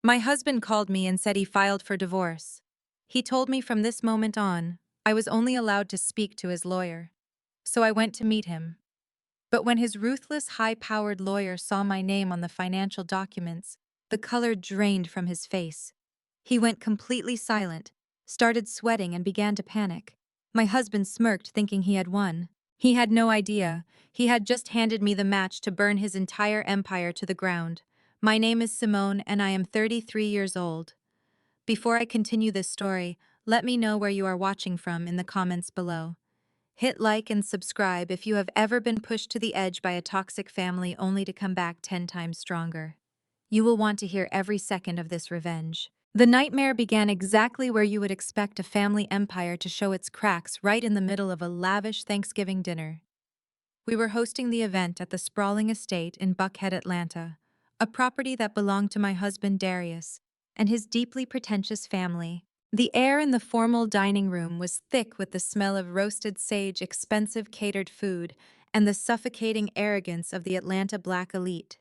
My husband called me and said he filed for divorce. He told me from this moment on, I was only allowed to speak to his lawyer. So I went to meet him. But when his ruthless, high-powered lawyer saw my name on the financial documents, the color drained from his face. He went completely silent, started sweating, and began to panic. My husband smirked, thinking he had won. He had no idea. He had just handed me the match to burn his entire empire to the ground. My name is Simone, and I am 33 years old. Before I continue this story, let me know where you are watching from in the comments below. Hit like and subscribe if you have ever been pushed to the edge by a toxic family only to come back 10 times stronger. You will want to hear every second of this revenge. The nightmare began exactly where you would expect a family empire to show its cracks, right in the middle of a lavish Thanksgiving dinner. We were hosting the event at the sprawling estate in Buckhead, Atlanta, a property that belonged to my husband Darius and his deeply pretentious family. The air in the formal dining room was thick with the smell of roasted sage, expensive catered food, and the suffocating arrogance of the Atlanta black elite.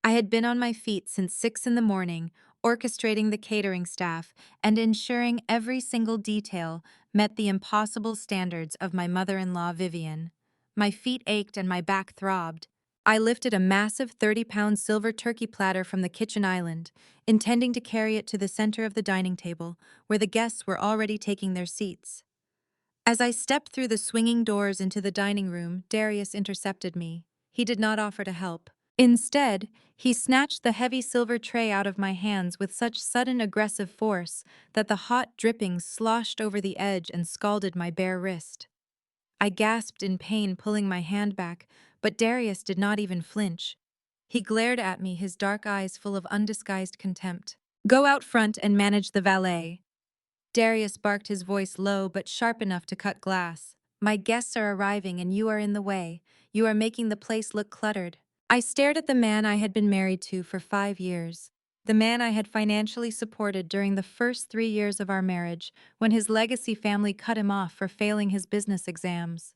I had been on my feet since 6 in the morning, orchestrating the catering staff and ensuring every single detail met the impossible standards of my mother-in-law Vivian. My feet ached and my back throbbed. I lifted a massive 30-pound silver turkey platter from the kitchen island, intending to carry it to the center of the dining table, where the guests were already taking their seats. As I stepped through the swinging doors into the dining room, Darius intercepted me. He did not offer to help. Instead, he snatched the heavy silver tray out of my hands with such sudden aggressive force that the hot drippings sloshed over the edge and scalded my bare wrist. I gasped in pain, pulling my hand back, but Darius did not even flinch. He glared at me, his dark eyes full of undisguised contempt. "Go out front and manage the valet." Darius barked, his voice low but sharp enough to cut glass. "My guests are arriving and you are in the way. You are making the place look cluttered." I stared at the man I had been married to for 5 years. The man I had financially supported during the first 3 years of our marriage, when his legacy family cut him off for failing his business exams.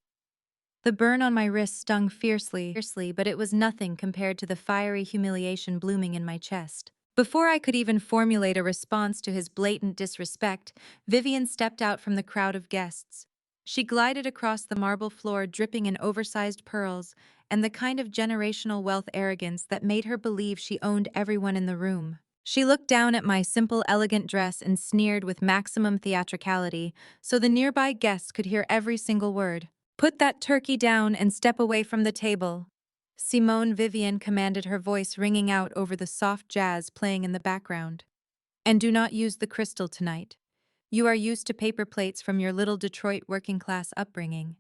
The burn on my wrist stung fiercely, but it was nothing compared to the fiery humiliation blooming in my chest. Before I could even formulate a response to his blatant disrespect, Vivian stepped out from the crowd of guests. She glided across the marble floor, dripping in oversized pearls and the kind of generational wealth arrogance that made her believe she owned everyone in the room. She looked down at my simple, elegant dress and sneered with maximum theatricality, so the nearby guests could hear every single word. "Put that turkey down and step away from the table." Simone Vivian commanded, her voice ringing out over the soft jazz playing in the background. "And do not use the crystal tonight. You are used to paper plates from your little Detroit working-class upbringing.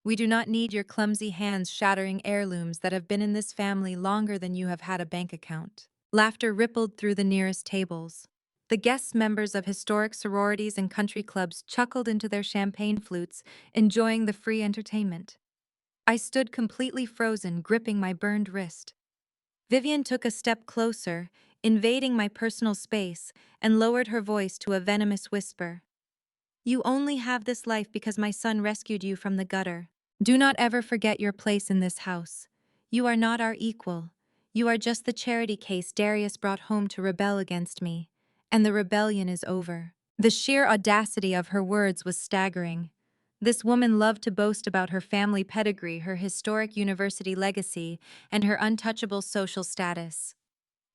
We do not need your clumsy hands shattering heirlooms that have been in this family longer than you have had a bank account." Laughter rippled through the nearest tables. The guests, members of historic sororities and country clubs, chuckled into their champagne flutes, enjoying the free entertainment. I stood completely frozen, gripping my burned wrist. Vivian took a step closer, invading my personal space, and lowered her voice to a venomous whisper. "You only have this life because my son rescued you from the gutter. Do not ever forget your place in this house. You are not our equal. You are just the charity case Darius brought home to rebel against me. And the rebellion is over." The sheer audacity of her words was staggering. This woman loved to boast about her family pedigree, her historic university legacy, and her untouchable social status.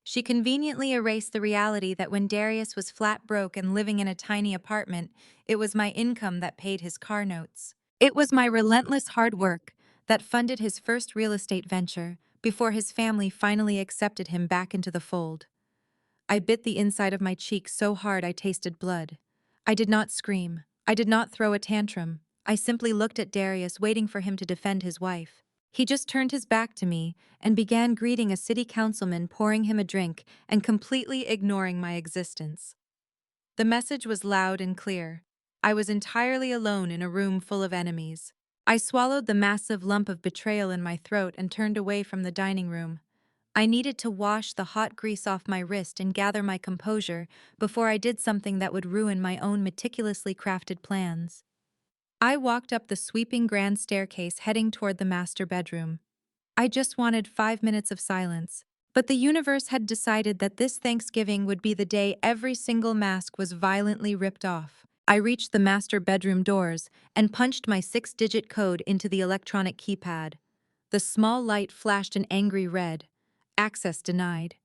She conveniently erased the reality that when Darius was flat broke and living in a tiny apartment, it was my income that paid his car notes. It was my relentless hard work that funded his first real estate venture before his family finally accepted him back into the fold. I bit the inside of my cheek so hard I tasted blood. I did not scream. I did not throw a tantrum. I simply looked at Darius, waiting for him to defend his wife. He just turned his back to me and began greeting a city councilman, pouring him a drink and completely ignoring my existence. The message was loud and clear. I was entirely alone in a room full of enemies. I swallowed the massive lump of betrayal in my throat and turned away from the dining room. I needed to wash the hot grease off my wrist and gather my composure before I did something that would ruin my own meticulously crafted plans. I walked up the sweeping grand staircase, heading toward the master bedroom. I just wanted 5 minutes of silence, But the universe had decided that this Thanksgiving would be the day every single mask was violently ripped off. I reached the master bedroom doors and punched my 6-digit code into the electronic keypad. The small light flashed an angry red. Access denied.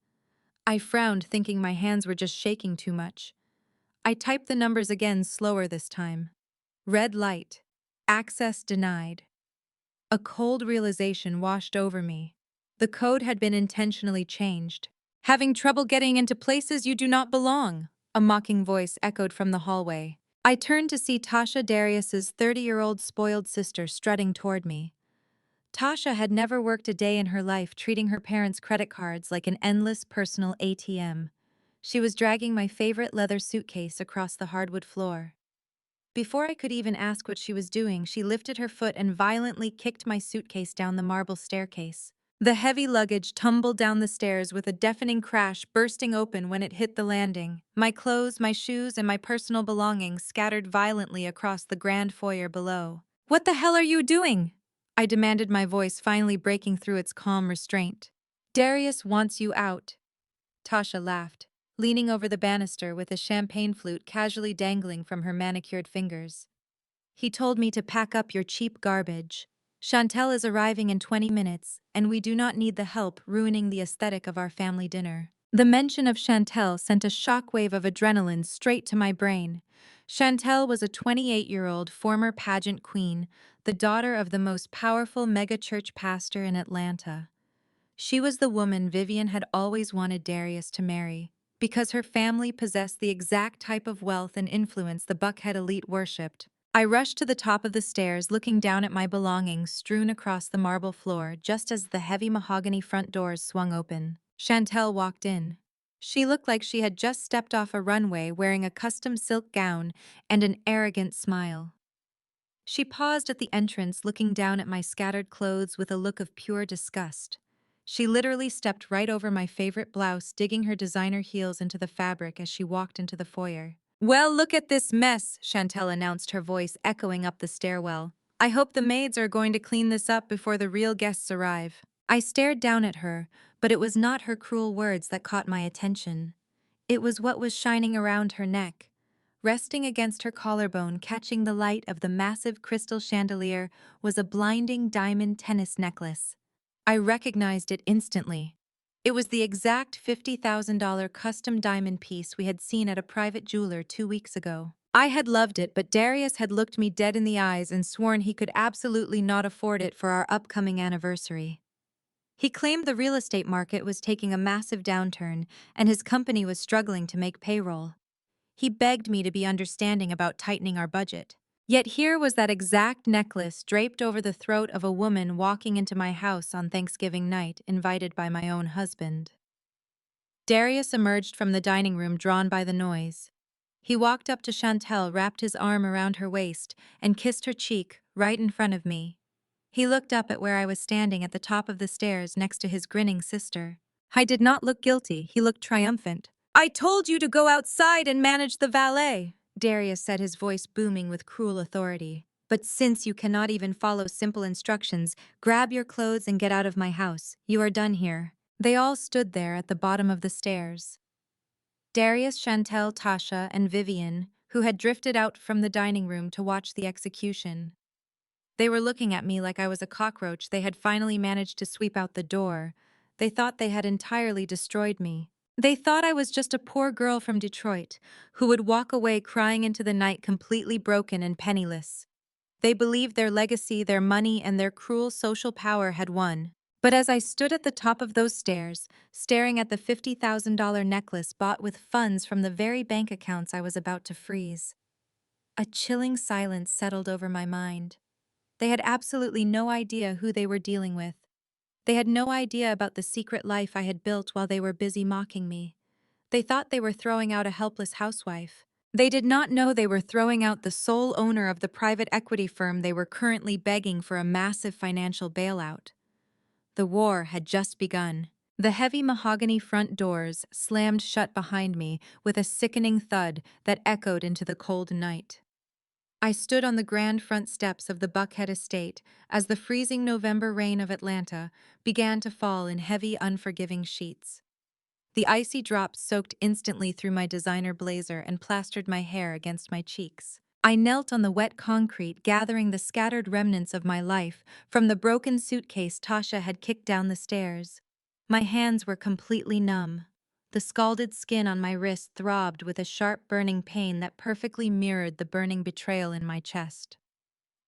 I frowned, thinking my hands were just shaking too much. I typed the numbers again, slower this time. Red light. Access denied. A cold realization washed over me. The code had been intentionally changed. Having trouble getting into places you do not belong, a mocking voice echoed from the hallway. I turned to see Tasha, Darius's 30-year-old spoiled sister, strutting toward me. Tasha had never worked a day in her life, treating her parents' credit cards like an endless personal ATM. She was dragging my favorite leather suitcase across the hardwood floor. Before I could even ask what she was doing, she lifted her foot and violently kicked my suitcase down the marble staircase. The heavy luggage tumbled down the stairs with a deafening crash, bursting open when it hit the landing. My clothes, my shoes, and my personal belongings scattered violently across the grand foyer below. "What the hell are you doing?" I demanded, my voice finally breaking through its calm restraint. "Darius wants you out." Tasha laughed, leaning over the banister with a champagne flute casually dangling from her manicured fingers. "He told me to pack up your cheap garbage. Chantel is arriving in 20 minutes, and we do not need the help ruining the aesthetic of our family dinner." The mention of Chantel sent a shockwave of adrenaline straight to my brain. Chantel was a 28-year-old former pageant queen, the daughter of the most powerful megachurch pastor in Atlanta. She was the woman Vivian had always wanted Darius to marry, because her family possessed the exact type of wealth and influence the Buckhead elite worshipped. I rushed to the top of the stairs, looking down at my belongings strewn across the marble floor just as the heavy mahogany front doors swung open. Chantel walked in. She looked like she had just stepped off a runway, wearing a custom silk gown and an arrogant smile. She paused at the entrance, looking down at my scattered clothes with a look of pure disgust. She literally stepped right over my favorite blouse, digging her designer heels into the fabric as she walked into the foyer. "Well, look at this mess," Chantel announced, her voice echoing up the stairwell. "I hope the maids are going to clean this up before the real guests arrive." I stared down at her, but it was not her cruel words that caught my attention. It was what was shining around her neck. Resting against her collarbone, catching the light of the massive crystal chandelier, was a blinding diamond tennis necklace. I recognized it instantly. It was the exact $50,000 custom diamond piece we had seen at a private jeweler 2 weeks ago. I had loved it, but Darius had looked me dead in the eyes and sworn he could absolutely not afford it for our upcoming anniversary. He claimed the real estate market was taking a massive downturn, and his company was struggling to make payroll. He begged me to be understanding about tightening our budget. Yet here was that exact necklace draped over the throat of a woman walking into my house on Thanksgiving night, invited by my own husband. Darius emerged from the dining room, drawn by the noise. He walked up to Chantel, wrapped his arm around her waist, and kissed her cheek right in front of me. He looked up at where I was standing at the top of the stairs next to his grinning sister. I did not look guilty, he looked triumphant. "I told you to go outside and manage the valet," Darius said, his voice booming with cruel authority. "But since you cannot even follow simple instructions, grab your clothes and get out of my house. You are done here." They all stood there at the bottom of the stairs. Darius, Chantel, Tasha, and Vivian, who had drifted out from the dining room to watch the execution. They were looking at me like I was a cockroach they had finally managed to sweep out the door. They thought they had entirely destroyed me. They thought I was just a poor girl from Detroit who would walk away crying into the night, completely broken and penniless. They believed their legacy, their money, and their cruel social power had won. But as I stood at the top of those stairs, staring at the $50,000 necklace bought with funds from the very bank accounts I was about to freeze, a chilling silence settled over my mind. They had absolutely no idea who they were dealing with. They had no idea about the secret life I had built while they were busy mocking me. They thought they were throwing out a helpless housewife. They did not know they were throwing out the sole owner of the private equity firm they were currently begging for a massive financial bailout. The war had just begun. The heavy mahogany front doors slammed shut behind me with a sickening thud that echoed into the cold night. I stood on the grand front steps of the Buckhead estate as the freezing November rain of Atlanta began to fall in heavy, unforgiving sheets. The icy drops soaked instantly through my designer blazer and plastered my hair against my cheeks. I knelt on the wet concrete, gathering the scattered remnants of my life from the broken suitcase Tasha had kicked down the stairs. My hands were completely numb. The scalded skin on my wrist throbbed with a sharp burning pain that perfectly mirrored the burning betrayal in my chest.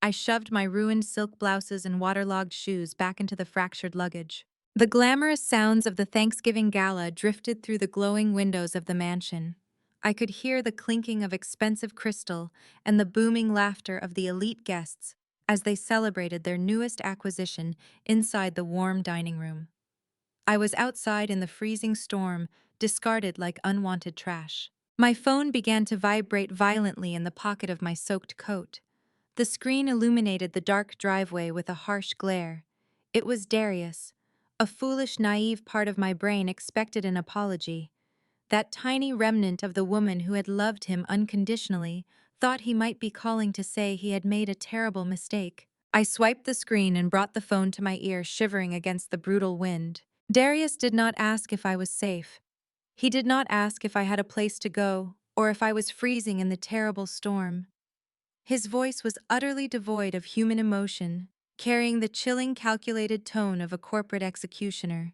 I shoved my ruined silk blouses and waterlogged shoes back into the fractured luggage. The glamorous sounds of the Thanksgiving gala drifted through the glowing windows of the mansion. I could hear the clinking of expensive crystal and the booming laughter of the elite guests as they celebrated their newest acquisition inside the warm dining room. I was outside in the freezing storm, discarded like unwanted trash. My phone began to vibrate violently in the pocket of my soaked coat. The screen illuminated the dark driveway with a harsh glare. It was Darius. A foolish, naive part of my brain expected an apology. That tiny remnant of the woman who had loved him unconditionally thought he might be calling to say he had made a terrible mistake. I swiped the screen and brought the phone to my ear, shivering against the brutal wind. Darius did not ask if I was safe. He did not ask if I had a place to go, or if I was freezing in the terrible storm. His voice was utterly devoid of human emotion, carrying the chilling, calculated tone of a corporate executioner.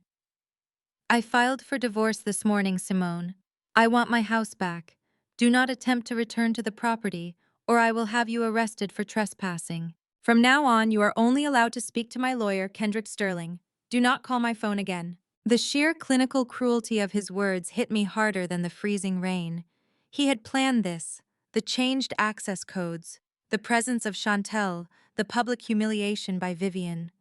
I filed for divorce this morning, Simone. I want my house back. Do not attempt to return to the property, or I will have you arrested for trespassing. From now on, you are only allowed to speak to my lawyer, Kendrick Sterling. Do not call my phone again. The sheer clinical cruelty of his words hit me harder than the freezing rain. He had planned this, the changed access codes, the presence of Chantel, the public humiliation by Vivian.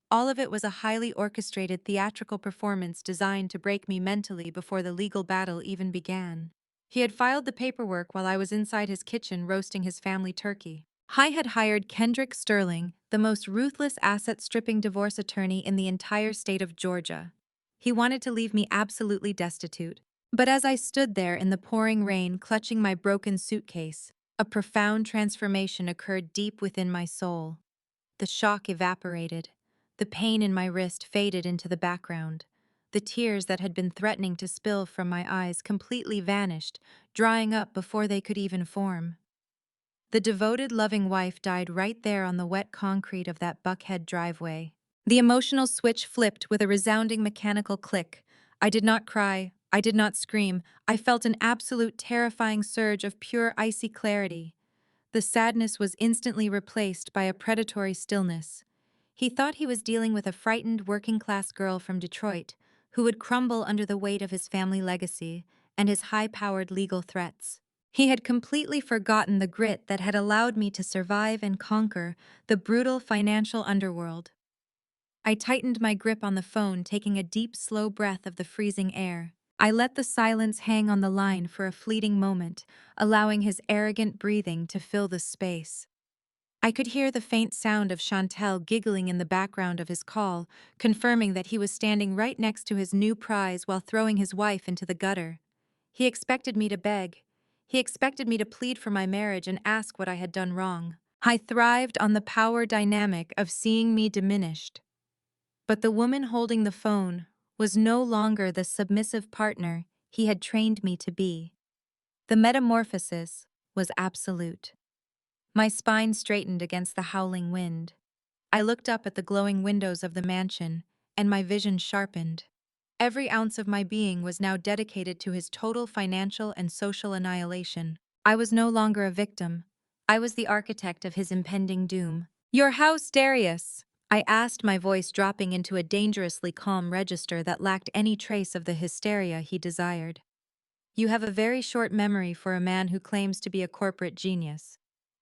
All of it was a highly orchestrated theatrical performance designed to break me mentally before the legal battle even began. He had filed the paperwork while I was inside his kitchen roasting his family turkey. I had hired Kendrick Sterling, the most ruthless asset-stripping divorce attorney in the entire state of Georgia. He wanted to leave me absolutely destitute. But as I stood there in the pouring rain clutching my broken suitcase, a profound transformation occurred deep within my soul. The shock evaporated. The pain in my wrist faded into the background. The tears that had been threatening to spill from my eyes completely vanished, drying up before they could even form. The devoted, loving wife died right there on the wet concrete of that Buckhead driveway. The emotional switch flipped with a resounding mechanical click. I did not cry. I did not scream. I felt an absolute terrifying surge of pure icy clarity. The sadness was instantly replaced by a predatory stillness. He thought he was dealing with a frightened working-class girl from Detroit who would crumble under the weight of his family legacy and his high-powered legal threats. He had completely forgotten the grit that had allowed me to survive and conquer the brutal financial underworld. I tightened my grip on the phone, taking a deep, slow breath of the freezing air. I let the silence hang on the line for a fleeting moment, allowing his arrogant breathing to fill the space. I could hear the faint sound of Chantel giggling in the background of his call, confirming that he was standing right next to his new prize while throwing his wife into the gutter. He expected me to beg. He expected me to plead for my marriage and ask what I had done wrong. I thrived on the power dynamic of seeing me diminished. But the woman holding the phone was no longer the submissive partner he had trained me to be. The metamorphosis was absolute. My spine straightened against the howling wind. I looked up at the glowing windows of the mansion, and my vision sharpened. Every ounce of my being was now dedicated to his total financial and social annihilation. I was no longer a victim. I was the architect of his impending doom. "Your house, Darius," I asked, my voice dropping into a dangerously calm register that lacked any trace of the hysteria he desired. "You have a very short memory for a man who claims to be a corporate genius.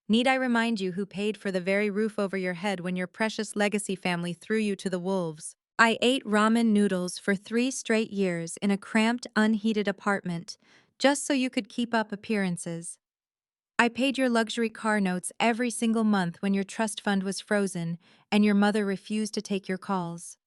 Need I remind you who paid for the very roof over your head when your precious legacy family threw you to the wolves? I ate ramen noodles for 3 straight years in a cramped, unheated apartment, just so you could keep up appearances. I paid your luxury car notes every single month when your trust fund was frozen and your mother refused to take your calls.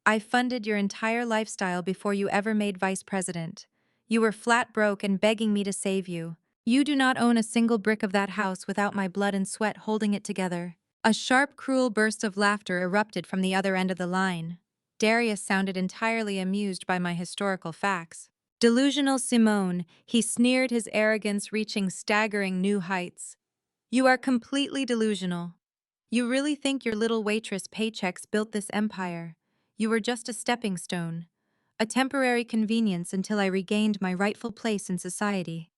I funded your entire lifestyle before you ever made vice president. You were flat broke and begging me to save you. You do not own a single brick of that house without my blood and sweat holding it together. A sharp, cruel burst of laughter erupted from the other end of the line. Darius sounded entirely amused by my historical facts. Delusional Simone, he sneered, his arrogance reaching staggering new heights. You are completely delusional. You really think your little waitress paychecks built this empire? You were just a stepping stone, a temporary convenience until I regained my rightful place in society.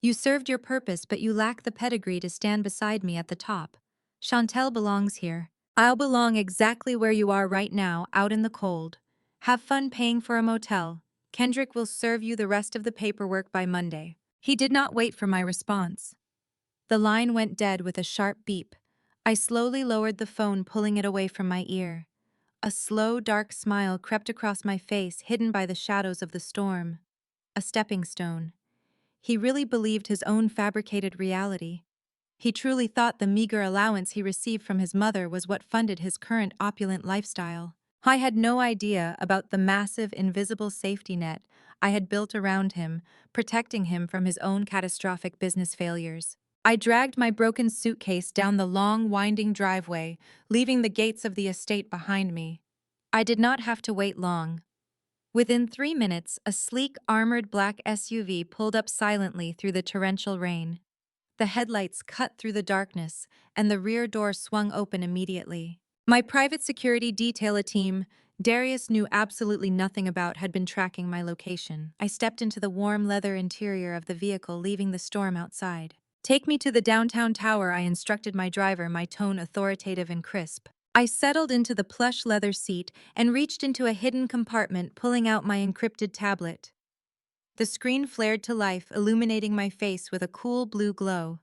You served your purpose, but you lack the pedigree to stand beside me at the top. Chantel belongs here. I'll belong exactly where you are right now, out in the cold. Have fun paying for a motel. Kendrick will serve you the rest of the paperwork by Monday. He did not wait for my response. The line went dead with a sharp beep. I slowly lowered the phone, pulling it away from my ear. A slow, dark smile crept across my face, hidden by the shadows of the storm. A stepping stone. He really believed his own fabricated reality. He truly thought the meager allowance he received from his mother was what funded his current opulent lifestyle. I had no idea about the massive, invisible safety net I had built around him, protecting him from his own catastrophic business failures. I dragged my broken suitcase down the long, winding driveway, leaving the gates of the estate behind me. I did not have to wait long. Within 3 minutes, a sleek, armored black SUV pulled up silently through the torrential rain. The headlights cut through the darkness, and the rear door swung open immediately. My private security detail team, Darius knew absolutely nothing about, had been tracking my location. I stepped into the warm leather interior of the vehicle, leaving the storm outside. Take me to the downtown tower, I instructed my driver, my tone authoritative and crisp. I settled into the plush leather seat and reached into a hidden compartment, pulling out my encrypted tablet. The screen flared to life, illuminating my face with a cool blue glow.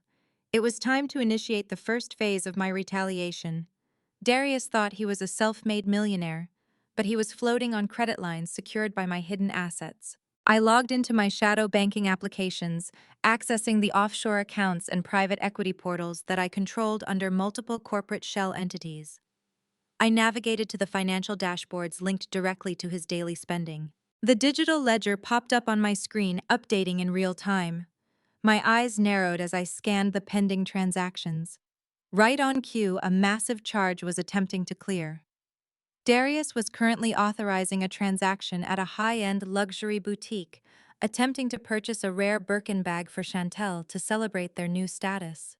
It was time to initiate the first phase of my retaliation. Darius thought he was a self-made millionaire, but he was floating on credit lines secured by my hidden assets. I logged into my shadow banking applications, accessing the offshore accounts and private equity portals that I controlled under multiple corporate shell entities. I navigated to the financial dashboards linked directly to his daily spending. The digital ledger popped up on my screen, updating in real time. My eyes narrowed as I scanned the pending transactions. Right on cue, a massive charge was attempting to clear. Darius was currently authorizing a transaction at a high-end luxury boutique, attempting to purchase a rare Birkin bag for Chantel to celebrate their new status.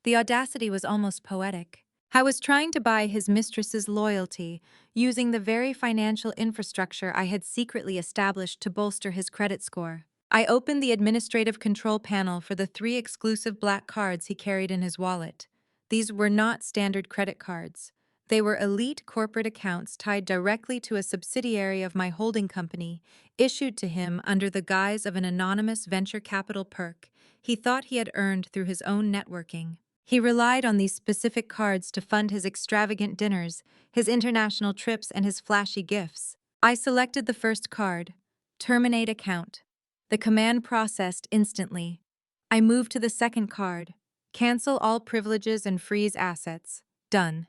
The audacity was almost poetic. I was trying to buy his mistress's loyalty, using the very financial infrastructure I had secretly established to bolster his credit score. I opened the administrative control panel for the 3 exclusive black cards he carried in his wallet. These were not standard credit cards. They were elite corporate accounts tied directly to a subsidiary of my holding company, issued to him under the guise of an anonymous venture capital perk he thought he had earned through his own networking. He relied on these specific cards to fund his extravagant dinners, his international trips, and his flashy gifts. I selected the first card, Terminate Account. The command processed instantly. I moved to the second card, Cancel all privileges and freeze assets. Done.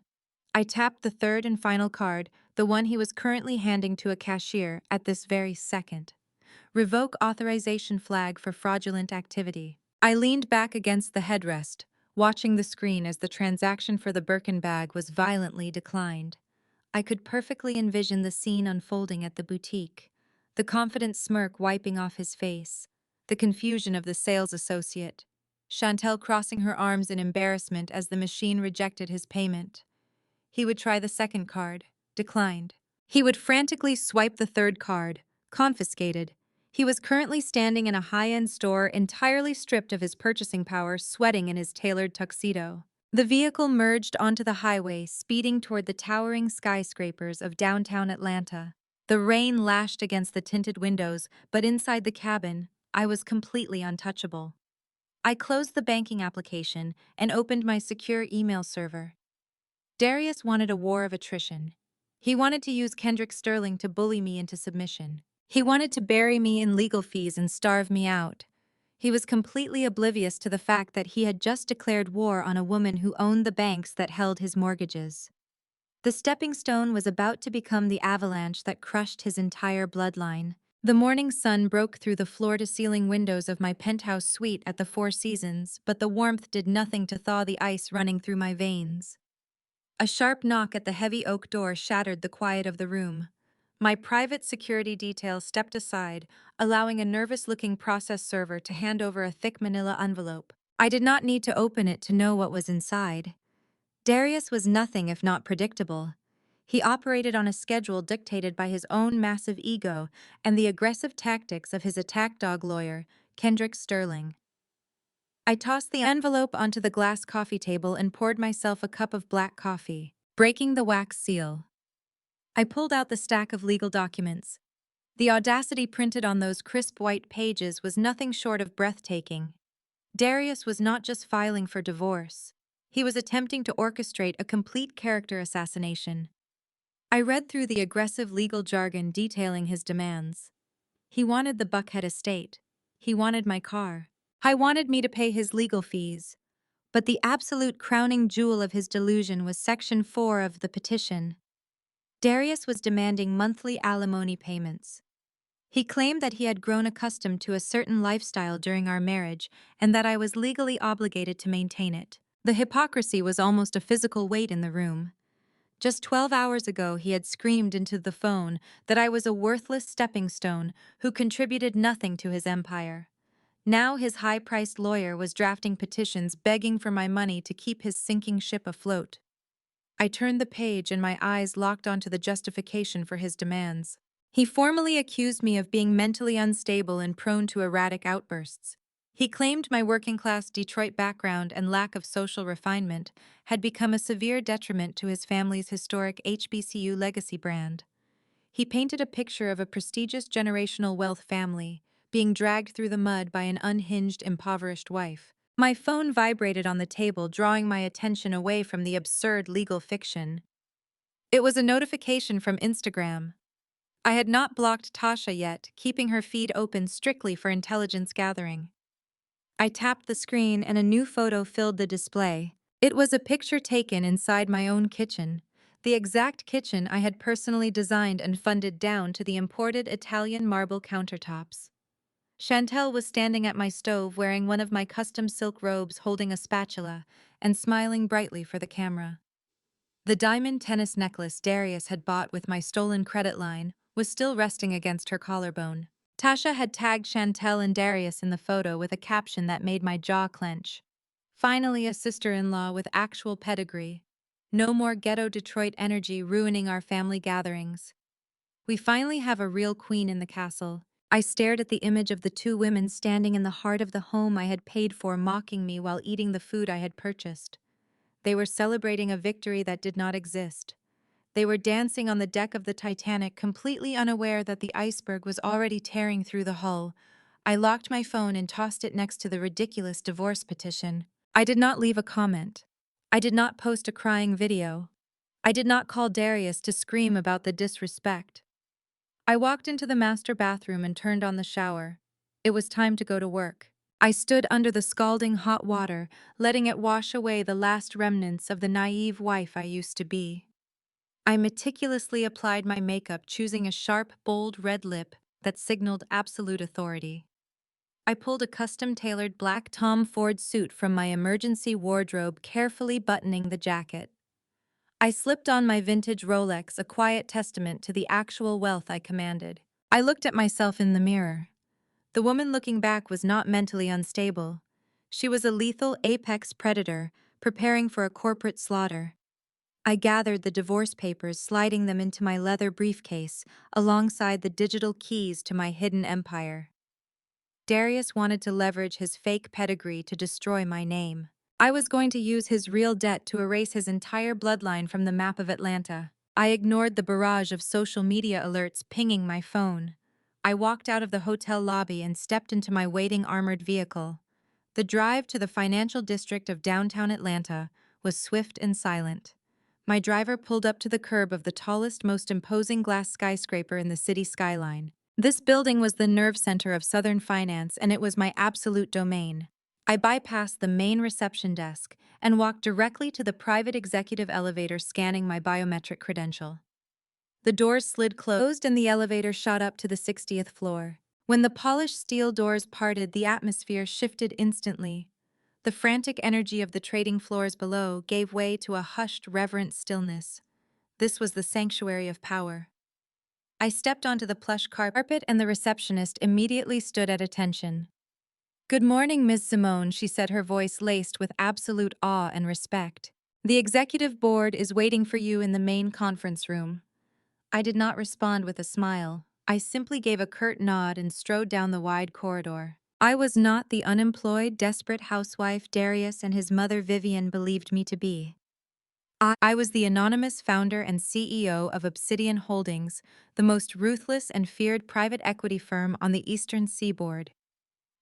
I tapped the third and final card, the one he was currently handing to a cashier at this very second. Revoke authorization flag for fraudulent activity. I leaned back against the headrest, watching the screen as the transaction for the Birkin bag was violently declined. I could perfectly envision the scene unfolding at the boutique, the confident smirk wiping off his face, the confusion of the sales associate, Chantel crossing her arms in embarrassment as the machine rejected his payment. He would try the second card, declined. He would frantically swipe the third card, confiscated. He was currently standing in a high-end store, entirely stripped of his purchasing power, sweating in his tailored tuxedo. The vehicle merged onto the highway, speeding toward the towering skyscrapers of downtown Atlanta. The rain lashed against the tinted windows, but inside the cabin, I was completely untouchable. I closed the banking application and opened my secure email server. Darius wanted a war of attrition. He wanted to use Kendrick Sterling to bully me into submission. He wanted to bury me in legal fees and starve me out. He was completely oblivious to the fact that he had just declared war on a woman who owned the banks that held his mortgages. The stepping stone was about to become the avalanche that crushed his entire bloodline. The morning sun broke through the floor-to-ceiling windows of my penthouse suite at the Four Seasons, but the warmth did nothing to thaw the ice running through my veins. A sharp knock at the heavy oak door shattered the quiet of the room. My private security detail stepped aside, allowing a nervous-looking process server to hand over a thick manila envelope. I did not need to open it to know what was inside. Darius was nothing if not predictable. He operated on a schedule dictated by his own massive ego and the aggressive tactics of his attack dog lawyer, Kendrick Sterling. I tossed the envelope onto the glass coffee table and poured myself a cup of black coffee, breaking the wax seal. I pulled out the stack of legal documents. The audacity printed on those crisp white pages was nothing short of breathtaking. Darius was not just filing for divorce. He was attempting to orchestrate a complete character assassination. I read through the aggressive legal jargon detailing his demands. He wanted the Buckhead estate. He wanted my car. He wanted me to pay his legal fees. But the absolute crowning jewel of his delusion was Section 4 of the petition. Darius was demanding monthly alimony payments. He claimed that he had grown accustomed to a certain lifestyle during our marriage and that I was legally obligated to maintain it. The hypocrisy was almost a physical weight in the room. Just 12 hours ago, he had screamed into the phone that I was a worthless stepping stone who contributed nothing to his empire. Now his high-priced lawyer was drafting petitions begging for my money to keep his sinking ship afloat. I turned the page and my eyes locked onto the justification for his demands. He formally accused me of being mentally unstable and prone to erratic outbursts. He claimed my working-class Detroit background and lack of social refinement had become a severe detriment to his family's historic HBCU legacy brand. He painted a picture of a prestigious generational wealth family, being dragged through the mud by an unhinged, impoverished wife. My phone vibrated on the table, drawing my attention away from the absurd legal fiction. It was a notification from Instagram. I had not blocked Tasha yet, keeping her feed open strictly for intelligence gathering. I tapped the screen and a new photo filled the display. It was a picture taken inside my own kitchen, the exact kitchen I had personally designed and funded down to the imported Italian marble countertops. Chantel was standing at my stove wearing one of my custom silk robes, holding a spatula and smiling brightly for the camera. The diamond tennis necklace Darius had bought with my stolen credit line was still resting against her collarbone. Tasha had tagged Chantel and Darius in the photo with a caption that made my jaw clench. Finally, a sister-in-law with actual pedigree. No more ghetto Detroit energy ruining our family gatherings. We finally have a real queen in the castle. I stared at the image of the two women standing in the heart of the home I had paid for, mocking me while eating the food I had purchased. They were celebrating a victory that did not exist. They were dancing on the deck of the Titanic, completely unaware that the iceberg was already tearing through the hull. I locked my phone and tossed it next to the ridiculous divorce petition. I did not leave a comment. I did not post a crying video. I did not call Darius to scream about the disrespect. I walked into the master bathroom and turned on the shower. It was time to go to work. I stood under the scalding hot water, letting it wash away the last remnants of the naive wife I used to be. I meticulously applied my makeup, choosing a sharp, bold red lip that signaled absolute authority. I pulled a custom-tailored black Tom Ford suit from my emergency wardrobe, carefully buttoning the jacket. I slipped on my vintage Rolex, a quiet testament to the actual wealth I commanded. I looked at myself in the mirror. The woman looking back was not mentally unstable. She was a lethal apex predator, preparing for a corporate slaughter. I gathered the divorce papers, sliding them into my leather briefcase, alongside the digital keys to my hidden empire. Darius wanted to leverage his fake pedigree to destroy my name. I was going to use his real debt to erase his entire bloodline from the map of Atlanta. I ignored the barrage of social media alerts pinging my phone. I walked out of the hotel lobby and stepped into my waiting armored vehicle. The drive to the financial district of downtown Atlanta was swift and silent. My driver pulled up to the curb of the tallest, most imposing glass skyscraper in the city skyline. This building was the nerve center of Southern finance, and it was my absolute domain. I bypassed the main reception desk and walked directly to the private executive elevator, scanning my biometric credential. The doors slid closed and the elevator shot up to the 60th floor. When the polished steel doors parted, the atmosphere shifted instantly. The frantic energy of the trading floors below gave way to a hushed, reverent stillness. This was the sanctuary of power. I stepped onto the plush carpet and the receptionist immediately stood at attention. "Good morning, Ms. Simone," she said, her voice laced with absolute awe and respect. "The executive board is waiting for you in the main conference room." I did not respond with a smile. I simply gave a curt nod and strode down the wide corridor. I was not the unemployed, desperate housewife Darius and his mother Vivian believed me to be. I was the anonymous founder and CEO of Obsidian Holdings, the most ruthless and feared private equity firm on the eastern seaboard.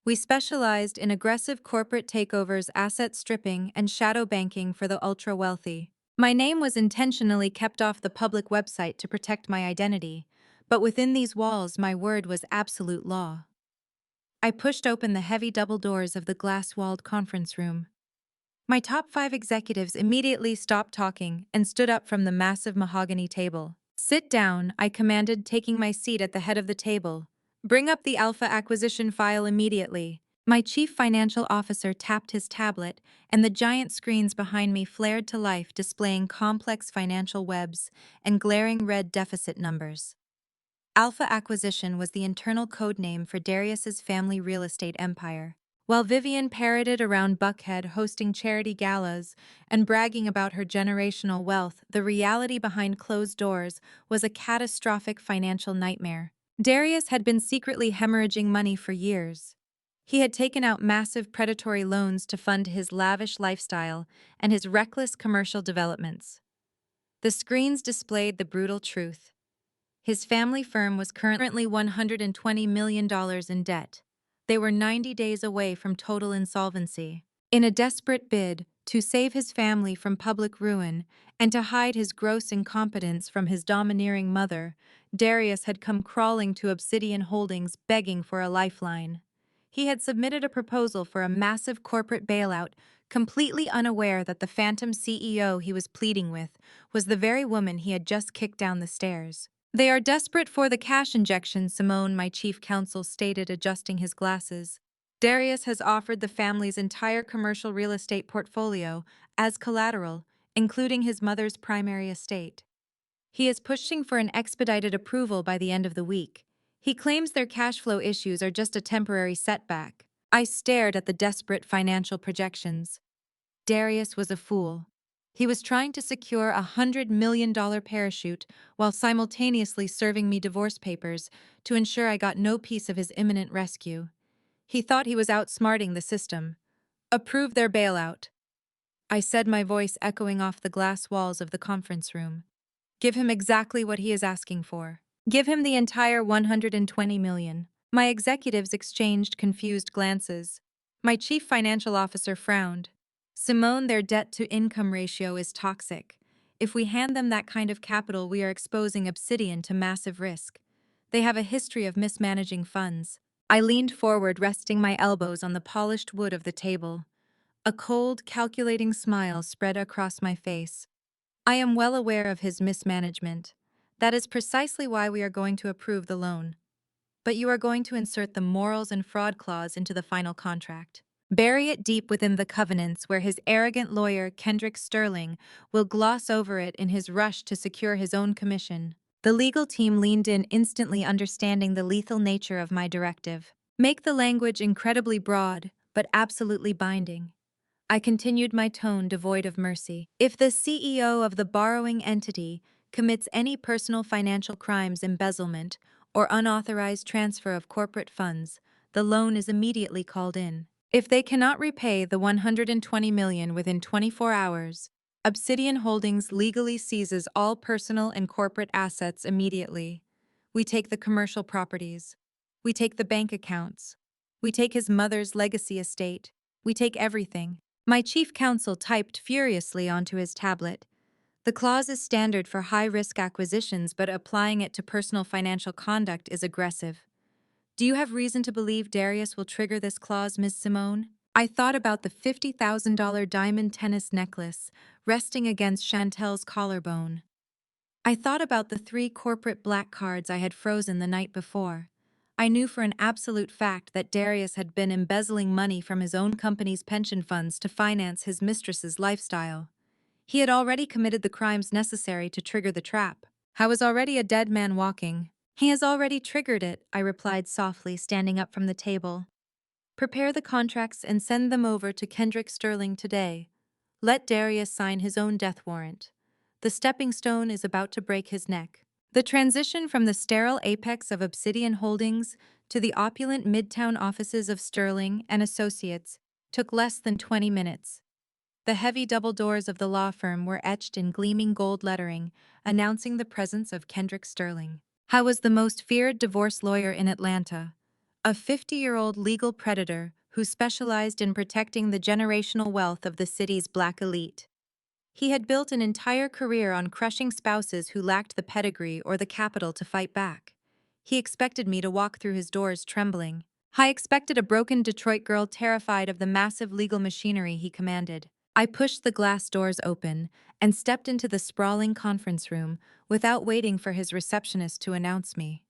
We specialized in aggressive corporate takeovers, asset stripping, and shadow banking for the ultra-wealthy. My name was intentionally kept off the public website to protect my identity, but within these walls my word was absolute law. I pushed open the heavy double doors of the glass-walled conference room. My top 5 executives immediately stopped talking and stood up from the massive mahogany table. "Sit down," I commanded, taking my seat at the head of the table. "Bring up the Alpha acquisition file immediately." My chief financial officer tapped his tablet, and the giant screens behind me flared to life, displaying complex financial webs and glaring red deficit numbers. Alpha Acquisition was the internal code name for Darius's family real estate empire. While Vivian parroted around Buckhead hosting charity galas and bragging about her generational wealth, the reality behind closed doors was a catastrophic financial nightmare. Darius had been secretly hemorrhaging money for years. He had taken out massive predatory loans to fund his lavish lifestyle and his reckless commercial developments. The screens displayed the brutal truth. His family firm was currently $120 million in debt. They were 90 days away from total insolvency. In a desperate bid to save his family from public ruin and to hide his gross incompetence from his domineering mother, Darius had come crawling to Obsidian Holdings begging for a lifeline. He had submitted a proposal for a massive corporate bailout, completely unaware that the phantom CEO he was pleading with was the very woman he had just kicked down the stairs. "They are desperate for the cash injection," Simone, my chief counsel, stated, adjusting his glasses. "Darius has offered the family's entire commercial real estate portfolio as collateral, including his mother's primary estate. He is pushing for an expedited approval by the end of the week. He claims their cash flow issues are just a temporary setback." I stared at the desperate financial projections. Darius was a fool. He was trying to secure a $100 million parachute while simultaneously serving me divorce papers to ensure I got no piece of his imminent rescue. He thought he was outsmarting the system. "Approve their bailout," I said, my voice echoing off the glass walls of the conference room. "Give him exactly what he is asking for. Give him the entire $120 million. My executives exchanged confused glances. My chief financial officer frowned. "Simone, their debt-to-income ratio is toxic. If we hand them that kind of capital, we are exposing Obsidian to massive risk. They have a history of mismanaging funds." I leaned forward, resting my elbows on the polished wood of the table. A cold, calculating smile spread across my face. "I am well aware of his mismanagement. That is precisely why we are going to approve the loan. But you are going to insert the morals and fraud clause into the final contract. Bury it deep within the covenants where his arrogant lawyer, Kendrick Sterling, will gloss over it in his rush to secure his own commission." The legal team leaned in, instantly understanding the lethal nature of my directive. "Make the language incredibly broad, but absolutely binding." I continued, my tone devoid of mercy. "If the CEO of the borrowing entity commits any personal financial crimes, embezzlement, or unauthorized transfer of corporate funds, the loan is immediately called in. If they cannot repay the $120 million within 24 hours, Obsidian Holdings legally seizes all personal and corporate assets immediately. We take the commercial properties. We take the bank accounts. We take his mother's legacy estate. We take everything." My chief counsel typed furiously onto his tablet. "The clause is standard for high-risk acquisitions, but applying it to personal financial conduct is aggressive. Do you have reason to believe Darius will trigger this clause, Ms. Simone?" I thought about the $50,000 diamond tennis necklace resting against Chantel's collarbone. I thought about the 3 corporate black cards I had frozen the night before. I knew for an absolute fact that Darius had been embezzling money from his own company's pension funds to finance his mistress's lifestyle. He had already committed the crimes necessary to trigger the trap. I was already a dead man walking. He has already triggered it, I replied softly, standing up from the table. Prepare the contracts and send them over to Kendrick Sterling today. Let Darius sign his own death warrant. The stepping stone is about to break his neck. The transition from the sterile apex of Obsidian Holdings to the opulent midtown offices of Sterling and Associates took less than 20 minutes. The heavy double doors of the law firm were etched in gleaming gold lettering, announcing the presence of Kendrick Sterling. I was the most feared divorce lawyer in Atlanta, a 50-year-old legal predator who specialized in protecting the generational wealth of the city's black elite. He had built an entire career on crushing spouses who lacked the pedigree or the capital to fight back. He expected me to walk through his doors trembling. I expected a broken Detroit girl terrified of the massive legal machinery he commanded. I pushed the glass doors open and stepped into the sprawling conference room without waiting for his receptionist to announce me.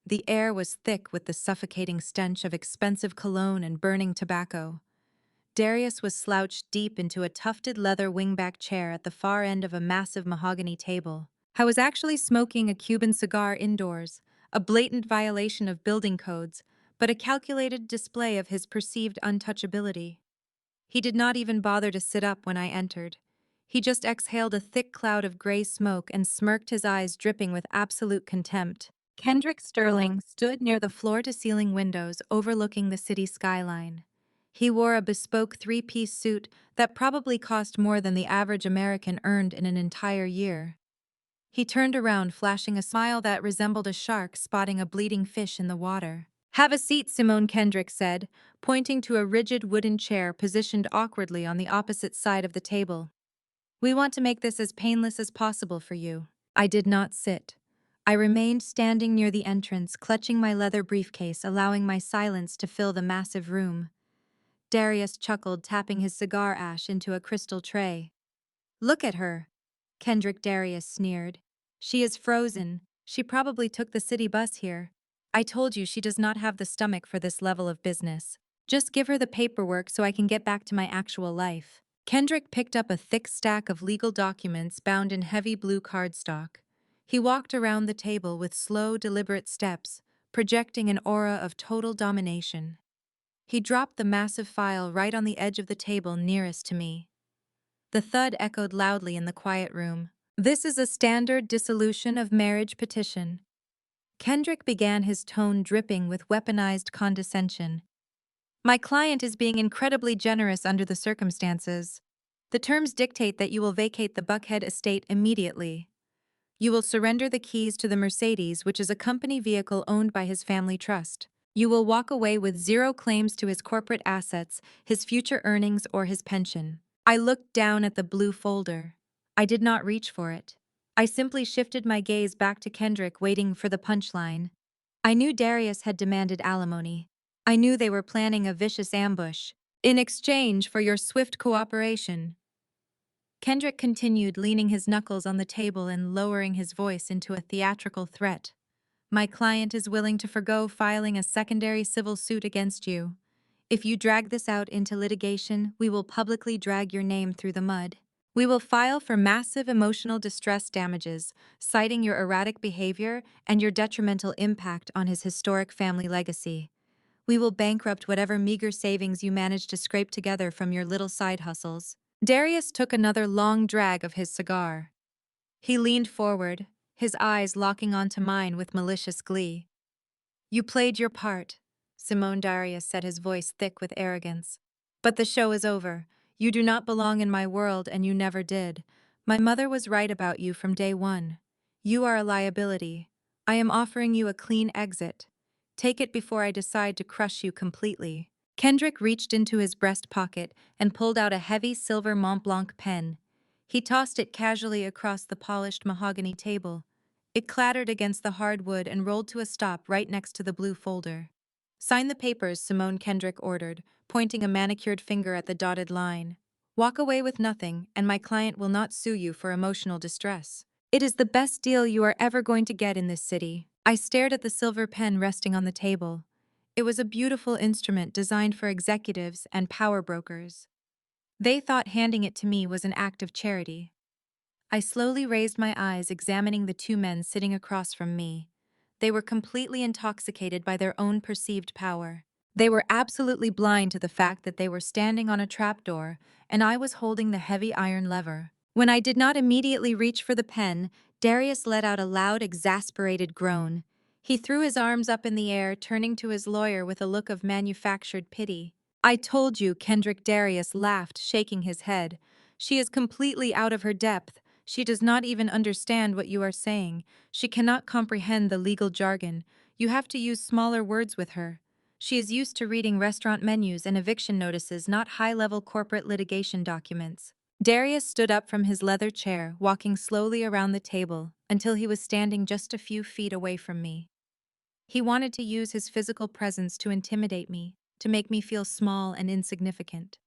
The air was thick with the suffocating stench of expensive cologne and burning tobacco. Darius was slouched deep into a tufted leather wingback chair at the far end of a massive mahogany table. I was actually smoking a Cuban cigar indoors, a blatant violation of building codes, but a calculated display of his perceived untouchability. He did not even bother to sit up when I entered. He just exhaled a thick cloud of gray smoke and smirked, his eyes dripping with absolute contempt. Kendrick Sterling stood near the floor-to-ceiling windows overlooking the city skyline. He wore a bespoke 3-piece suit that probably cost more than the average American earned in an entire year. He turned around, flashing a smile that resembled a shark spotting a bleeding fish in the water. "Have a seat," Simone Kendrick said, pointing to a rigid wooden chair positioned awkwardly on the opposite side of the table. "We want to make this as painless as possible for you." I did not sit. I remained standing near the entrance, clutching my leather briefcase, allowing my silence to fill the massive room. Darius chuckled, tapping his cigar ash into a crystal tray. "Look at her," Kendrick Darius sneered. "She is frozen. She probably took the city bus here. I told you she does not have the stomach for this level of business. Just give her the paperwork so I can get back to my actual life." Kendrick picked up a thick stack of legal documents bound in heavy blue cardstock. He walked around the table with slow, deliberate steps, projecting an aura of total domination. He dropped the massive file right on the edge of the table nearest to me. The thud echoed loudly in the quiet room. "This is a standard dissolution of marriage petition." Kendrick began, his tone dripping with weaponized condescension. "My client is being incredibly generous under the circumstances. The terms dictate that you will vacate the Buckhead estate immediately. You will surrender the keys to the Mercedes, which is a company vehicle owned by his family trust. You will walk away with zero claims to his corporate assets, his future earnings, or his pension." I looked down at the blue folder. I did not reach for it. I simply shifted my gaze back to Kendrick, waiting for the punchline. I knew Darius had demanded alimony. I knew they were planning a vicious ambush. "In exchange for your swift cooperation." Kendrick continued, leaning his knuckles on the table and lowering his voice into a theatrical threat. "My client is willing to forgo filing a secondary civil suit against you. If you drag this out into litigation, we will publicly drag your name through the mud. We will file for massive emotional distress damages, citing your erratic behavior and your detrimental impact on his historic family legacy. We will bankrupt whatever meager savings you manage to scrape together from your little side hustles." Darius took another long drag of his cigar. He leaned forward, his eyes locking onto mine with malicious glee. "You played your part," Simone Darius said, his voice thick with arrogance. "But the show is over. You do not belong in my world, and you never did. My mother was right about you from day one. You are a liability. I am offering you a clean exit. Take it before I decide to crush you completely." Kendrick reached into his breast pocket and pulled out a heavy silver Mont Blanc pen. He tossed it casually across the polished mahogany table. It clattered against the hardwood and rolled to a stop right next to the blue folder. "Sign the papers," Simone Kendrick ordered, pointing a manicured finger at the dotted line. "Walk away with nothing, and my client will not sue you for emotional distress." It is the best deal you are ever going to get in this city. I stared at the silver pen resting on the table. It was a beautiful instrument designed for executives and power brokers. They thought handing it to me was an act of charity. I slowly raised my eyes, examining the two men sitting across from me. They were completely intoxicated by their own perceived power. They were absolutely blind to the fact that they were standing on a trapdoor, and I was holding the heavy iron lever. When I did not immediately reach for the pen, Darius let out a loud, exasperated groan. He threw his arms up in the air, turning to his lawyer with a look of manufactured pity. "I told you," Kendrick Darius laughed, shaking his head. "She is completely out of her depth. She does not even understand what you are saying. She cannot comprehend the legal jargon. You have to use smaller words with her. She is used to reading restaurant menus and eviction notices, not high-level corporate litigation documents." Darius stood up from his leather chair, walking slowly around the table until he was standing just a few feet away from me. He wanted to use his physical presence to intimidate me, to make me feel small and insignificant.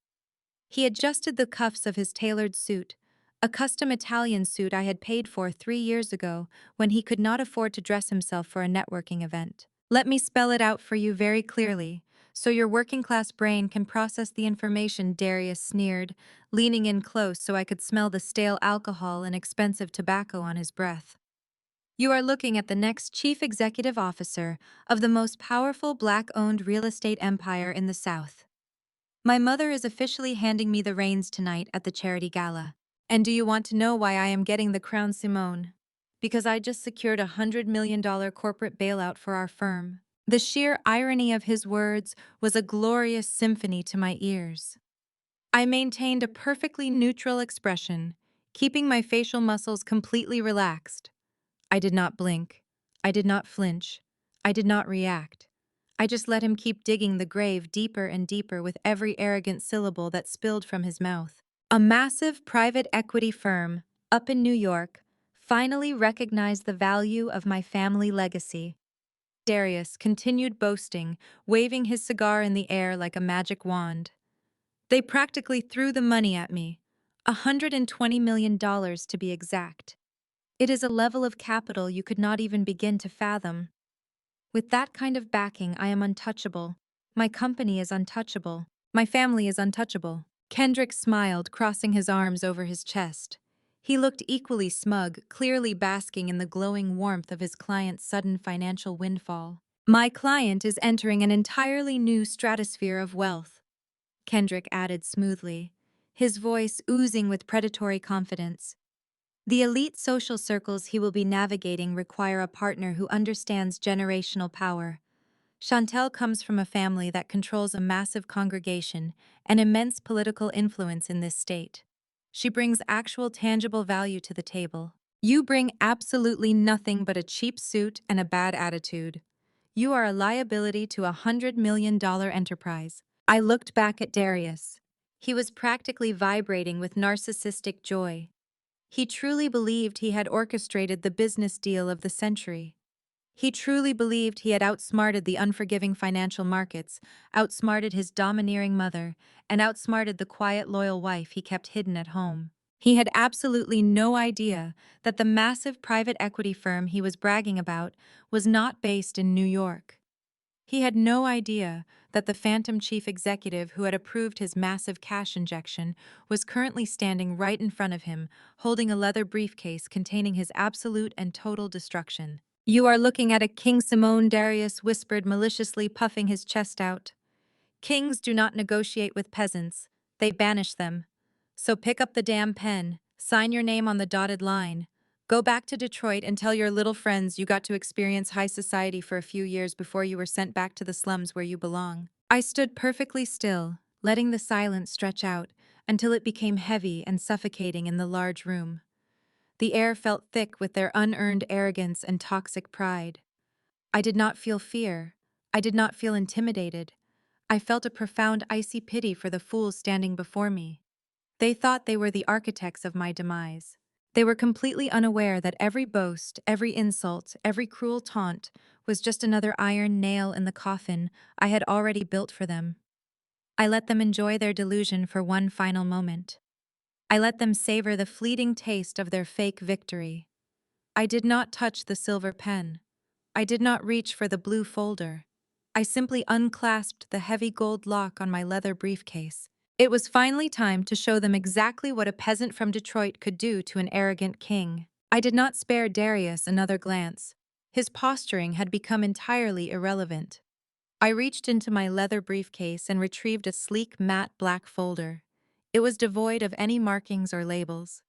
He adjusted the cuffs of his tailored suit, a custom Italian suit I had paid for 3 years ago when he could not afford to dress himself for a networking event. "Let me spell it out for you very clearly, so your working-class brain can process the information," Darius sneered, leaning in close so I could smell the stale alcohol and expensive tobacco on his breath. "You are looking at the next chief executive officer of the most powerful Black-owned real estate empire in the South. My mother is officially handing me the reins tonight at the charity gala. And do you want to know why I am getting the crown, Simone? Because I just secured a $100 million corporate bailout for our firm." The sheer irony of his words was a glorious symphony to my ears. I maintained a perfectly neutral expression, keeping my facial muscles completely relaxed. I did not blink. I did not flinch. I did not react. I just let him keep digging the grave deeper and deeper with every arrogant syllable that spilled from his mouth. "A massive private equity firm, up in New York, finally recognized the value of my family legacy." Darius continued boasting, waving his cigar in the air like a magic wand. "They practically threw the money at me. $120 million to be exact. It is a level of capital you could not even begin to fathom. With that kind of backing, I am untouchable. My company is untouchable. My family is untouchable." Kendrick smiled, crossing his arms over his chest. He looked equally smug, clearly basking in the glowing warmth of his client's sudden financial windfall. "My client is entering an entirely new stratosphere of wealth," Kendrick added smoothly, his voice oozing with predatory confidence. "The elite social circles he will be navigating require a partner who understands generational power. Chantel comes from a family that controls a massive congregation and immense political influence in this state. She brings actual tangible value to the table. You bring absolutely nothing but a cheap suit and a bad attitude. You are a liability to $100 million enterprise." I looked back at Darius. He was practically vibrating with narcissistic joy. He truly believed he had orchestrated the business deal of the century. He truly believed he had outsmarted the unforgiving financial markets, outsmarted his domineering mother, and outsmarted the quiet, loyal wife he kept hidden at home. He had absolutely no idea that the massive private equity firm he was bragging about was not based in New York. He had no idea that the phantom chief executive who had approved his massive cash injection was currently standing right in front of him, holding a leather briefcase containing his absolute and total destruction. "You are looking at a king," Simone, Darius whispered maliciously, puffing his chest out. "Kings do not negotiate with peasants, they banish them. So pick up the damn pen, sign your name on the dotted line. Go back to Detroit and tell your little friends you got to experience high society for a few years before you were sent back to the slums where you belong." I stood perfectly still, letting the silence stretch out until it became heavy and suffocating in the large room. The air felt thick with their unearned arrogance and toxic pride. I did not feel fear. I did not feel intimidated. I felt a profound icy pity for the fools standing before me. They thought they were the architects of my demise. They were completely unaware that every boast, every insult, every cruel taunt was just another iron nail in the coffin I had already built for them. I let them enjoy their delusion for one final moment. I let them savor the fleeting taste of their fake victory. I did not touch the silver pen. I did not reach for the blue folder. I simply unclasped the heavy gold lock on my leather briefcase. It was finally time to show them exactly what a peasant from Detroit could do to an arrogant king. I did not spare Darius another glance. His posturing had become entirely irrelevant. I reached into my leather briefcase and retrieved a sleek matte black folder. It was devoid of any markings or labels.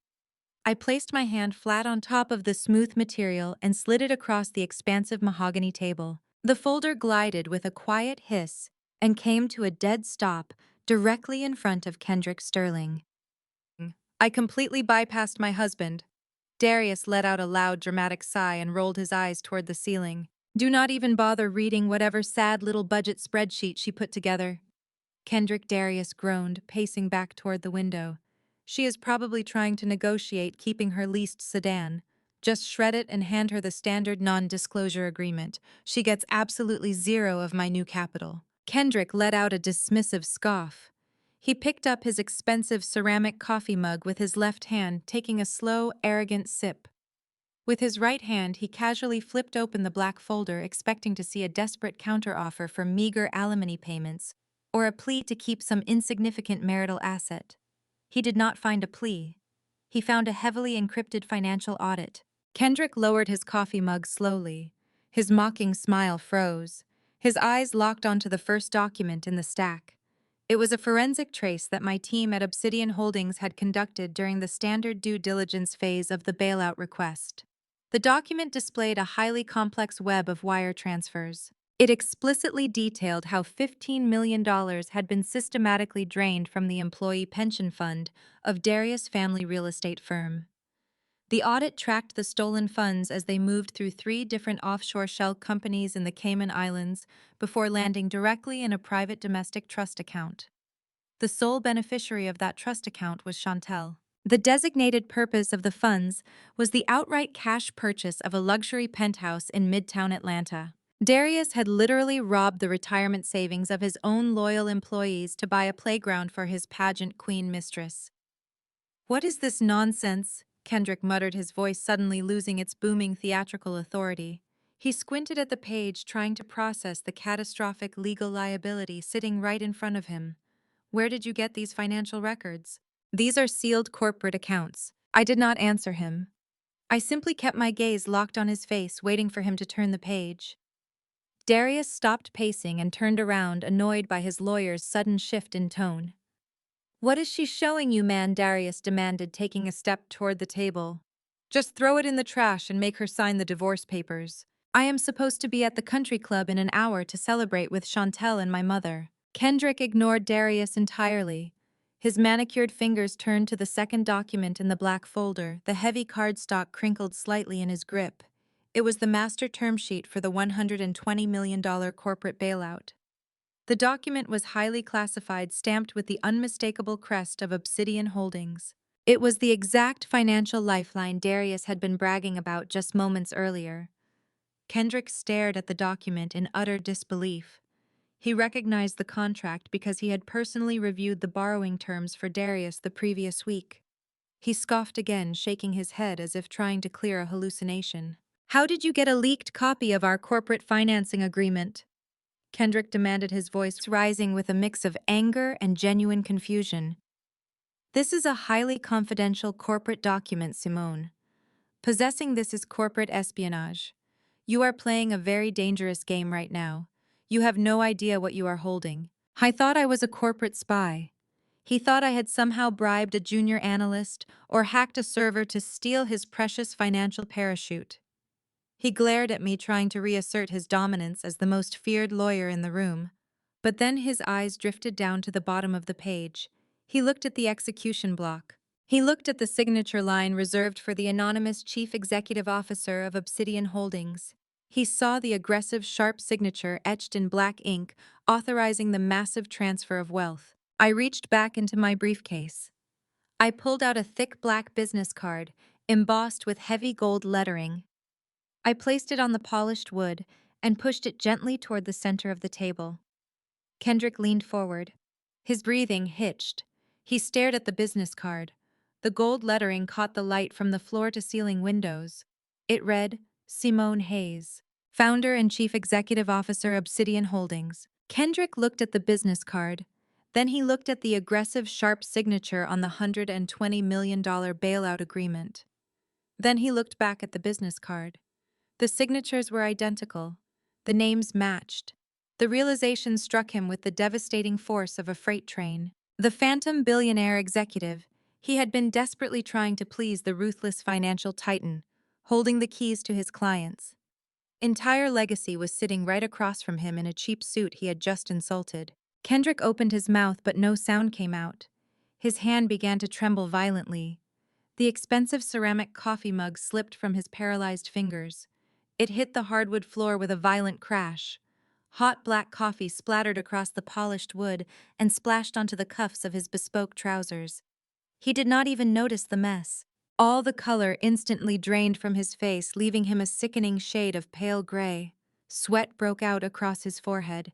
I placed my hand flat on top of the smooth material and slid it across the expansive mahogany table. The folder glided with a quiet hiss and came to a dead stop directly in front of Kendrick Sterling. I completely bypassed my husband. Darius let out a loud, dramatic sigh and rolled his eyes toward the ceiling. Do not even bother reading whatever sad little budget spreadsheet she put together. Kendrick Darius groaned, pacing back toward the window. She is probably trying to negotiate keeping her leased sedan. Just shred it and hand her the standard non-disclosure agreement. She gets absolutely zero of my new capital. Kendrick let out a dismissive scoff. He picked up his expensive ceramic coffee mug with his left hand, taking a slow, arrogant sip. With his right hand, he casually flipped open the black folder, expecting to see a desperate counteroffer for meager alimony payments or a plea to keep some insignificant marital asset. He did not find a plea. He found a heavily encrypted financial audit. Kendrick lowered his coffee mug slowly. His mocking smile froze. His eyes locked onto the first document in the stack. It was a forensic trace that my team at Obsidian Holdings had conducted during the standard due diligence phase of the bailout request. The document displayed a highly complex web of wire transfers. It explicitly detailed how $15 million had been systematically drained from the employee pension fund of Darius family real estate firm. The audit tracked the stolen funds as they moved through 3 different offshore shell companies in the Cayman Islands before landing directly in a private domestic trust account. The sole beneficiary of that trust account was Chantel. The designated purpose of the funds was the outright cash purchase of a luxury penthouse in Midtown Atlanta. Darius had literally robbed the retirement savings of his own loyal employees to buy a playground for his pageant queen mistress. What is this nonsense? Kendrick muttered, his voice suddenly losing its booming theatrical authority. He squinted at the page, trying to process the catastrophic legal liability sitting right in front of him. Where did you get these financial records? These are sealed corporate accounts. I did not answer him. I simply kept my gaze locked on his face, waiting for him to turn the page. Darius stopped pacing and turned around, annoyed by his lawyer's sudden shift in tone. What is she showing you, man? Darius demanded, taking a step toward the table. Just throw it in the trash and make her sign the divorce papers. I am supposed to be at the country club in an hour to celebrate with Chantel and my mother. Kendrick ignored Darius entirely. His manicured fingers turned to the second document in the black folder, the heavy cardstock crinkled slightly in his grip. It was the master term sheet for the $120 million corporate bailout. The document was highly classified, stamped with the unmistakable crest of Obsidian Holdings. It was the exact financial lifeline Darius had been bragging about just moments earlier. Kendrick stared at the document in utter disbelief. He recognized the contract because he had personally reviewed the borrowing terms for Darius the previous week. He scoffed again, shaking his head as if trying to clear a hallucination. How did you get a leaked copy of our corporate financing agreement? Kendrick demanded, his voice rising with a mix of anger and genuine confusion. This is a highly confidential corporate document, Simone. Possessing this is corporate espionage. You are playing a very dangerous game right now. You have no idea what you are holding. I thought I was a corporate spy. He thought I had somehow bribed a junior analyst or hacked a server to steal his precious financial parachute. He glared at me, trying to reassert his dominance as the most feared lawyer in the room. But then his eyes drifted down to the bottom of the page. He looked at the execution block. He looked at the signature line reserved for the anonymous chief executive officer of Obsidian Holdings. He saw the aggressive, sharp signature etched in black ink, authorizing the massive transfer of wealth. I reached back into my briefcase. I pulled out a thick black business card, embossed with heavy gold lettering. I placed it on the polished wood and pushed it gently toward the center of the table. Kendrick leaned forward. His breathing hitched. He stared at the business card. The gold lettering caught the light from the floor-to-ceiling windows. It read, Simone Hayes, founder and chief executive officer, Obsidian Holdings. Kendrick looked at the business card. Then he looked at the aggressive, sharp signature on the $120 million bailout agreement. Then he looked back at the business card. The signatures were identical. The names matched. The realization struck him with the devastating force of a freight train. The phantom billionaire executive, he had been desperately trying to please the ruthless financial titan, holding the keys to his clients. Entire legacy was sitting right across from him in a cheap suit he had just insulted. Kendrick opened his mouth, but no sound came out. His hand began to tremble violently. The expensive ceramic coffee mug slipped from his paralyzed fingers. It hit the hardwood floor with a violent crash. Hot black coffee splattered across the polished wood and splashed onto the cuffs of his bespoke trousers. He did not even notice the mess. All the color instantly drained from his face, leaving him a sickening shade of pale gray. Sweat broke out across his forehead.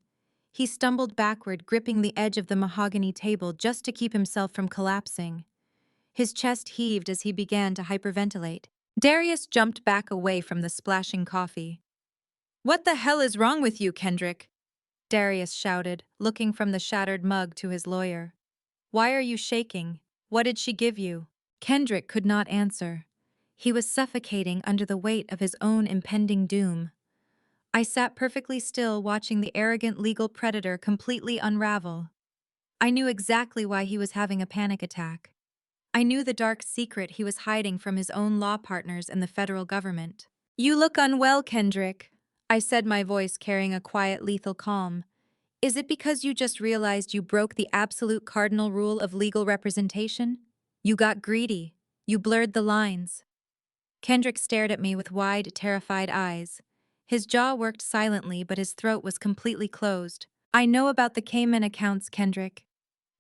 He stumbled backward, gripping the edge of the mahogany table just to keep himself from collapsing. His chest heaved as he began to hyperventilate. Darius jumped back away from the splashing coffee. "What the hell is wrong with you, Kendrick?" Darius shouted, looking from the shattered mug to his lawyer. "Why are you shaking? What did she give you?" Kendrick could not answer. He was suffocating under the weight of his own impending doom. I sat perfectly still, watching the arrogant legal predator completely unravel. I knew exactly why he was having a panic attack. I knew the dark secret he was hiding from his own law partners and the federal government. "You look unwell, Kendrick," I said, my voice carrying a quiet, lethal calm. "Is it because you just realized you broke the absolute cardinal rule of legal representation? You got greedy. You blurred the lines." Kendrick stared at me with wide, terrified eyes. His jaw worked silently, but his throat was completely closed. "I know about the Cayman accounts, Kendrick."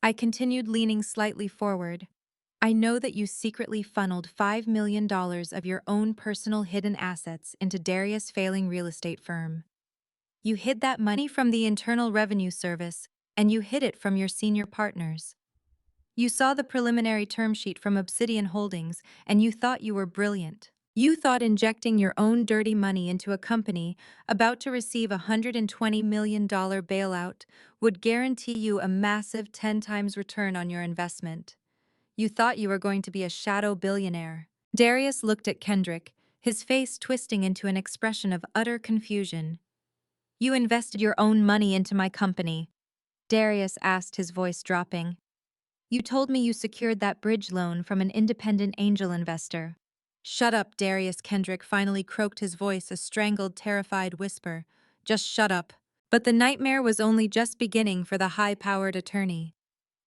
I continued, leaning slightly forward. "I know that you secretly funneled $5 million of your own personal hidden assets into Darius' failing real estate firm. You hid that money from the Internal Revenue Service, and you hid it from your senior partners. You saw the preliminary term sheet from Obsidian Holdings, and you thought you were brilliant. You thought injecting your own dirty money into a company about to receive a $120 million bailout would guarantee you a massive 10 times return on your investment. You thought you were going to be a shadow billionaire." Darius looked at Kendrick, his face twisting into an expression of utter confusion. "You invested your own money into my company?" Darius asked, his voice dropping. "You told me you secured that bridge loan from an independent angel investor." "Shut up, Darius," Kendrick finally croaked, his voice a strangled, terrified whisper. "Just shut up." But the nightmare was only just beginning for the high-powered attorney.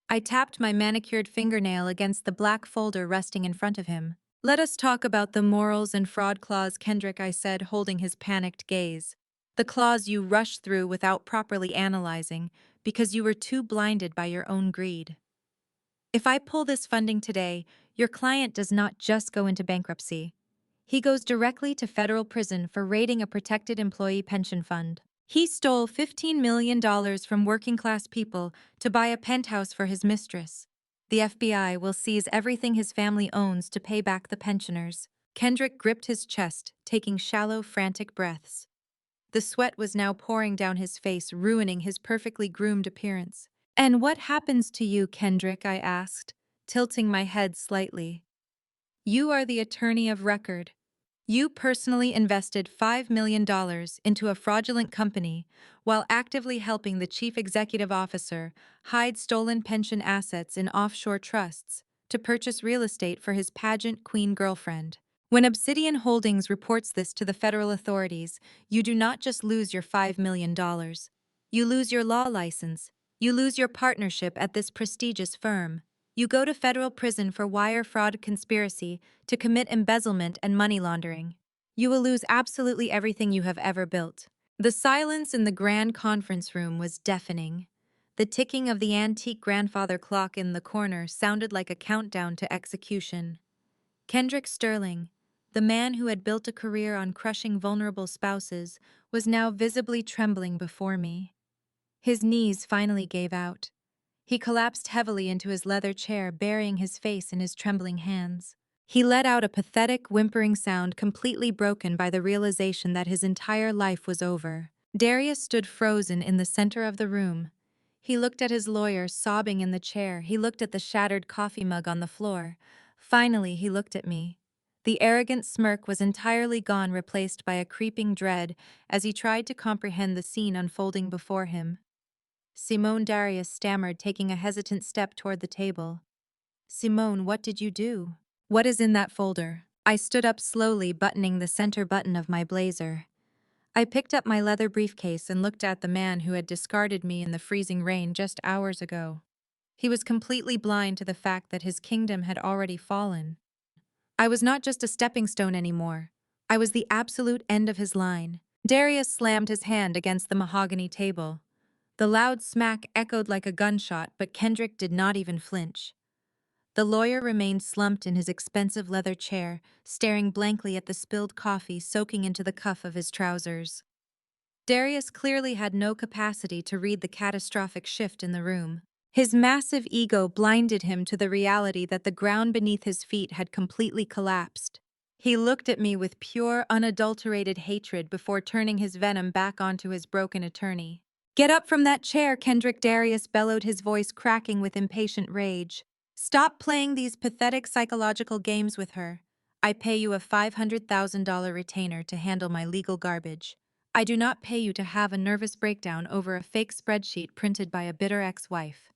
I tapped my manicured fingernail against the black folder resting in front of him. "Let us talk about the morals and fraud clause, Kendrick," I said, holding his panicked gaze. "The clause you rushed through without properly analyzing, because you were too blinded by your own greed. If I pull this funding today, your client does not just go into bankruptcy. He goes directly to federal prison for raiding a protected employee pension fund. He stole $15 million from working-class people to buy a penthouse for his mistress. The FBI will seize everything his family owns to pay back the pensioners." Kendrick gripped his chest, taking shallow, frantic breaths. The sweat was now pouring down his face, ruining his perfectly groomed appearance. "And what happens to you, Kendrick?" I asked, tilting my head slightly. "You are the attorney of record. You personally invested $5 million into a fraudulent company while actively helping the chief executive officer hide stolen pension assets in offshore trusts to purchase real estate for his pageant queen girlfriend. When Obsidian Holdings reports this to the federal authorities, you do not just lose your $5 million. You lose your law license. You lose your partnership at this prestigious firm. You go to federal prison for wire fraud conspiracy to commit embezzlement and money laundering. You will lose absolutely everything you have ever built." The silence in the grand conference room was deafening. The ticking of the antique grandfather clock in the corner sounded like a countdown to execution. Kendrick Sterling, the man who had built a career on crushing vulnerable spouses, was now visibly trembling before me. His knees finally gave out. He collapsed heavily into his leather chair, burying his face in his trembling hands. He let out a pathetic, whimpering sound completely broken by the realization that his entire life was over. Darius stood frozen in the center of the room. He looked at his lawyer sobbing in the chair. He looked at the shattered coffee mug on the floor. Finally, he looked at me. The arrogant smirk was entirely gone, replaced by a creeping dread as he tried to comprehend the scene unfolding before him. Simone, Darius stammered, taking a hesitant step toward the table. Simone, what did you do? What is in that folder? I stood up slowly, buttoning the center button of my blazer. I picked up my leather briefcase and looked at the man who had discarded me in the freezing rain just hours ago. He was completely blind to the fact that his kingdom had already fallen. I was not just a stepping stone anymore. I was the absolute end of his line. Darius slammed his hand against the mahogany table. The loud smack echoed like a gunshot, but Kendrick did not even flinch. The lawyer remained slumped in his expensive leather chair, staring blankly at the spilled coffee soaking into the cuff of his trousers. Darius clearly had no capacity to read the catastrophic shift in the room. His massive ego blinded him to the reality that the ground beneath his feet had completely collapsed. He looked at me with pure, unadulterated hatred before turning his venom back onto his broken attorney. "Get up from that chair, Kendrick!" Darius bellowed, his voice cracking with impatient rage. "Stop playing these pathetic psychological games with her. I pay you a $500,000 retainer to handle my legal garbage. I do not pay you to have a nervous breakdown over a fake spreadsheet printed by a bitter ex-wife.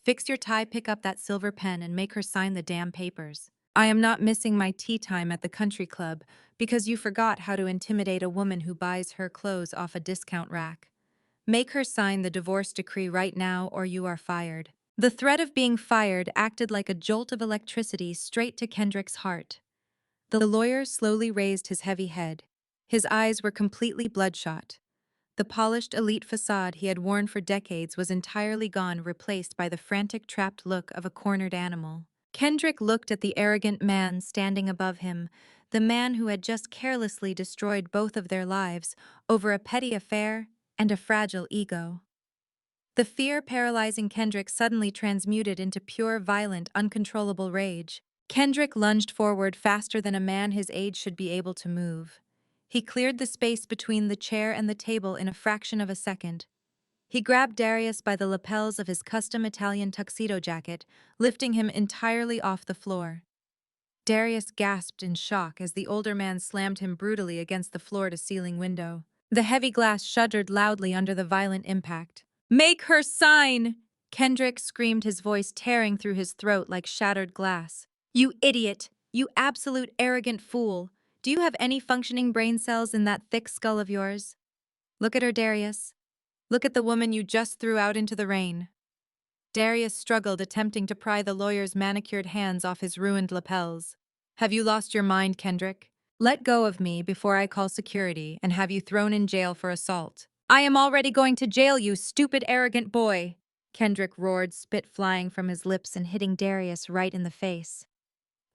Fix your tie, pick up that silver pen, and make her sign the damn papers. I am not missing my tea time at the country club because you forgot how to intimidate a woman who buys her clothes off a discount rack. Make her sign the divorce decree right now or you are fired." The threat of being fired acted like a jolt of electricity straight to Kendrick's heart. The lawyer slowly raised his heavy head. His eyes were completely bloodshot. The polished elite facade he had worn for decades was entirely gone, replaced by the frantic, trapped look of a cornered animal. Kendrick looked at the arrogant man standing above him, the man who had just carelessly destroyed both of their lives over a petty affair and a fragile ego. The fear paralyzing Kendrick suddenly transmuted into pure, violent, uncontrollable rage. Kendrick lunged forward faster than a man his age should be able to move. He cleared the space between the chair and the table in a fraction of a second. He grabbed Darius by the lapels of his custom Italian tuxedo jacket, lifting him entirely off the floor. Darius gasped in shock as the older man slammed him brutally against the floor-to-ceiling window. The heavy glass shuddered loudly under the violent impact. "Make her sign!" Kendrick screamed, his voice tearing through his throat like shattered glass. "You idiot! You absolute arrogant fool! Do you have any functioning brain cells in that thick skull of yours? Look at her, Darius. Look at the woman you just threw out into the rain." Darius struggled, attempting to pry the lawyer's manicured hands off his ruined lapels. "Have you lost your mind, Kendrick? Let go of me before I call security and have you thrown in jail for assault." "I am already going to jail, you stupid, arrogant boy!" Kendrick roared, spit flying from his lips and hitting Darius right in the face.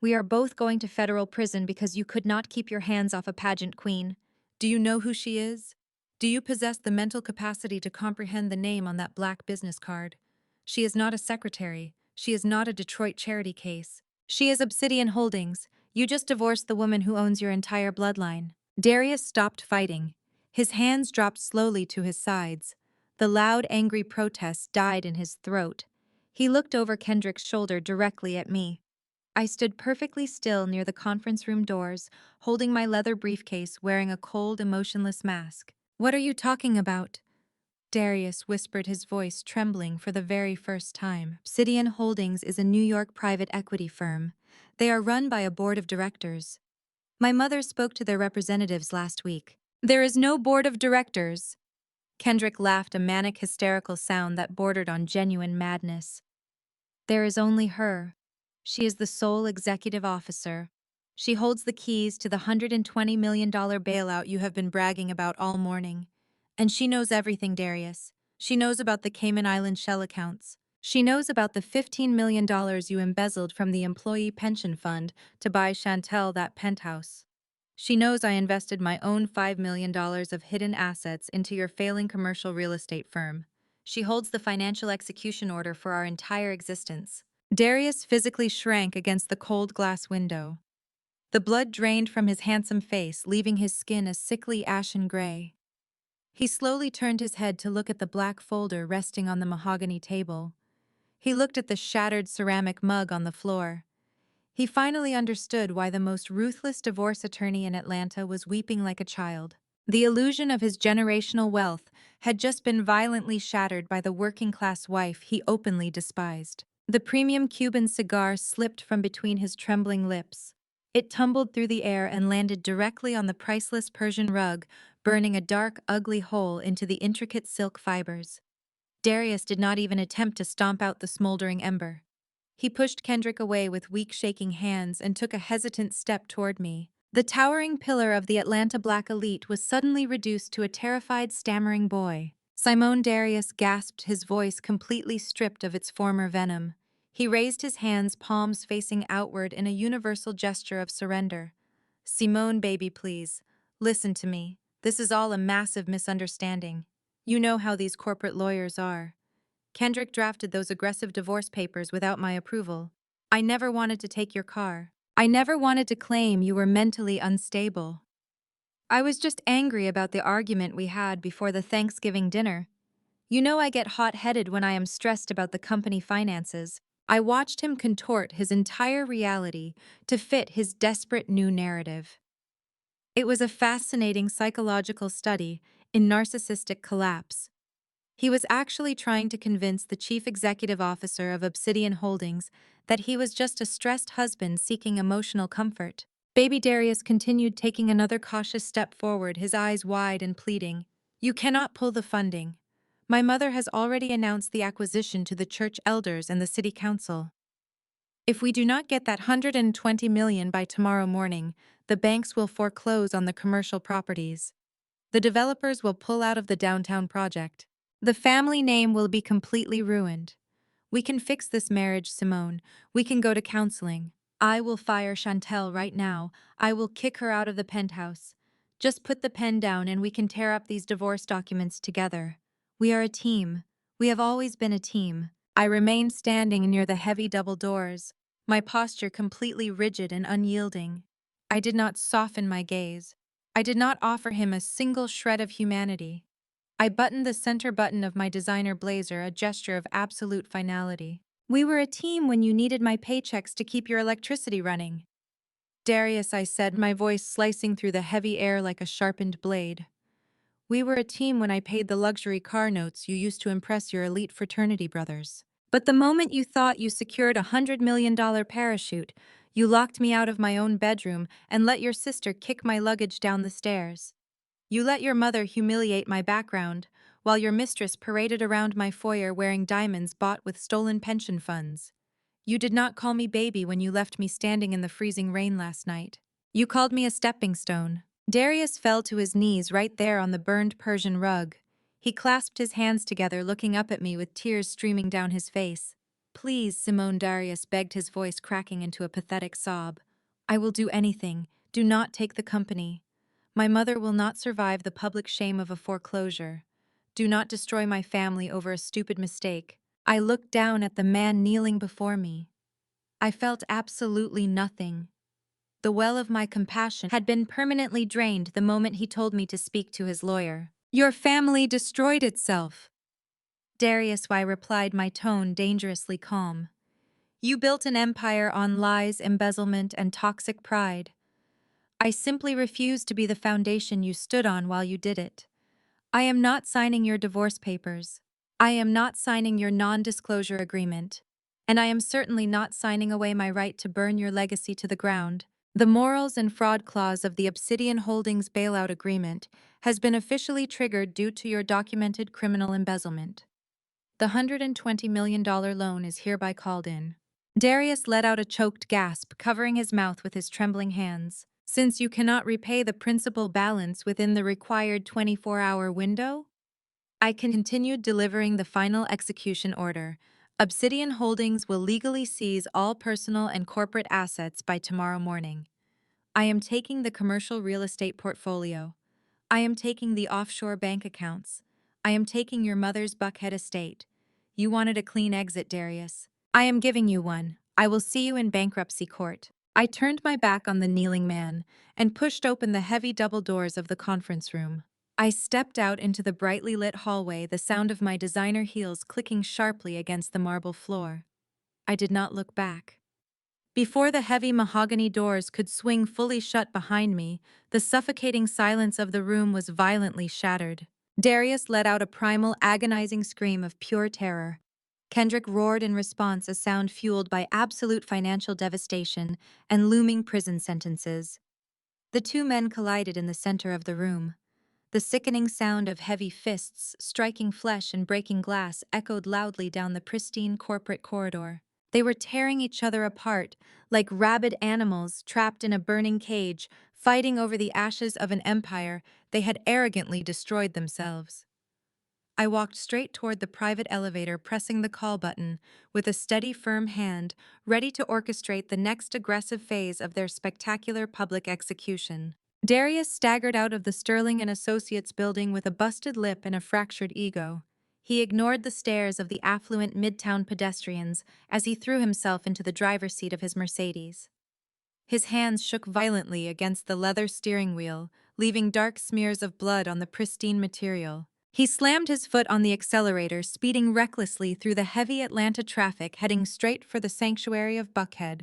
"We are both going to federal prison because you could not keep your hands off a pageant queen. Do you know who she is? Do you possess the mental capacity to comprehend the name on that black business card? She is not a secretary. She is not a Detroit charity case. She is Obsidian Holdings. You just divorced the woman who owns your entire bloodline." Darius stopped fighting. His hands dropped slowly to his sides. The loud, angry protest died in his throat. He looked over Kendrick's shoulder directly at me. I stood perfectly still near the conference room doors, holding my leather briefcase, wearing a cold, emotionless mask. "What are you talking about?" Darius whispered, his voice trembling for the very first time. "Obsidian Holdings is a New York private equity firm. They are run by a board of directors. My mother spoke to their representatives last week." "There is no board of directors." Kendrick laughed, a manic, hysterical sound that bordered on genuine madness. "There is only her. She is the sole executive officer. She holds the keys to the $120 million bailout you have been bragging about all morning. And she knows everything, Darius. She knows about the Cayman Island shell accounts. She knows about the $15 million you embezzled from the employee pension fund to buy Chantel that penthouse. She knows I invested my own $5 million of hidden assets into your failing commercial real estate firm. She holds the financial execution order for our entire existence." Darius physically shrank against the cold glass window. The blood drained from his handsome face, leaving his skin a sickly ashen gray. He slowly turned his head to look at the black folder resting on the mahogany table. He looked at the shattered ceramic mug on the floor. He finally understood why the most ruthless divorce attorney in Atlanta was weeping like a child. The illusion of his generational wealth had just been violently shattered by the working-class wife he openly despised. The premium Cuban cigar slipped from between his trembling lips. It tumbled through the air and landed directly on the priceless Persian rug, burning a dark, ugly hole into the intricate silk fibers. Darius did not even attempt to stomp out the smoldering ember. He pushed Kendrick away with weak, shaking hands and took a hesitant step toward me. The towering pillar of the Atlanta Black elite was suddenly reduced to a terrified, stammering boy. Simone Darius gasped, his voice completely stripped of its former venom. He raised his hands, palms facing outward in a universal gesture of surrender. "Simone, baby, please. Listen to me. This is all a massive misunderstanding. You know how these corporate lawyers are. Kendrick drafted those aggressive divorce papers without my approval. I never wanted to take your car. I never wanted to claim you were mentally unstable. I was just angry about the argument we had before the Thanksgiving dinner. You know I get hot-headed when I am stressed about the company finances." I watched him contort his entire reality to fit his desperate new narrative. It was a fascinating psychological study in narcissistic collapse. He was actually trying to convince the chief executive officer of Obsidian Holdings that he was just a stressed husband seeking emotional comfort. Baby Darius continued, taking another cautious step forward, his eyes wide and pleading. "You cannot pull the funding. My mother has already announced the acquisition to the church elders and the city council. If we do not get that $120 million by tomorrow morning, the banks will foreclose on the commercial properties. The developers will pull out of the downtown project. The family name will be completely ruined. We can fix this marriage, Simone. We can go to counseling. I will fire Chantel right now. I will kick her out of the penthouse. Just put the pen down and we can tear up these divorce documents together. We are a team. We have always been a team." I remained standing near the heavy double doors, my posture completely rigid and unyielding. I did not soften my gaze. I did not offer him a single shred of humanity. I buttoned the center button of my designer blazer, a gesture of absolute finality. "We were a team when you needed my paychecks to keep your electricity running." "Darius," I said, my voice slicing through the heavy air like a sharpened blade. "We were a team when I paid the luxury car notes you used to impress your elite fraternity brothers. But the moment you thought you secured a $100 million parachute, you locked me out of my own bedroom and let your sister kick my luggage down the stairs. You let your mother humiliate my background, while your mistress paraded around my foyer wearing diamonds bought with stolen pension funds. You did not call me baby when you left me standing in the freezing rain last night. You called me a stepping stone." Darius fell to his knees right there on the burned Persian rug. He clasped his hands together, looking up at me with tears streaming down his face. "Please, Simone," Darius begged, his voice cracking into a pathetic sob. "I will do anything. Do not take the company. My mother will not survive the public shame of a foreclosure. Do not destroy my family over a stupid mistake." I looked down at the man kneeling before me. I felt absolutely nothing. The well of my compassion had been permanently drained the moment he told me to speak to his lawyer. "Your family destroyed itself." "Darius," I replied, my tone dangerously calm. "You built an empire on lies, embezzlement, and toxic pride. I simply refused to be the foundation you stood on while you did it. I am not signing your divorce papers. I am not signing your non-disclosure agreement. And I am certainly not signing away my right to burn your legacy to the ground. The morals and fraud clause of the Obsidian Holdings bailout agreement has been officially triggered due to your documented criminal embezzlement. The $120 million loan is hereby called in." Darius let out a choked gasp, covering his mouth with his trembling hands. "Since you cannot repay the principal balance within the required 24-hour window?" I continued, delivering the final execution order. "Obsidian Holdings will legally seize all personal and corporate assets by tomorrow morning. I am taking the commercial real estate portfolio. I am taking the offshore bank accounts. I am taking your mother's Buckhead estate. You wanted a clean exit, Darius. I am giving you one. I will see you in bankruptcy court." I turned my back on the kneeling man and pushed open the heavy double doors of the conference room. I stepped out into the brightly lit hallway, the sound of my designer heels clicking sharply against the marble floor. I did not look back. Before the heavy mahogany doors could swing fully shut behind me, the suffocating silence of the room was violently shattered. Darius let out a primal, agonizing scream of pure terror. Kendrick roared in response, a sound fueled by absolute financial devastation and looming prison sentences. The two men collided in the center of the room. The sickening sound of heavy fists striking flesh and breaking glass echoed loudly down the pristine corporate corridor. They were tearing each other apart, like rabid animals trapped in a burning cage, fighting over the ashes of an empire they had arrogantly destroyed themselves. I walked straight toward the private elevator, pressing the call button with a steady, firm hand, ready to orchestrate the next aggressive phase of their spectacular public execution. Darius staggered out of the Sterling and Associates building with a busted lip and a fractured ego. He ignored the stares of the affluent midtown pedestrians as he threw himself into the driver's seat of his Mercedes. His hands shook violently against the leather steering wheel, leaving dark smears of blood on the pristine material. He slammed his foot on the accelerator, speeding recklessly through the heavy Atlanta traffic, heading straight for the sanctuary of Buckhead.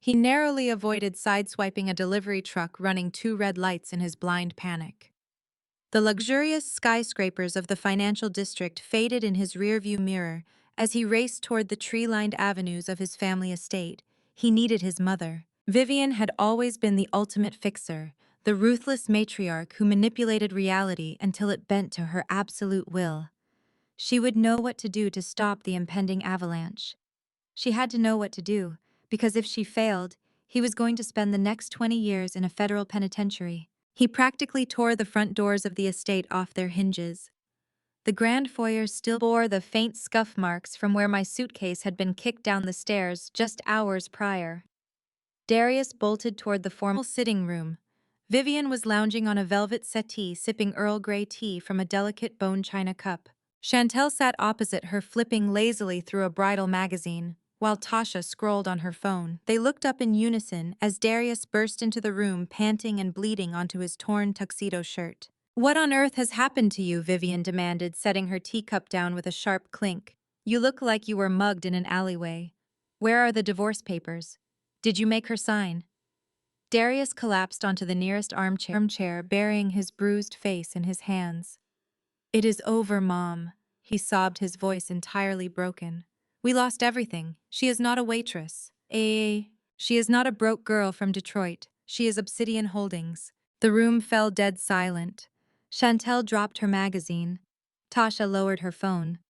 He narrowly avoided sideswiping a delivery truck running two red lights in his blind panic. The luxurious skyscrapers of the financial district faded in his rearview mirror as he raced toward the tree-lined avenues of his family estate. He needed his mother. Vivian had always been the ultimate fixer, the ruthless matriarch who manipulated reality until it bent to her absolute will. She would know what to do to stop the impending avalanche. She had to know what to do, because if she failed, he was going to spend the next 20 years in a federal penitentiary. He practically tore the front doors of the estate off their hinges. The grand foyer still bore the faint scuff marks from where my suitcase had been kicked down the stairs just hours prior. Darius bolted toward the formal sitting room. Vivian was lounging on a velvet settee, sipping Earl Grey tea from a delicate bone china cup. Chantel sat opposite her, flipping lazily through a bridal magazine, while Tasha scrolled on her phone. They looked up in unison as Darius burst into the room, panting and bleeding onto his torn tuxedo shirt. "What on earth has happened to you?" Vivian demanded, setting her teacup down with a sharp clink. "You look like you were mugged in an alleyway. Where are the divorce papers? Did you make her sign?" Darius collapsed onto the nearest armchair, burying his bruised face in his hands. "It is over, Mom," he sobbed, his voice entirely broken. "We lost everything. She is not a waitress. She is not a broke girl from Detroit. She is Obsidian Holdings." The room fell dead silent. Chantel dropped her magazine. Tasha lowered her phone.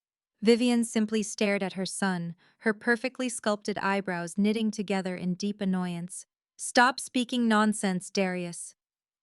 Vivian simply stared at her son, her perfectly sculpted eyebrows knitting together in deep annoyance. "Stop speaking nonsense, Darius,"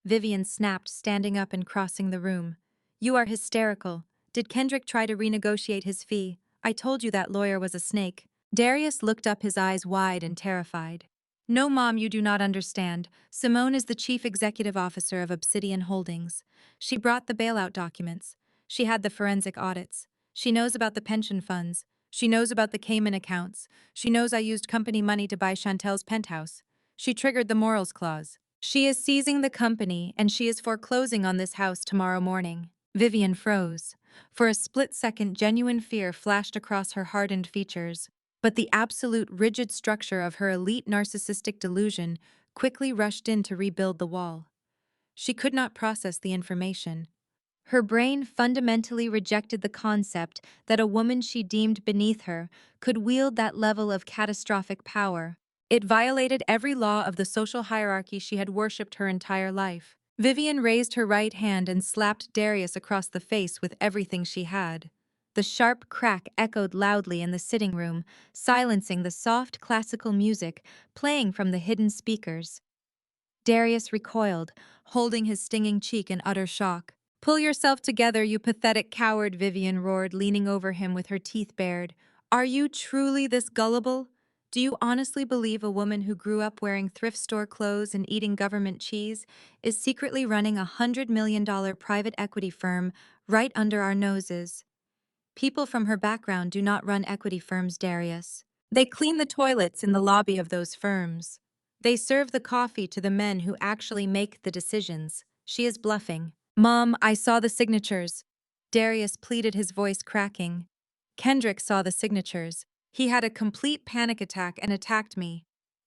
Vivian snapped, standing up and crossing the room. "You are hysterical. Did Kendrick try to renegotiate his fee? I told you that lawyer was a snake." Darius looked up, his eyes wide and terrified. "No, Mom, you do not understand. Simone is the chief executive officer of Obsidian Holdings. She brought the bailout documents. She had the forensic audits. She knows about the pension funds. She knows about the Cayman accounts. She knows I used company money to buy Chantel's penthouse. She triggered the morals clause. She is seizing the company, and she is foreclosing on this house tomorrow morning." Vivian froze. For a split second, genuine fear flashed across her hardened features, but the absolute rigid structure of her elite narcissistic delusion quickly rushed in to rebuild the wall. She could not process the information. Her brain fundamentally rejected the concept that a woman she deemed beneath her could wield that level of catastrophic power. It violated every law of the social hierarchy she had worshipped her entire life. Vivian raised her right hand and slapped Darius across the face with everything she had. The sharp crack echoed loudly in the sitting room, silencing the soft classical music playing from the hidden speakers. Darius recoiled, holding his stinging cheek in utter shock. "Pull yourself together, you pathetic coward," Vivian roared, leaning over him with her teeth bared. "Are you truly this gullible? Do you honestly believe a woman who grew up wearing thrift store clothes and eating government cheese is secretly running a $100 million private equity firm right under our noses?" "People from her background do not run equity firms, Darius. They clean the toilets in the lobby of those firms." They serve the coffee to the men who actually make the decisions. She is bluffing. Mom, I saw the signatures. Darius pleaded, his voice cracking. Kendrick saw the signatures. He had a complete panic attack and attacked me.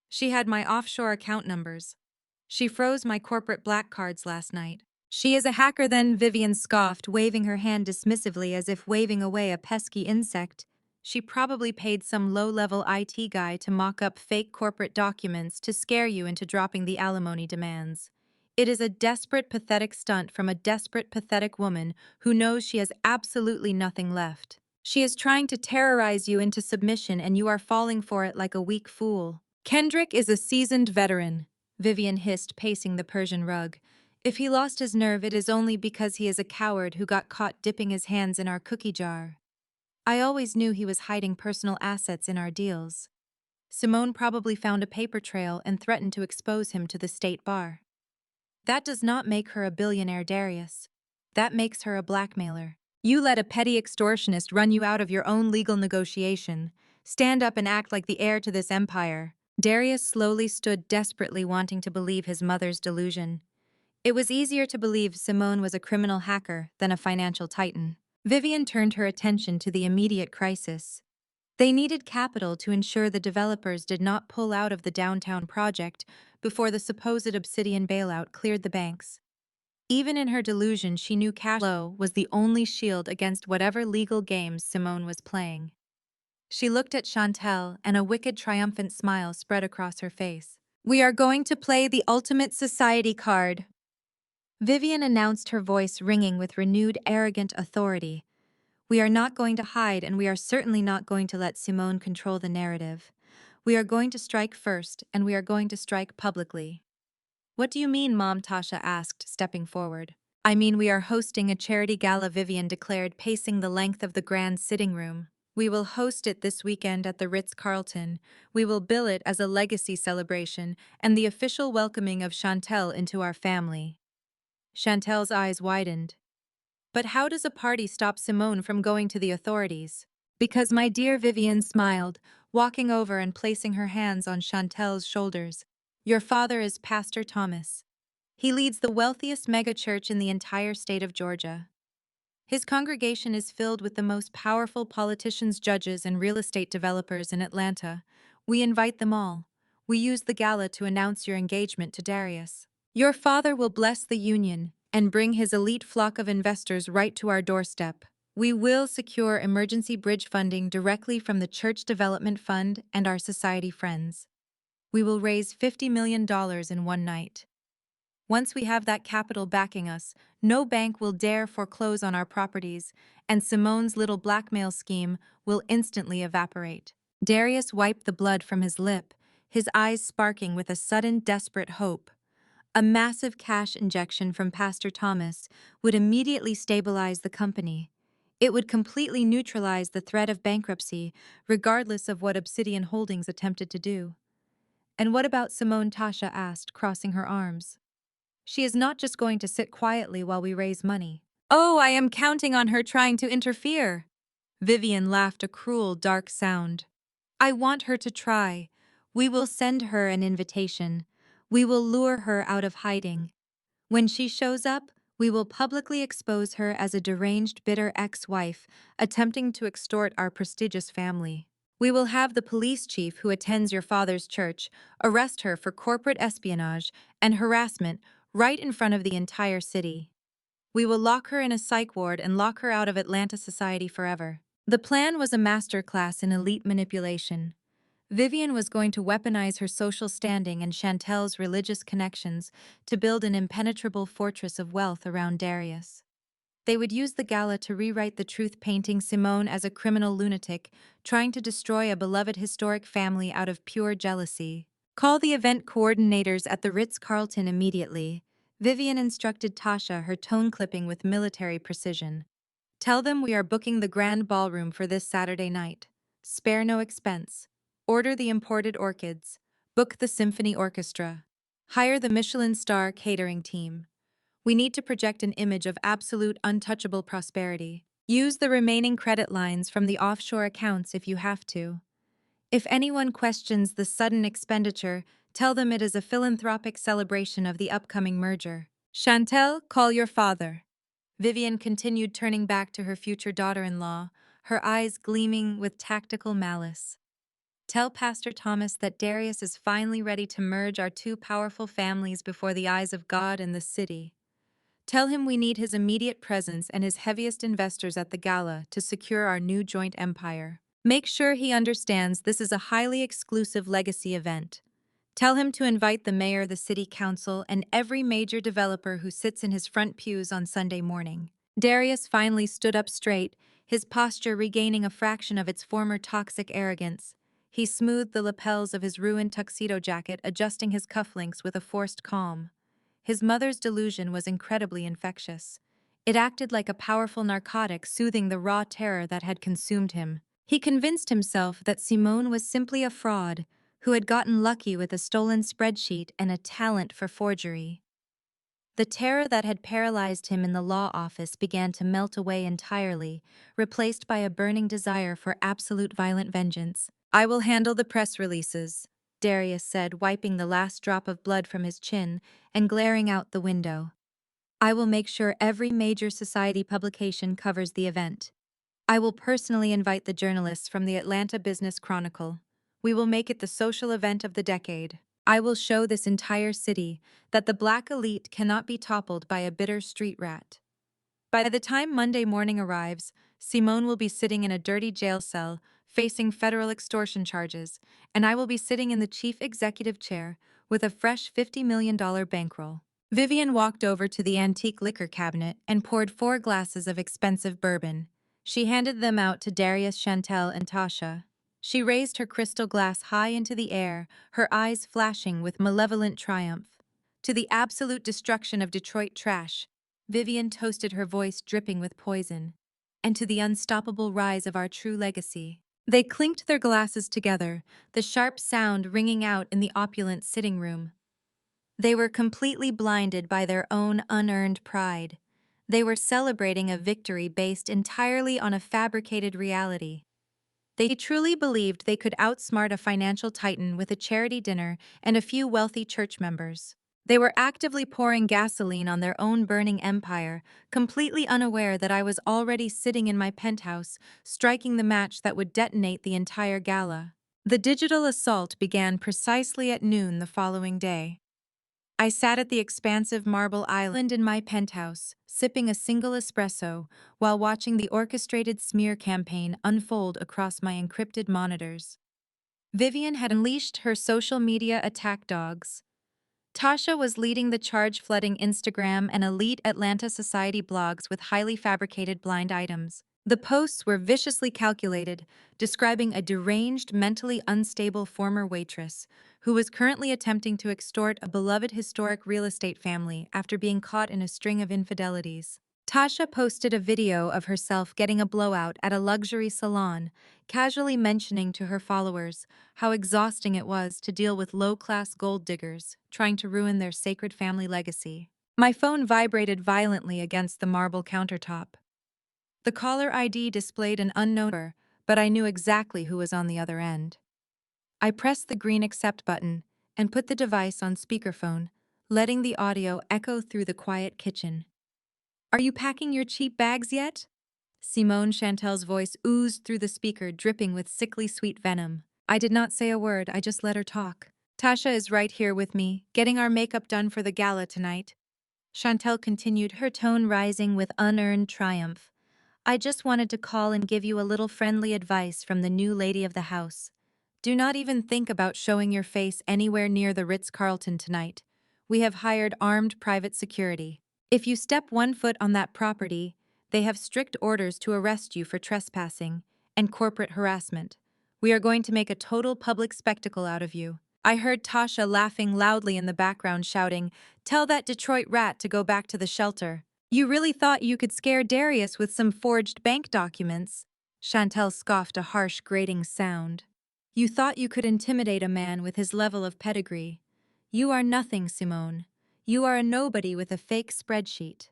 She had my offshore account numbers. She froze my corporate black cards last night. She is a hacker then, Vivian scoffed, waving her hand dismissively as if waving away a pesky insect. She probably paid some low-level IT guy to mock up fake corporate documents to scare you into dropping the alimony demands. It is a desperate, pathetic stunt from a desperate, pathetic woman who knows she has absolutely nothing left. She is trying to terrorize you into submission and you are falling for it like a weak fool. Kendrick is a seasoned veteran, Vivian hissed, pacing the Persian rug. If he lost his nerve, it is only because he is a coward who got caught dipping his hands in our cookie jar. I always knew he was hiding personal assets in our deals. Simone probably found a paper trail and threatened to expose him to the state bar. That does not make her a billionaire, Darius. That makes her a blackmailer. You let a petty extortionist run you out of your own legal negotiation. Stand up and act like the heir to this empire. Darius slowly stood, desperately wanting to believe his mother's delusion. It was easier to believe Simone was a criminal hacker than a financial titan. Vivian turned her attention to the immediate crisis. They needed capital to ensure the developers did not pull out of the downtown project before the supposed Obsidian bailout cleared the banks. Even in her delusion, she knew cash flow was the only shield against whatever legal games Simone was playing. She looked at Chantel, and a wicked, triumphant smile spread across her face. "We are going to play the ultimate society card," Vivian announced, her voice ringing with renewed, arrogant authority. "We are not going to hide, and we are certainly not going to let Simone control the narrative. We are going to strike first, and we are going to strike publicly." "What do you mean, Mom?" Tasha asked, stepping forward. "I mean we are hosting a charity gala," Vivian declared, pacing the length of the grand sitting room. "We will host it this weekend at the Ritz-Carlton. We will bill it as a legacy celebration and the official welcoming of Chantel into our family." Chantel's eyes widened. "But how does a party stop Simone from going to the authorities?" "Because, my dear," Vivian smiled, walking over and placing her hands on Chantel's shoulders. "Your father is Pastor Thomas. He leads the wealthiest megachurch in the entire state of Georgia. His congregation is filled with the most powerful politicians, judges, and real estate developers in Atlanta. We invite them all. We use the gala to announce your engagement to Darius. Your father will bless the union and bring his elite flock of investors right to our doorstep. We will secure emergency bridge funding directly from the Church Development Fund and our society friends. We will raise $50 million in one night. Once we have that capital backing us, no bank will dare foreclose on our properties, and Simone's little blackmail scheme will instantly evaporate." Darius wiped the blood from his lip, his eyes sparking with a sudden, desperate hope. A massive cash injection from Pastor Thomas would immediately stabilize the company. It would completely neutralize the threat of bankruptcy, regardless of what Obsidian Holdings attempted to do. "And what about Simone?" Tasha asked, crossing her arms. "She is not just going to sit quietly while we raise money." "Oh, I am counting on her trying to interfere." Vivian laughed, a cruel, dark sound. "I want her to try. We will send her an invitation. We will lure her out of hiding. When she shows up, we will publicly expose her as a deranged, bitter ex-wife attempting to extort our prestigious family. We will have the police chief who attends your father's church arrest her for corporate espionage and harassment right in front of the entire city. We will lock her in a psych ward and lock her out of Atlanta society forever." The plan was a masterclass in elite manipulation. Vivian was going to weaponize her social standing and Chantel's religious connections to build an impenetrable fortress of wealth around Darius. They would use the gala to rewrite the truth, painting Simone as a criminal lunatic trying to destroy a beloved historic family out of pure jealousy. "Call the event coordinators at the Ritz-Carlton immediately," Vivian instructed Tasha, her tone clipping with military precision. "Tell them we are booking the grand ballroom for this Saturday night. Spare no expense. Order the imported orchids. Book the symphony orchestra. Hire the Michelin star catering team. We need to project an image of absolute, untouchable prosperity. Use the remaining credit lines from the offshore accounts if you have to. If anyone questions the sudden expenditure, Tell them it is a philanthropic celebration of the upcoming merger. Chantel, call your father. Vivian continued, turning back to her future daughter-in-law, her eyes gleaming with tactical malice. Tell Pastor Thomas that Darius is finally ready to merge our two powerful families before the eyes of God and the city. Tell him we need his immediate presence and his heaviest investors at the gala to secure our new joint empire. Make sure he understands this is a highly exclusive legacy event. Tell him to invite the mayor, the city council, and every major developer who sits in his front pews on Sunday morning. Darius finally stood up straight, his posture regaining a fraction of its former toxic arrogance. He smoothed the lapels of his ruined tuxedo jacket, adjusting his cufflinks with a forced calm. His mother's delusion was incredibly infectious. It acted like a powerful narcotic, soothing the raw terror that had consumed him. He convinced himself that Simone was simply a fraud who had gotten lucky with a stolen spreadsheet and a talent for forgery. The terror that had paralyzed him in the law office began to melt away entirely, replaced by a burning desire for absolute violent vengeance. I will handle the press releases, Darius said, wiping the last drop of blood from his chin and glaring out the window. I will make sure every major society publication covers the event. I will personally invite the journalists from the Atlanta Business Chronicle. We will make it the social event of the decade. I will show this entire city that the black elite cannot be toppled by a bitter street rat. By the time Monday morning arrives, Simone will be sitting in a dirty jail cell, facing federal extortion charges, and I will be sitting in the chief executive chair with a fresh $50 million bankroll. Vivian walked over to the antique liquor cabinet and poured 4 glasses of expensive bourbon. She handed them out to Darius, Chantel, and Tasha. She raised her crystal glass high into the air, her eyes flashing with malevolent triumph. To the absolute destruction of Detroit trash, Vivian toasted, her voice dripping with poison. And to the unstoppable rise of our true legacy. They clinked their glasses together, the sharp sound ringing out in the opulent sitting room. They were completely blinded by their own unearned pride. They were celebrating a victory based entirely on a fabricated reality. They truly believed they could outsmart a financial titan with a charity dinner and a few wealthy church members. They were actively pouring gasoline on their own burning empire, completely unaware that I was already sitting in my penthouse, striking the match that would detonate the entire gala. The digital assault began precisely at noon the following day. I sat at the expansive marble island in my penthouse, sipping a single espresso while watching the orchestrated smear campaign unfold across my encrypted monitors. Vivian had unleashed her social media attack dogs. Tasha was leading the charge, flooding Instagram and elite Atlanta society blogs with highly fabricated blind items. The posts were viciously calculated, describing a deranged, mentally unstable former waitress who was currently attempting to extort a beloved historic real estate family after being caught in a string of infidelities. Tasha posted a video of herself getting a blowout at a luxury salon, casually mentioning to her followers how exhausting it was to deal with low-class gold diggers trying to ruin their sacred family legacy. My phone vibrated violently against the marble countertop. The caller ID displayed an unknown number, but I knew exactly who was on the other end. I pressed the green accept button and put the device on speakerphone, letting the audio echo through the quiet kitchen. Are you packing your cheap bags yet? Simone Chantel's voice oozed through the speaker, dripping with sickly sweet venom. I did not say a word, I just let her talk. Tasha is right here with me, getting our makeup done for the gala tonight. Chantel continued, her tone rising with unearned triumph. I just wanted to call and give you a little friendly advice from the new lady of the house. Do not even think about showing your face anywhere near the Ritz-Carlton tonight. We have hired armed private security. If you step 1 foot on that property, they have strict orders to arrest you for trespassing and corporate harassment. We are going to make a total public spectacle out of you. I heard Tasha laughing loudly in the background, shouting, "Tell that Detroit rat to go back to the shelter." You really thought you could scare Darius with some forged bank documents? Chantel scoffed, a harsh, grating sound. You thought you could intimidate a man with his level of pedigree. You are nothing, Simone. You are a nobody with a fake spreadsheet.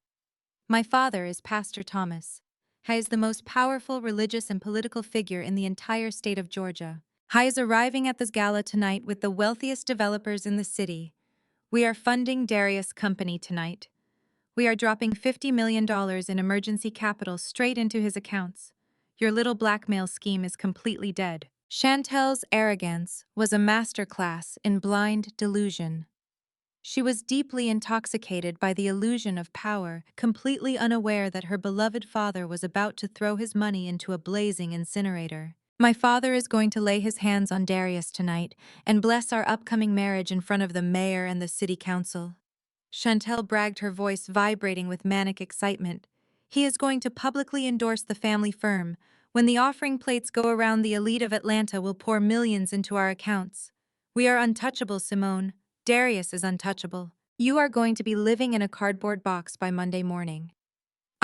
My father is Pastor Thomas. He is the most powerful religious and political figure in the entire state of Georgia. Hai is arriving at this gala tonight with the wealthiest developers in the city. We are funding Darius' company tonight. We are dropping $50 million in emergency capital straight into his accounts. Your little blackmail scheme is completely dead. Chantel's arrogance was a masterclass in blind delusion. She was deeply intoxicated by the illusion of power, completely unaware that her beloved father was about to throw his money into a blazing incinerator. My father is going to lay his hands on Darius tonight and bless our upcoming marriage in front of the mayor and the city council. Chantel bragged, her voice vibrating with manic excitement. He is going to publicly endorse the family firm. When the offering plates go around, the elite of Atlanta will pour millions into our accounts. We are untouchable, Simone. Darius is untouchable. You are going to be living in a cardboard box by Monday morning.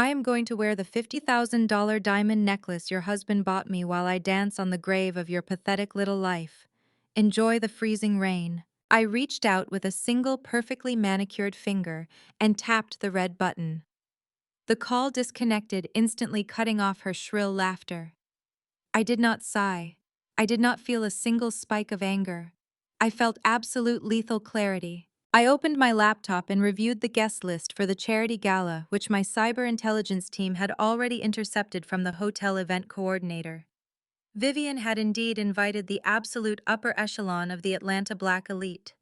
I am going to wear the $50,000 diamond necklace your husband bought me while I dance on the grave of your pathetic little life. Enjoy the freezing rain. I reached out with a single perfectly manicured finger and tapped the red button. The call disconnected, instantly cutting off her shrill laughter. I did not sigh. I did not feel a single spike of anger. I felt absolute lethal clarity. I opened my laptop and reviewed the guest list for the charity gala, which my cyber intelligence team had already intercepted from the hotel event coordinator. Vivian had indeed invited the absolute upper echelon of the Atlanta Black elite.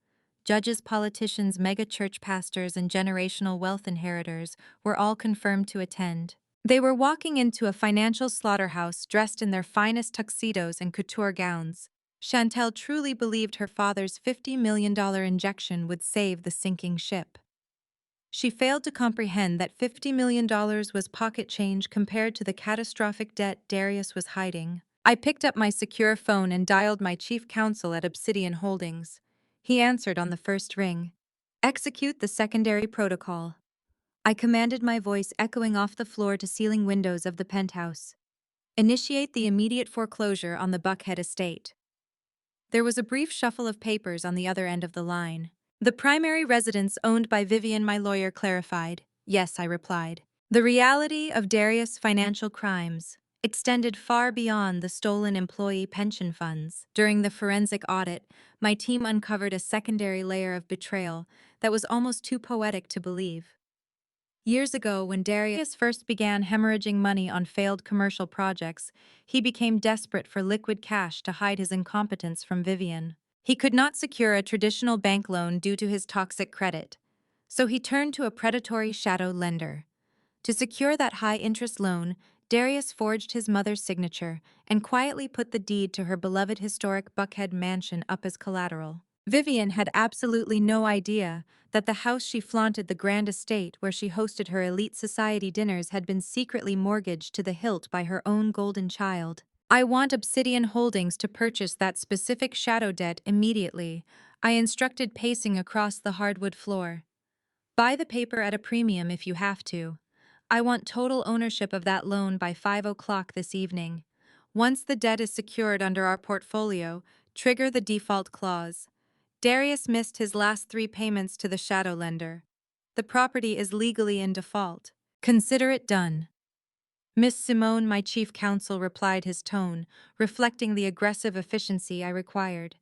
Judges, politicians, mega-church pastors, and generational wealth inheritors were all confirmed to attend. They were walking into a financial slaughterhouse dressed in their finest tuxedos and couture gowns. Chantel truly believed her father's $50 million injection would save the sinking ship. She failed to comprehend that $50 million was pocket change compared to the catastrophic debt Darius was hiding. I picked up my secure phone and dialed my chief counsel at Obsidian Holdings. He answered on the first ring. Execute the secondary protocol. I commanded, my voice echoing off the floor-to-ceiling windows of the penthouse. Initiate the immediate foreclosure on the Buckhead estate. There was a brief shuffle of papers on the other end of the line. The primary residence owned by Vivian, my lawyer clarified. Yes, I replied. The reality of Darius' financial crimes extended far beyond the stolen employee pension funds. During the forensic audit, my team uncovered a secondary layer of betrayal that was almost too poetic to believe. Years ago, when Darius first began hemorrhaging money on failed commercial projects, he became desperate for liquid cash to hide his incompetence from Vivian. He could not secure a traditional bank loan due to his toxic credit, so he turned to a predatory shadow lender. To secure that high-interest loan, Darius forged his mother's signature and quietly put the deed to her beloved historic Buckhead mansion up as collateral. Vivian had absolutely no idea that the house she flaunted, the grand estate where she hosted her elite society dinners, had been secretly mortgaged to the hilt by her own golden child. I want Obsidian Holdings to purchase that specific shadow debt immediately, I instructed, pacing across the hardwood floor. Buy the paper at a premium if you have to. I want total ownership of that loan by 5 o'clock this evening. Once the debt is secured under our portfolio, trigger the default clause. Darius missed his last 3 payments to the shadow lender. The property is legally in default. Consider it done. Miss Simone, my chief counsel, replied, his tone reflecting the aggressive efficiency I required.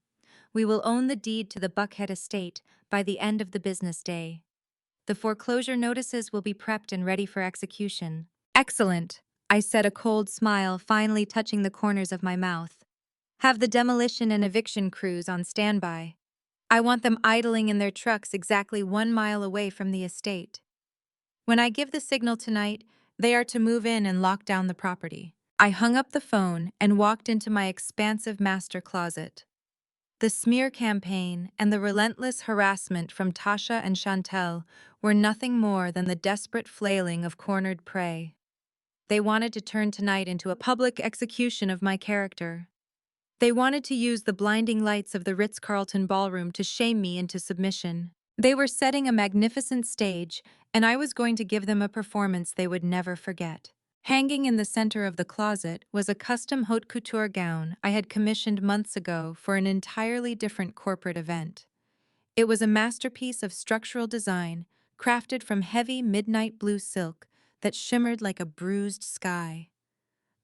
We will own the deed to the Buckhead estate by the end of the business day. The foreclosure notices will be prepped and ready for execution. Excellent, I said, a cold smile finally touching the corners of my mouth. Have the demolition and eviction crews on standby. I want them idling in their trucks exactly 1 mile away from the estate. When I give the signal tonight, they are to move in and lock down the property. I hung up the phone and walked into my expansive master closet. The smear campaign and the relentless harassment from Tasha and Chantel were nothing more than the desperate flailing of cornered prey. They wanted to turn tonight into a public execution of my character. They wanted to use the blinding lights of the Ritz-Carlton ballroom to shame me into submission. They were setting a magnificent stage, and I was going to give them a performance they would never forget. Hanging in the center of the closet was a custom haute couture gown I had commissioned months ago for an entirely different corporate event. It was a masterpiece of structural design, crafted from heavy midnight blue silk that shimmered like a bruised sky.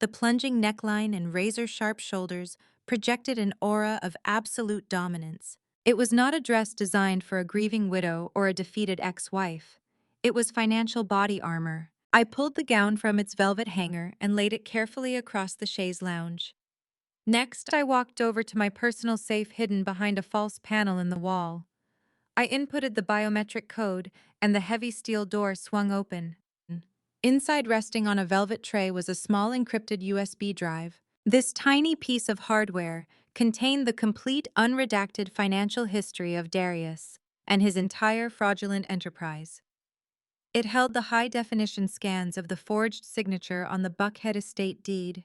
The plunging neckline and razor-sharp shoulders projected an aura of absolute dominance. It was not a dress designed for a grieving widow or a defeated ex-wife. It was financial body armor. I pulled the gown from its velvet hanger and laid it carefully across the chaise lounge. Next, I walked over to my personal safe hidden behind a false panel in the wall. I inputted the biometric code, and the heavy steel door swung open. Inside, resting on a velvet tray, was a small encrypted USB drive. This tiny piece of hardware contained the complete unredacted financial history of Darius and his entire fraudulent enterprise. It held the high-definition scans of the forged signature on the Buckhead estate deed.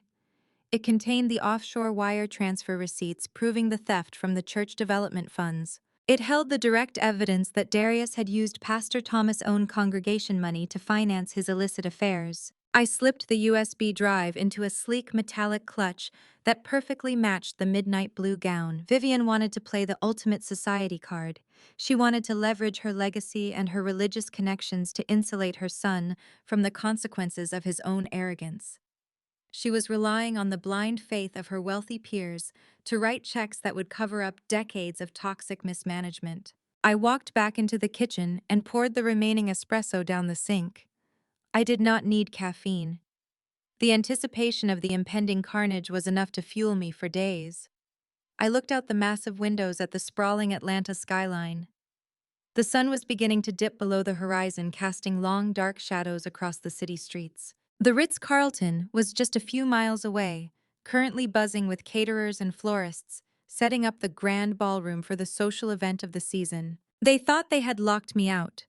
It contained the offshore wire transfer receipts proving the theft from the church development funds. It held the direct evidence that Darius had used Pastor Thomas' own congregation money to finance his illicit affairs. I slipped the USB drive into a sleek metallic clutch that perfectly matched the midnight blue gown. Vivian wanted to play the ultimate society card. She wanted to leverage her legacy and her religious connections to insulate her son from the consequences of his own arrogance. She was relying on the blind faith of her wealthy peers to write checks that would cover up decades of toxic mismanagement. I walked back into the kitchen and poured the remaining espresso down the sink. I did not need caffeine. The anticipation of the impending carnage was enough to fuel me for days. I looked out the massive windows at the sprawling Atlanta skyline. The sun was beginning to dip below the horizon, casting long, dark shadows across the city streets. The Ritz-Carlton was just a few miles away, currently buzzing with caterers and florists, setting up the grand ballroom for the social event of the season. They thought they had locked me out.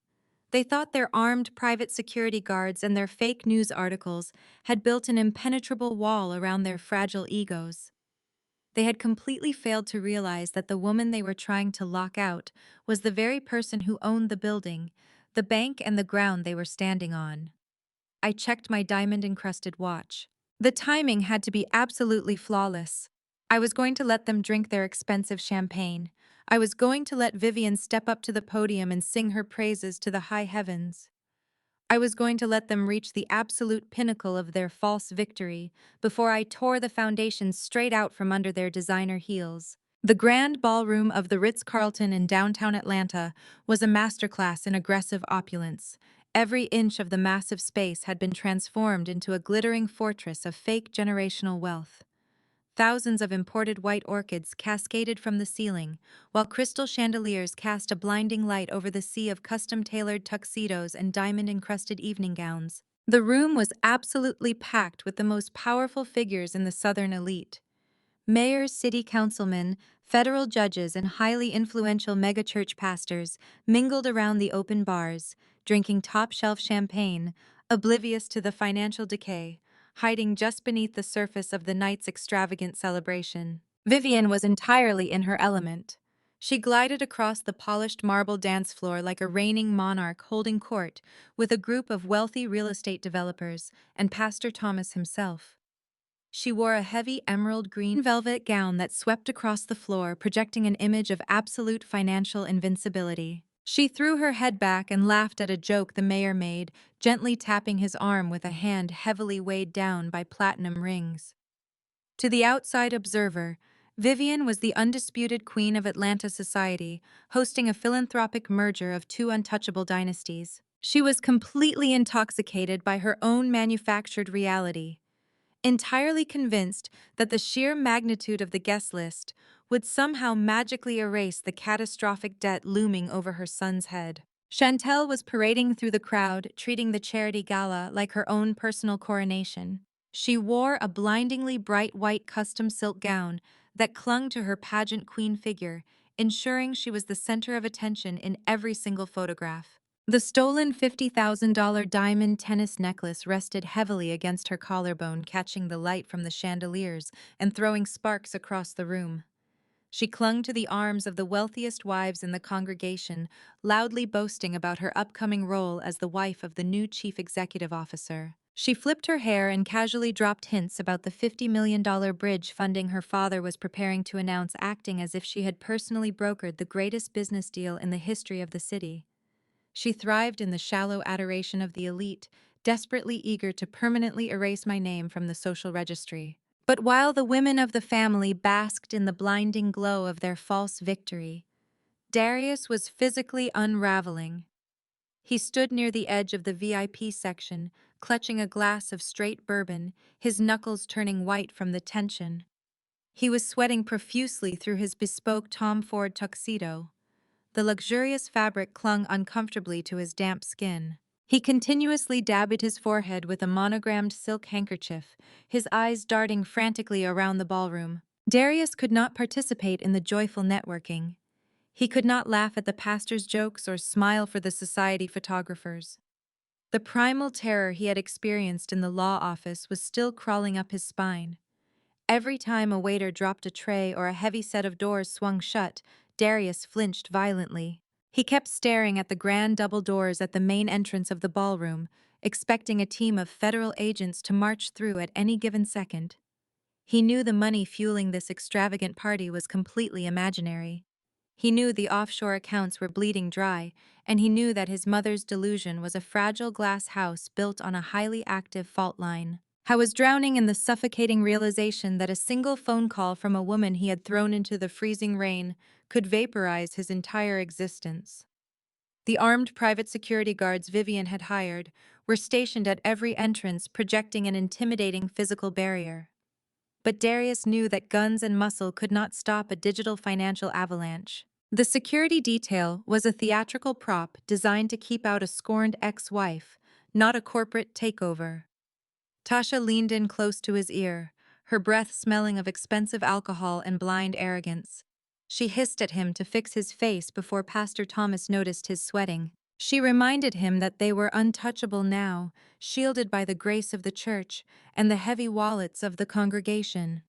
They thought their armed private security guards and their fake news articles had built an impenetrable wall around their fragile egos. They had completely failed to realize that the woman they were trying to lock out was the very person who owned the building, the bank, and the ground they were standing on. I checked my diamond-encrusted watch. The timing had to be absolutely flawless. I was going to let them drink their expensive champagne. I was going to let Vivian step up to the podium and sing her praises to the high heavens. I was going to let them reach the absolute pinnacle of their false victory before I tore the foundations straight out from under their designer heels. The grand ballroom of the Ritz-Carlton in downtown Atlanta was a masterclass in aggressive opulence. Every inch of the massive space had been transformed into a glittering fortress of fake generational wealth. Thousands of imported white orchids cascaded from the ceiling, while crystal chandeliers cast a blinding light over the sea of custom-tailored tuxedos and diamond-encrusted evening gowns. The room was absolutely packed with the most powerful figures in the Southern elite. Mayors, city councilmen, federal judges, and highly influential megachurch pastors mingled around the open bars, drinking top-shelf champagne, oblivious to the financial decay hiding just beneath the surface of the night's extravagant celebration. Vivian was entirely in her element. She glided across the polished marble dance floor like a reigning monarch holding court with a group of wealthy real estate developers and Pastor Thomas himself. She wore a heavy emerald green velvet gown that swept across the floor, projecting an image of absolute financial invincibility. She threw her head back and laughed at a joke the mayor made, gently tapping his arm with a hand heavily weighed down by platinum rings. To the outside observer, Vivian was the undisputed queen of Atlanta society, hosting a philanthropic merger of two untouchable dynasties. She was completely intoxicated by her own manufactured reality, entirely convinced that the sheer magnitude of the guest list would somehow magically erase the catastrophic debt looming over her son's head. Chantel was parading through the crowd, treating the charity gala like her own personal coronation. She wore a blindingly bright white custom silk gown that clung to her pageant queen figure, ensuring she was the center of attention in every single photograph. The stolen $50,000 diamond tennis necklace rested heavily against her collarbone, catching the light from the chandeliers and throwing sparks across the room. She clung to the arms of the wealthiest wives in the congregation, loudly boasting about her upcoming role as the wife of the new chief executive officer. She flipped her hair and casually dropped hints about the $50 million bridge funding her father was preparing to announce, acting as if she had personally brokered the greatest business deal in the history of the city. She thrived in the shallow adoration of the elite, desperately eager to permanently erase my name from the social registry. But while the women of the family basked in the blinding glow of their false victory, Darius was physically unraveling. He stood near the edge of the VIP section, clutching a glass of straight bourbon, his knuckles turning white from the tension. He was sweating profusely through his bespoke Tom Ford tuxedo. The luxurious fabric clung uncomfortably to his damp skin. He continuously dabbed his forehead with a monogrammed silk handkerchief, his eyes darting frantically around the ballroom. Darius could not participate in the joyful networking. He could not laugh at the pastor's jokes or smile for the society photographers. The primal terror he had experienced in the law office was still crawling up his spine. Every time a waiter dropped a tray or a heavy set of doors swung shut, Darius flinched violently. He kept staring at the grand double doors at the main entrance of the ballroom, expecting a team of federal agents to march through at any given second. He knew the money fueling this extravagant party was completely imaginary. He knew the offshore accounts were bleeding dry, and he knew that his mother's delusion was a fragile glass house built on a highly active fault line. I was drowning in the suffocating realization that a single phone call from a woman he had thrown into the freezing rain could vaporize his entire existence. The armed private security guards Vivian had hired were stationed at every entrance, projecting an intimidating physical barrier. But Darius knew that guns and muscle could not stop a digital financial avalanche. The security detail was a theatrical prop designed to keep out a scorned ex-wife, not a corporate takeover. Tasha leaned in close to his ear, her breath smelling of expensive alcohol and blind arrogance. She hissed at him to fix his face before Pastor Thomas noticed his sweating. She reminded him that they were untouchable now, shielded by the grace of the church and the heavy wallets of the congregation.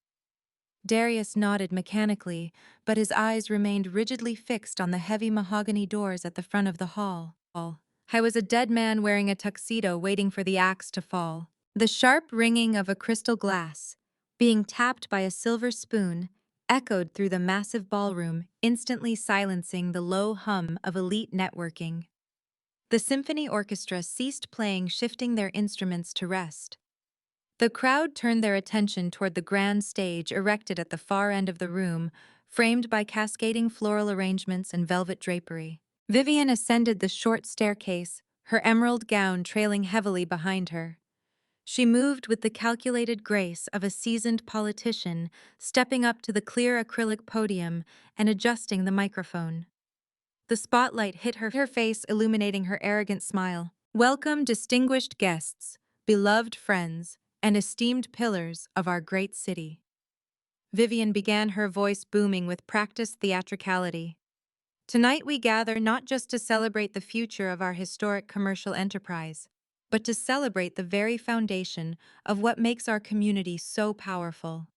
Darius nodded mechanically, but his eyes remained rigidly fixed on the heavy mahogany doors at the front of the hall. I was a dead man wearing a tuxedo waiting for the axe to fall. The sharp ringing of a crystal glass, being tapped by a silver spoon, echoed through the massive ballroom, instantly silencing the low hum of elite networking. The symphony orchestra ceased playing, shifting their instruments to rest. The crowd turned their attention toward the grand stage erected at the far end of the room, framed by cascading floral arrangements and velvet drapery. Vivian ascended the short staircase, her emerald gown trailing heavily behind her. She moved with the calculated grace of a seasoned politician, stepping up to the clear acrylic podium and adjusting the microphone. The spotlight hit her face, illuminating her arrogant smile. "Welcome, distinguished guests, beloved friends, and esteemed pillars of our great city." Vivian began, her voice booming with practiced theatricality. "Tonight we gather not just to celebrate the future of our historic commercial enterprise, but to celebrate the very foundation of what makes our community so powerful.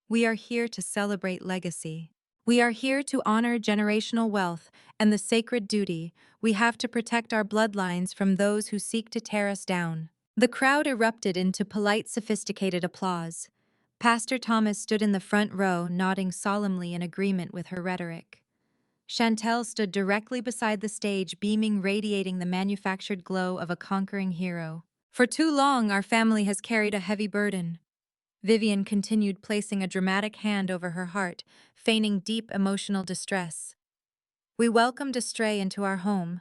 We are here to celebrate legacy. We are here to honor generational wealth and the sacred duty we have to protect our bloodlines from those who seek to tear us down." The crowd erupted into polite, sophisticated applause. Pastor Thomas stood in the front row, nodding solemnly in agreement with her rhetoric. Chantel stood directly beside the stage, beaming, radiating the manufactured glow of a conquering hero. "For too long, our family has carried a heavy burden." Vivian continued, placing a dramatic hand over her heart, feigning deep emotional distress. "We welcomed a stray into our home.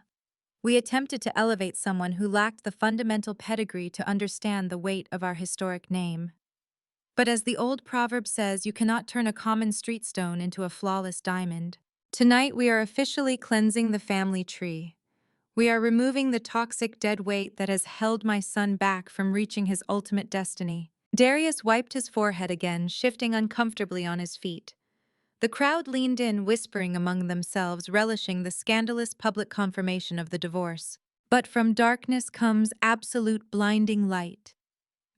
We attempted to elevate someone who lacked the fundamental pedigree to understand the weight of our historic name. But as the old proverb says, you cannot turn a common street stone into a flawless diamond. Tonight we are officially cleansing the family tree. We are removing the toxic dead weight that has held my son back from reaching his ultimate destiny." Darius wiped his forehead again, shifting uncomfortably on his feet. The crowd leaned in, whispering among themselves, relishing the scandalous public confirmation of the divorce. "But from darkness comes absolute blinding light,"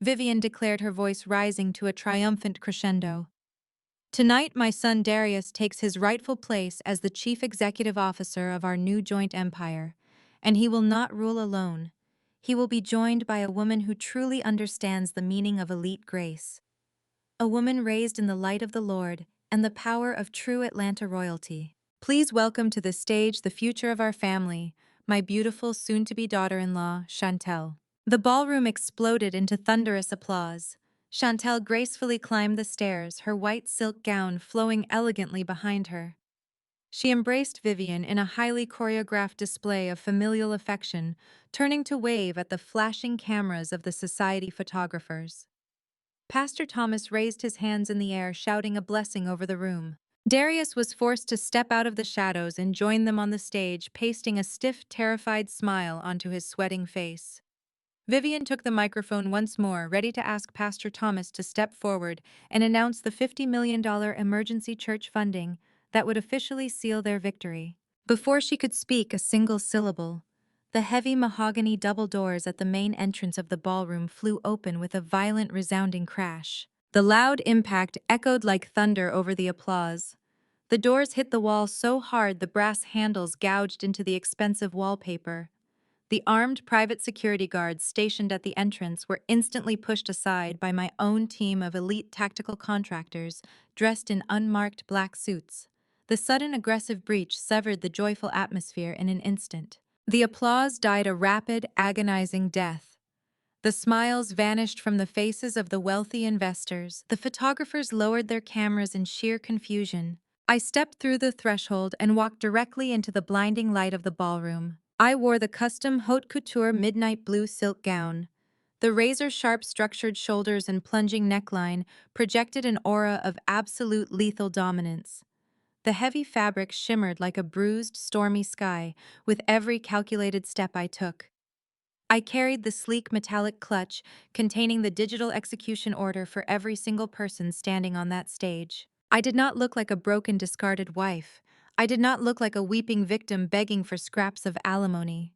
Vivian declared, her voice rising to a triumphant crescendo. "Tonight, my son Darius takes his rightful place as the chief executive officer of our new joint empire, and he will not rule alone. He will be joined by a woman who truly understands the meaning of elite grace. A woman raised in the light of the Lord and the power of true Atlanta royalty. Please welcome to the stage the future of our family, my beautiful soon-to-be daughter-in-law, Chantel." The ballroom exploded into thunderous applause. Chantel gracefully climbed the stairs, her white silk gown flowing elegantly behind her. She embraced Vivian in a highly choreographed display of familial affection, turning to wave at the flashing cameras of the society photographers. Pastor Thomas raised his hands in the air, shouting a blessing over the room. Darius was forced to step out of the shadows and join them on the stage, pasting a stiff, terrified smile onto his sweating face. Vivian took the microphone once more, ready to ask Pastor Thomas to step forward and announce the $50 million emergency church funding that would officially seal their victory. Before she could speak a single syllable, the heavy mahogany double doors at the main entrance of the ballroom flew open with a violent, resounding crash. The loud impact echoed like thunder over the applause. The doors hit the wall so hard the brass handles gouged into the expensive wallpaper. The armed private security guards stationed at the entrance were instantly pushed aside by my own team of elite tactical contractors dressed in unmarked black suits. The sudden aggressive breach severed the joyful atmosphere in an instant. The applause died a rapid, agonizing death. The smiles vanished from the faces of the wealthy investors. The photographers lowered their cameras in sheer confusion. I stepped through the threshold and walked directly into the blinding light of the ballroom. I wore the custom haute couture midnight blue silk gown. The razor-sharp structured shoulders and plunging neckline projected an aura of absolute lethal dominance. The heavy fabric shimmered like a bruised, stormy sky with every calculated step I took. I carried the sleek metallic clutch containing the digital execution order for every single person standing on that stage. I did not look like a broken, discarded wife. I did not look like a weeping victim begging for scraps of alimony.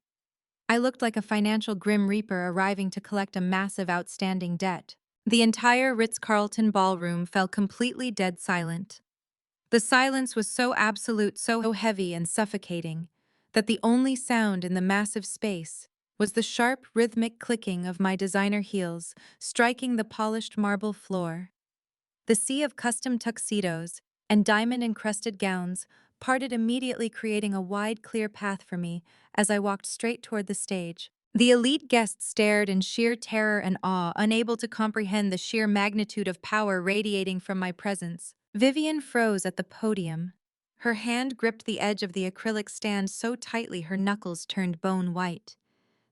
I looked like a financial grim reaper arriving to collect a massive outstanding debt. The entire Ritz-Carlton ballroom fell completely dead silent. The silence was so absolute, so heavy and suffocating, that the only sound in the massive space was the sharp, rhythmic clicking of my designer heels striking the polished marble floor. The sea of custom tuxedos and diamond-encrusted gowns parted immediately, creating a wide, clear path for me as I walked straight toward the stage. The elite guests stared in sheer terror and awe, unable to comprehend the sheer magnitude of power radiating from my presence. Vivian froze at the podium. Her hand gripped the edge of the acrylic stand so tightly her knuckles turned bone white.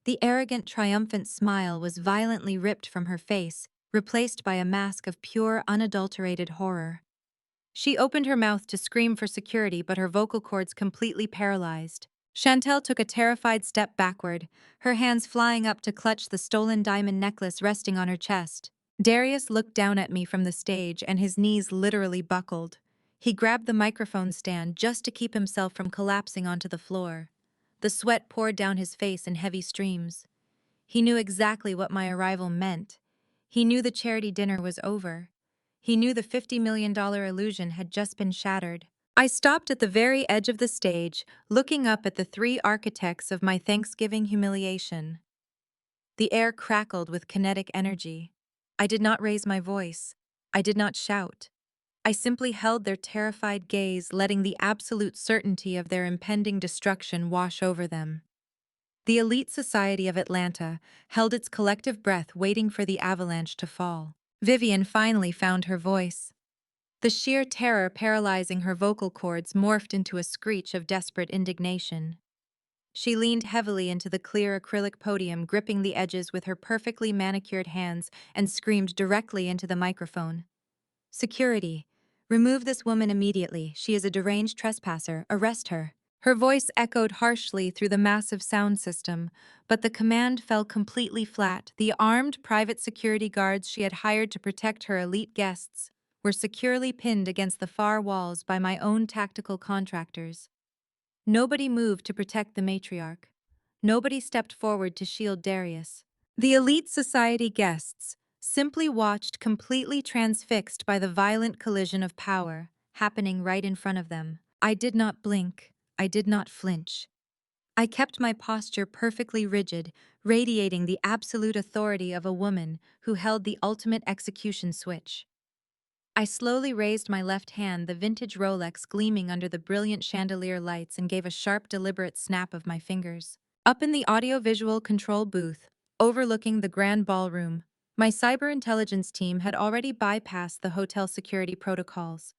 The arrogant, triumphant smile was violently ripped from her face, replaced by a mask of pure, unadulterated horror. She opened her mouth to scream for security, but her vocal cords completely paralyzed. Chantel took a terrified step backward, her hands flying up to clutch the stolen diamond necklace resting on her chest. Darius looked down at me from the stage, and his knees literally buckled. He grabbed the microphone stand just to keep himself from collapsing onto the floor. The sweat poured down his face in heavy streams. He knew exactly what my arrival meant. He knew the charity dinner was over. He knew the $50 million illusion had just been shattered. I stopped at the very edge of the stage, looking up at the three architects of my Thanksgiving humiliation. The air crackled with kinetic energy. I did not raise my voice. I did not shout. I simply held their terrified gaze, letting the absolute certainty of their impending destruction wash over them. The elite society of Atlanta held its collective breath, waiting for the avalanche to fall. Vivian finally found her voice. The sheer terror paralyzing her vocal cords morphed into a screech of desperate indignation. She leaned heavily into the clear acrylic podium, gripping the edges with her perfectly manicured hands, and screamed directly into the microphone. "Security! Remove this woman immediately. She is a deranged trespasser. Arrest her." Her voice echoed harshly through the massive sound system, but the command fell completely flat. The armed private security guards she had hired to protect her elite guests were securely pinned against the far walls by my own tactical contractors. Nobody moved to protect the matriarch. Nobody stepped forward to shield Darius. The elite society guests simply watched, completely transfixed by the violent collision of power happening right in front of them. I did not blink. I did not flinch. I kept my posture perfectly rigid, radiating the absolute authority of a woman who held the ultimate execution switch. I slowly raised my left hand, the vintage Rolex gleaming under the brilliant chandelier lights, and gave a sharp, deliberate snap of my fingers. Up in the audiovisual control booth, overlooking the grand ballroom, My cyber intelligence team had already bypassed the hotel security protocols.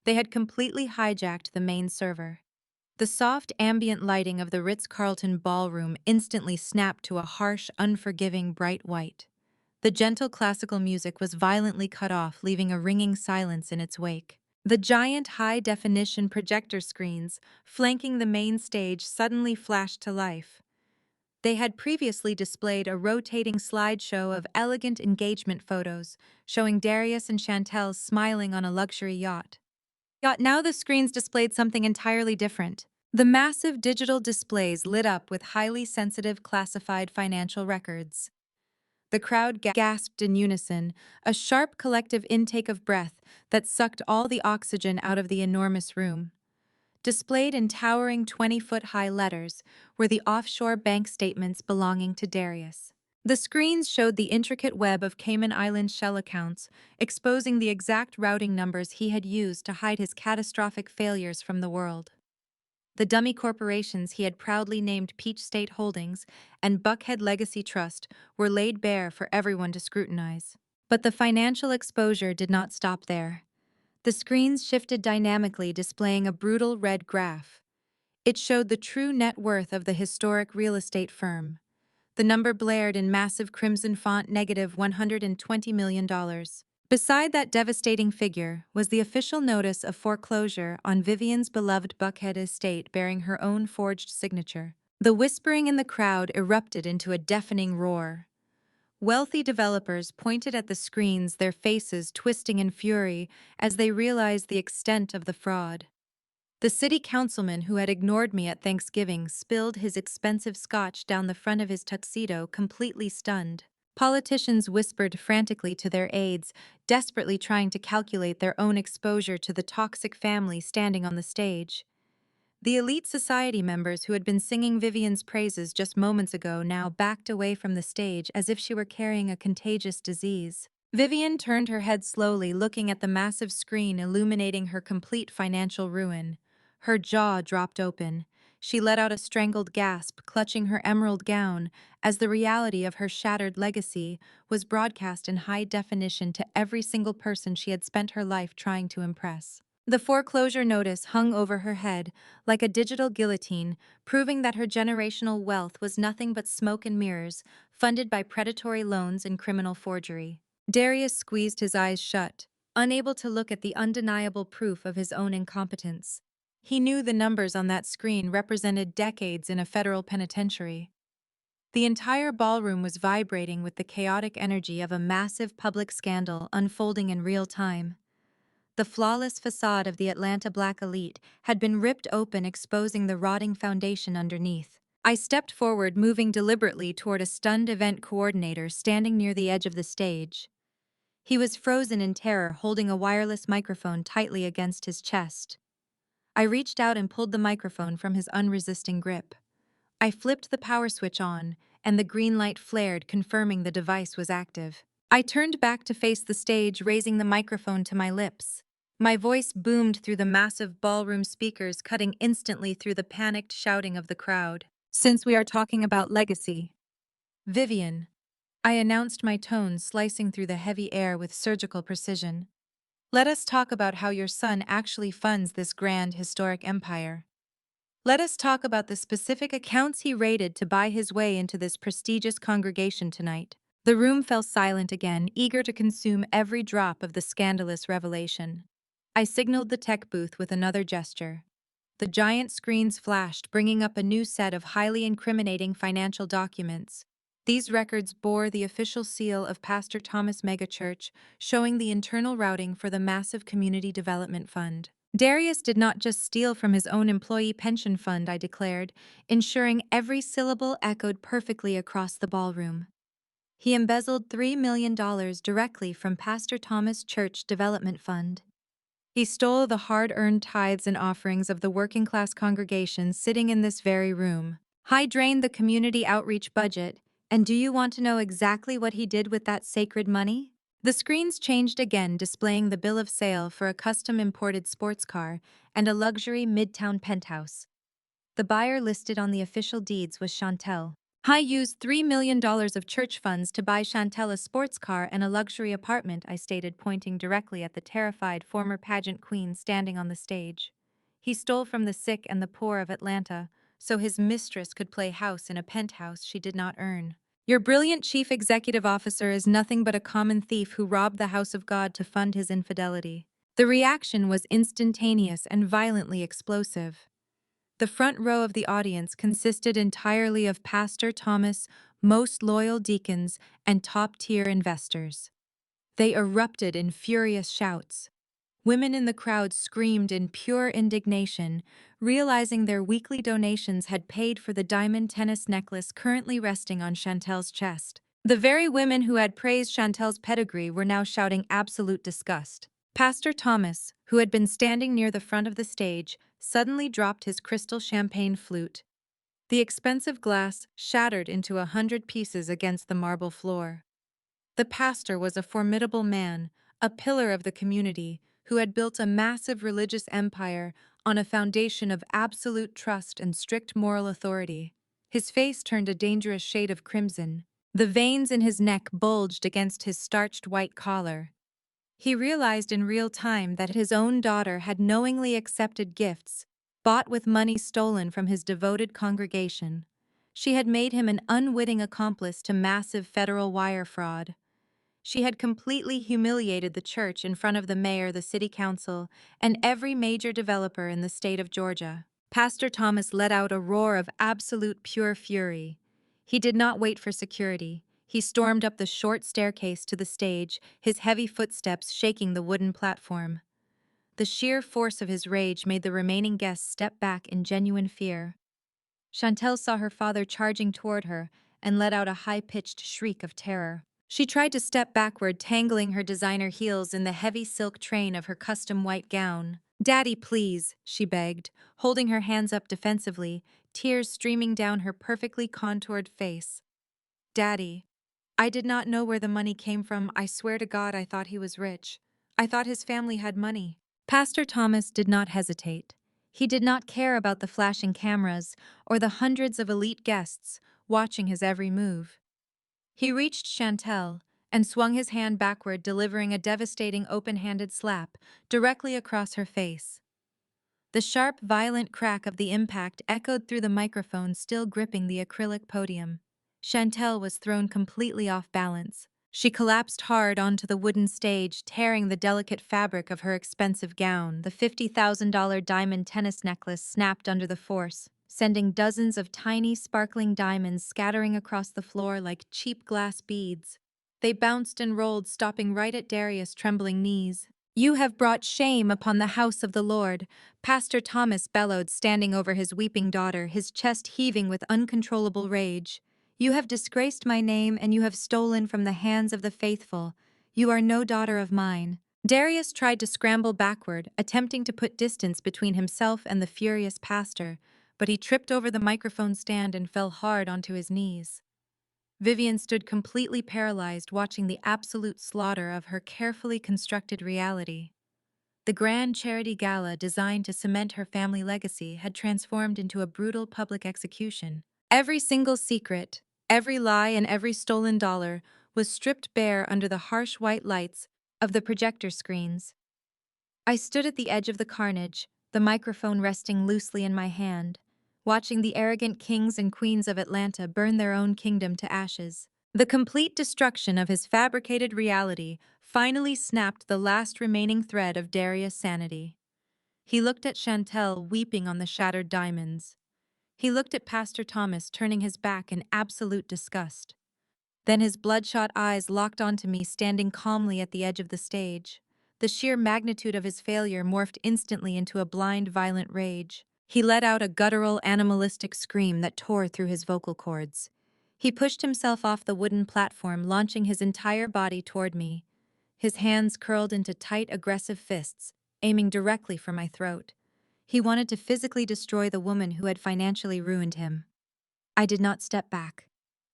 They had completely hijacked the main server. The soft ambient lighting of the Ritz-Carlton ballroom instantly snapped to a harsh, unforgiving bright white. The gentle classical music was violently cut off, leaving a ringing silence in its wake. The giant high-definition projector screens flanking the main stage suddenly flashed to life. They had previously displayed a rotating slideshow of elegant engagement photos, showing Darius and Chantel smiling on a luxury yacht. Yet now the screens displayed something entirely different. The massive digital displays lit up with highly sensitive classified financial records. The crowd gasped in unison, a sharp collective intake of breath that sucked all the oxygen out of the enormous room. Displayed in towering 20-foot-high letters were the offshore bank statements belonging to Darius. The screens showed the intricate web of Cayman Island shell accounts, exposing the exact routing numbers he had used to hide his catastrophic failures from the world. The dummy corporations he had proudly named Peach State Holdings and Buckhead Legacy Trust were laid bare for everyone to scrutinize. But the financial exposure did not stop there. The screens shifted dynamically, displaying a brutal red graph. It showed the true net worth of the historic real estate firm. The number blared in massive crimson font, negative $120 million. Beside that devastating figure was the official notice of foreclosure on Vivian's beloved Buckhead estate bearing her own forged signature. The whispering in the crowd erupted into a deafening roar. Wealthy developers pointed at the screens, their faces twisting in fury as they realized the extent of the fraud. The city councilman who had ignored me at Thanksgiving spilled his expensive scotch down the front of his tuxedo, completely stunned. Politicians whispered frantically to their aides, desperately trying to calculate their own exposure to the toxic family standing on the stage. The elite society members who had been singing Vivian's praises just moments ago now backed away from the stage as if she were carrying a contagious disease. Vivian turned her head slowly, looking at the massive screen illuminating her complete financial ruin. Her jaw dropped open. She let out a strangled gasp, clutching her emerald gown, as the reality of her shattered legacy was broadcast in high definition to every single person she had spent her life trying to impress. The foreclosure notice hung over her head like a digital guillotine, proving that her generational wealth was nothing but smoke and mirrors, funded by predatory loans and criminal forgery. Darius squeezed his eyes shut, unable to look at the undeniable proof of his own incompetence. He knew the numbers on that screen represented decades in a federal penitentiary. The entire ballroom was vibrating with the chaotic energy of a massive public scandal unfolding in real time. The flawless facade of the Atlanta Black elite had been ripped open, exposing the rotting foundation underneath. I stepped forward, moving deliberately toward a stunned event coordinator standing near the edge of the stage. He was frozen in terror, holding a wireless microphone tightly against his chest. I reached out and pulled the microphone from his unresisting grip. I flipped the power switch on, and the green light flared, confirming the device was active. I turned back to face the stage, raising the microphone to my lips. My voice boomed through the massive ballroom speakers, cutting instantly through the panicked shouting of the crowd. Since we are talking about legacy, Vivian, I announced, my tone slicing through the heavy air with surgical precision. Let us talk about how your son actually funds this grand historic empire. Let us talk about the specific accounts he raided to buy his way into this prestigious congregation tonight. The room fell silent again, eager to consume every drop of the scandalous revelation. I signaled the tech booth with another gesture. The giant screens flashed, bringing up a new set of highly incriminating financial documents. These records bore the official seal of Pastor Thomas Megachurch, showing the internal routing for the massive community development fund. Darius did not just steal from his own employee pension fund, I declared, ensuring every syllable echoed perfectly across the ballroom. He embezzled $3 million directly from Pastor Thomas Church Development Fund. He stole the hard-earned tithes and offerings of the working-class congregation sitting in this very room. He drained the community outreach budget, and do you want to know exactly what he did with that sacred money? The screens changed again, displaying the bill of sale for a custom-imported sports car and a luxury midtown penthouse. The buyer listed on the official deeds was Chantel. I used $3 million of church funds to buy Chantel a sports car and a luxury apartment, I stated, pointing directly at the terrified former pageant queen standing on the stage. He stole from the sick and the poor of Atlanta, so his mistress could play house in a penthouse she did not earn. Your brilliant chief executive officer is nothing but a common thief who robbed the house of God to fund his infidelity. The reaction was instantaneous and violently explosive. The front row of the audience consisted entirely of Pastor Thomas' most loyal deacons and top-tier investors. They erupted in furious shouts. Women in the crowd screamed in pure indignation, realizing their weekly donations had paid for the diamond tennis necklace currently resting on Chantel's chest. The very women who had praised Chantel's pedigree were now shouting absolute disgust. Pastor Thomas, who had been standing near the front of the stage, suddenly dropped his crystal champagne flute. The expensive glass shattered into 100 pieces against the marble floor. The pastor was a formidable man, a pillar of the community, who had built a massive religious empire on a foundation of absolute trust and strict moral authority. His face turned a dangerous shade of crimson. The veins in his neck bulged against his starched white collar. He realized in real time that his own daughter had knowingly accepted gifts, bought with money stolen from his devoted congregation. She had made him an unwitting accomplice to massive federal wire fraud. She had completely humiliated the church in front of the mayor, the city council, and every major developer in the state of Georgia. Pastor Thomas let out a roar of absolute pure fury. He did not wait for security. He stormed up the short staircase to the stage, his heavy footsteps shaking the wooden platform. The sheer force of his rage made the remaining guests step back in genuine fear. Chantel saw her father charging toward her and let out a high-pitched shriek of terror. She tried to step backward, tangling her designer heels in the heavy silk train of her custom white gown. "Daddy, please," she begged, holding her hands up defensively, tears streaming down her perfectly contoured face. "Daddy, I did not know where the money came from. I swear to God I thought he was rich. I thought his family had money." Pastor Thomas did not hesitate. He did not care about the flashing cameras or the hundreds of elite guests watching his every move. He reached Chantel and swung his hand backward, delivering a devastating open-handed slap directly across her face. The sharp, violent crack of the impact echoed through the microphone still gripping the acrylic podium. Chantel was thrown completely off balance. She collapsed hard onto the wooden stage, tearing the delicate fabric of her expensive gown. The $50,000 diamond tennis necklace snapped under the force, sending dozens of tiny, sparkling diamonds scattering across the floor like cheap glass beads. They bounced and rolled, stopping right at Darius' trembling knees. "You have brought shame upon the house of the Lord," Pastor Thomas bellowed, standing over his weeping daughter, his chest heaving with uncontrollable rage. "You have disgraced my name, and you have stolen from the hands of the faithful. You are no daughter of mine." Darius tried to scramble backward, attempting to put distance between himself and the furious pastor, but he tripped over the microphone stand and fell hard onto his knees. Vivian stood completely paralyzed, watching the absolute slaughter of her carefully constructed reality. The grand charity gala designed to cement her family legacy had transformed into a brutal public execution. Every single secret, every lie, and every stolen dollar was stripped bare under the harsh white lights of the projector screens. I stood at the edge of the carnage, the microphone resting loosely in my hand, watching the arrogant kings and queens of Atlanta burn their own kingdom to ashes. The complete destruction of his fabricated reality finally snapped the last remaining thread of Darius' sanity. He looked at Chantel weeping on the shattered diamonds. He looked at Pastor Thomas turning his back in absolute disgust. Then his bloodshot eyes locked onto me standing calmly at the edge of the stage. The sheer magnitude of his failure morphed instantly into a blind, violent rage. He let out a guttural, animalistic scream that tore through his vocal cords. He pushed himself off the wooden platform, launching his entire body toward me. His hands curled into tight, aggressive fists, aiming directly for my throat. He wanted to physically destroy the woman who had financially ruined him. I did not step back.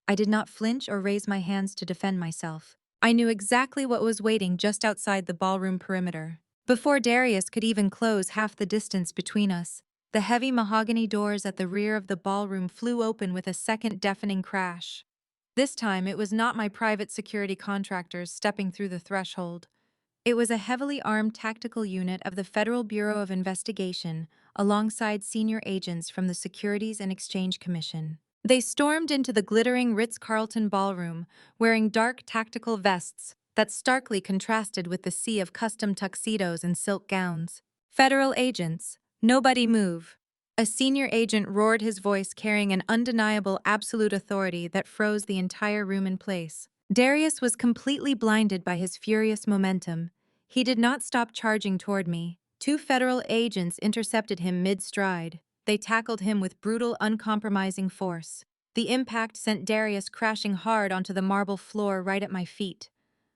I did not flinch or raise my hands to defend myself. I knew exactly what was waiting just outside the ballroom perimeter. Before Darius could even close half the distance between us, The heavy mahogany doors at the rear of the ballroom flew open with a second deafening crash. This time, it was not my private security contractors stepping through the threshold. It was a heavily armed tactical unit of the Federal Bureau of Investigation, alongside senior agents from the Securities and Exchange Commission. They stormed into the glittering Ritz-Carlton ballroom, wearing dark tactical vests that starkly contrasted with the sea of custom tuxedos and silk gowns. Federal agents, nobody move. A senior agent roared, his voice carrying an undeniable absolute authority that froze the entire room in place. Darius was completely blinded by his furious momentum. He did not stop charging toward me. Two federal agents intercepted him mid-stride. They tackled him with brutal, uncompromising force. The impact sent Darius crashing hard onto the marble floor right at my feet.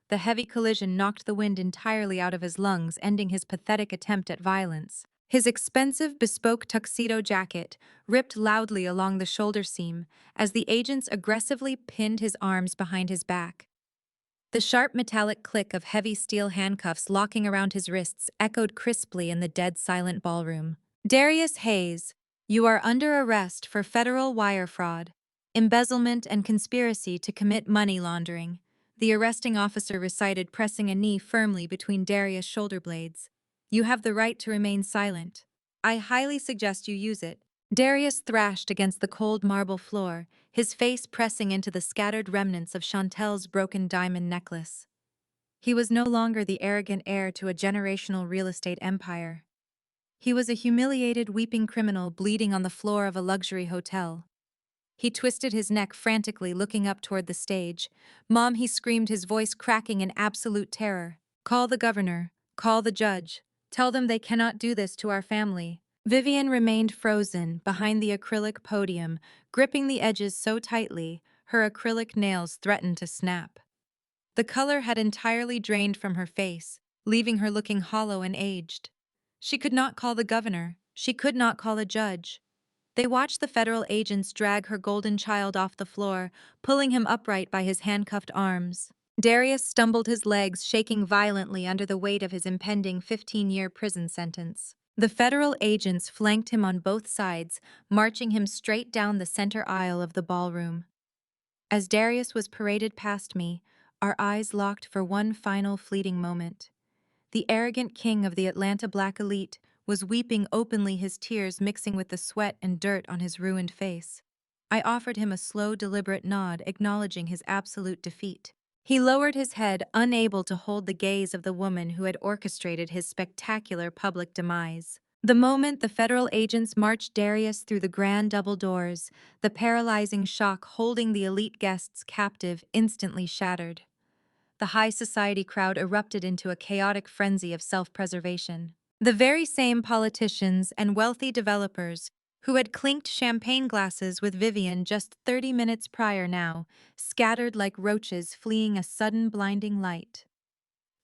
The heavy collision knocked the wind entirely out of his lungs, ending his pathetic attempt at violence. His expensive, bespoke tuxedo jacket ripped loudly along the shoulder seam as the agents aggressively pinned his arms behind his back. The sharp metallic click of heavy steel handcuffs locking around his wrists echoed crisply in the dead silent ballroom. Darius Hayes, you are under arrest for federal wire fraud, embezzlement, and conspiracy to commit money laundering, the arresting officer recited, pressing a knee firmly between Darius' shoulder blades. You have the right to remain silent. I highly suggest you use it. Darius thrashed against the cold marble floor, his face pressing into the scattered remnants of Chantel's broken diamond necklace. He was no longer the arrogant heir to a generational real estate empire. He was a humiliated, weeping criminal bleeding on the floor of a luxury hotel. He twisted his neck frantically, looking up toward the stage. "Mom," he screamed, his voice cracking in absolute terror. "Call the governor. Call the judge. Tell them they cannot do this to our family." Vivian remained frozen behind the acrylic podium, gripping the edges so tightly, her acrylic nails threatened to snap. The color had entirely drained from her face, leaving her looking hollow and aged. She could not call the governor. She could not call a judge. They watched the federal agents drag her golden child off the floor, pulling him upright by his handcuffed arms. Darius stumbled, his legs shaking violently under the weight of his impending 15-year prison sentence. The federal agents flanked him on both sides, marching him straight down the center aisle of the ballroom. As Darius was paraded past me, our eyes locked for one final fleeting moment. The arrogant king of the Atlanta Black elite was weeping openly, his tears mixing with the sweat and dirt on his ruined face. I offered him a slow, deliberate nod, acknowledging his absolute defeat. He lowered his head, unable to hold the gaze of the woman who had orchestrated his spectacular public demise. The moment the federal agents marched Darius through the grand double doors, the paralyzing shock holding the elite guests captive instantly shattered. The high society crowd erupted into a chaotic frenzy of self-preservation. The very same politicians and wealthy developers who had clinked champagne glasses with Vivian just 30 minutes prior now scattered like roaches fleeing a sudden blinding light.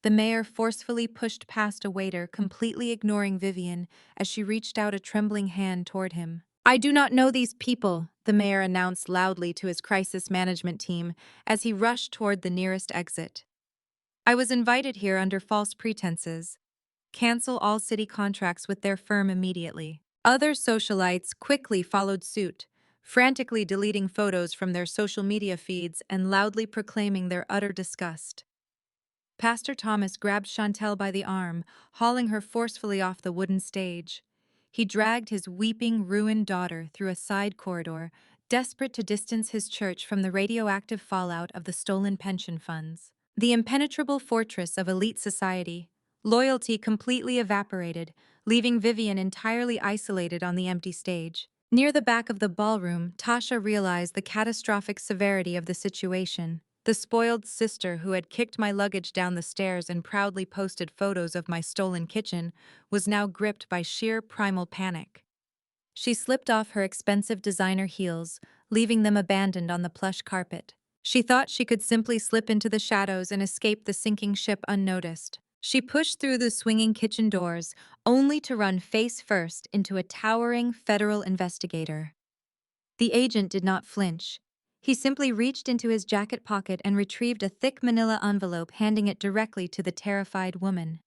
The mayor forcefully pushed past a waiter, completely ignoring Vivian as she reached out a trembling hand toward him. "I do not know these people," the mayor announced loudly to his crisis management team as he rushed toward the nearest exit. "I was invited here under false pretenses. Cancel all city contracts with their firm immediately." Other socialites quickly followed suit, frantically deleting photos from their social media feeds and loudly proclaiming their utter disgust. Pastor Thomas grabbed Chantel by the arm, hauling her forcefully off the wooden stage. He dragged his weeping, ruined daughter through a side corridor, desperate to distance his church from the radioactive fallout of the stolen pension funds. The impenetrable fortress of elite society, loyalty completely evaporated, leaving Vivian entirely isolated on the empty stage. Near the back of the ballroom, Tasha realized the catastrophic severity of the situation. The spoiled sister who had kicked my luggage down the stairs and proudly posted photos of my stolen kitchen was now gripped by sheer primal panic. She slipped off her expensive designer heels, leaving them abandoned on the plush carpet. She thought she could simply slip into the shadows and escape the sinking ship unnoticed. She pushed through the swinging kitchen doors, only to run face first into a towering federal investigator. The agent did not flinch. He simply reached into his jacket pocket and retrieved a thick manila envelope, handing it directly to the terrified woman.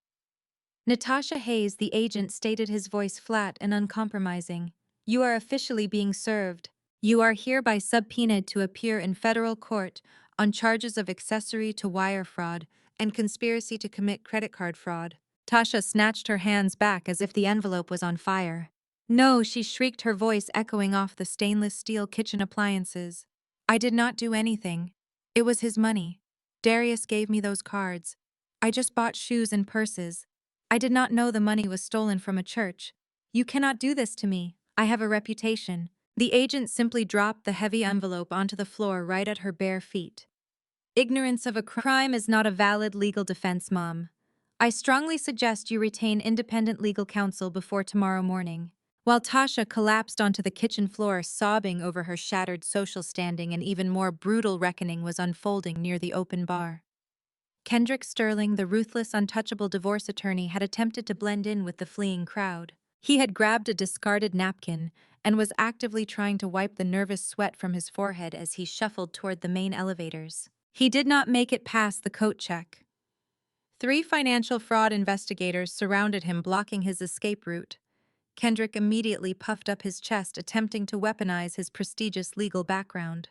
Natasha Hayes, the agent, stated, his voice flat and uncompromising. You are officially being served. You are hereby subpoenaed to appear in federal court on charges of accessory to wire fraud and conspiracy to commit credit card fraud. Tasha snatched her hands back as if the envelope was on fire. No, she shrieked, her voice echoing off the stainless steel kitchen appliances. I did not do anything. It was his money. Darius gave me those cards. I just bought shoes and purses. I did not know the money was stolen from a church. You cannot do this to me. I have a reputation. The agent simply dropped the heavy envelope onto the floor right at her bare feet. Ignorance of a crime is not a valid legal defense, Mom. I strongly suggest you retain independent legal counsel before tomorrow morning. While Tasha collapsed onto the kitchen floor, sobbing over her shattered social standing, an even more brutal reckoning was unfolding near the open bar. Kendrick Sterling, the ruthless, untouchable divorce attorney, had attempted to blend in with the fleeing crowd. He had grabbed a discarded napkin and was actively trying to wipe the nervous sweat from his forehead as he shuffled toward the main elevators. He did not make it past the coat check. 3 financial fraud investigators surrounded him, blocking his escape route. Kendrick immediately puffed up his chest, attempting to weaponize his prestigious legal background.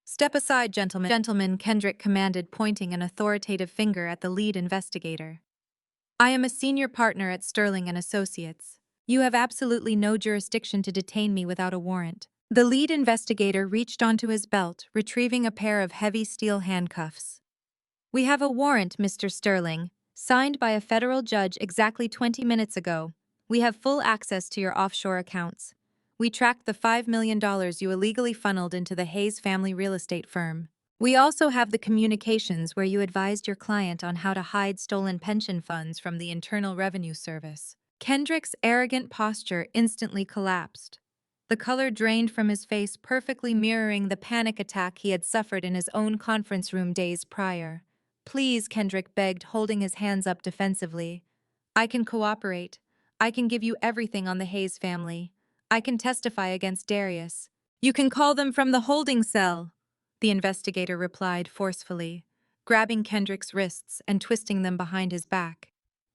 Step aside, gentlemen. Gentlemen, Kendrick commanded, pointing an authoritative finger at the lead investigator. I am a senior partner at Sterling and Associates. You have absolutely no jurisdiction to detain me without a warrant. The lead investigator reached onto his belt, retrieving a pair of heavy steel handcuffs. We have a warrant, Mr. Sterling, signed by a federal judge exactly 20 minutes ago. We have full access to your offshore accounts. We tracked the $5 million you illegally funneled into the Hayes family real estate firm. We also have the communications where you advised your client on how to hide stolen pension funds from the Internal Revenue Service. Kendrick's arrogant posture instantly collapsed. The color drained from his face, perfectly mirroring the panic attack he had suffered in his own conference room days prior. Please, Kendrick begged, holding his hands up defensively. I can cooperate. I can give you everything on the Hayes family. I can testify against Darius. You can call them from the holding cell, the investigator replied forcefully, grabbing Kendrick's wrists and twisting them behind his back.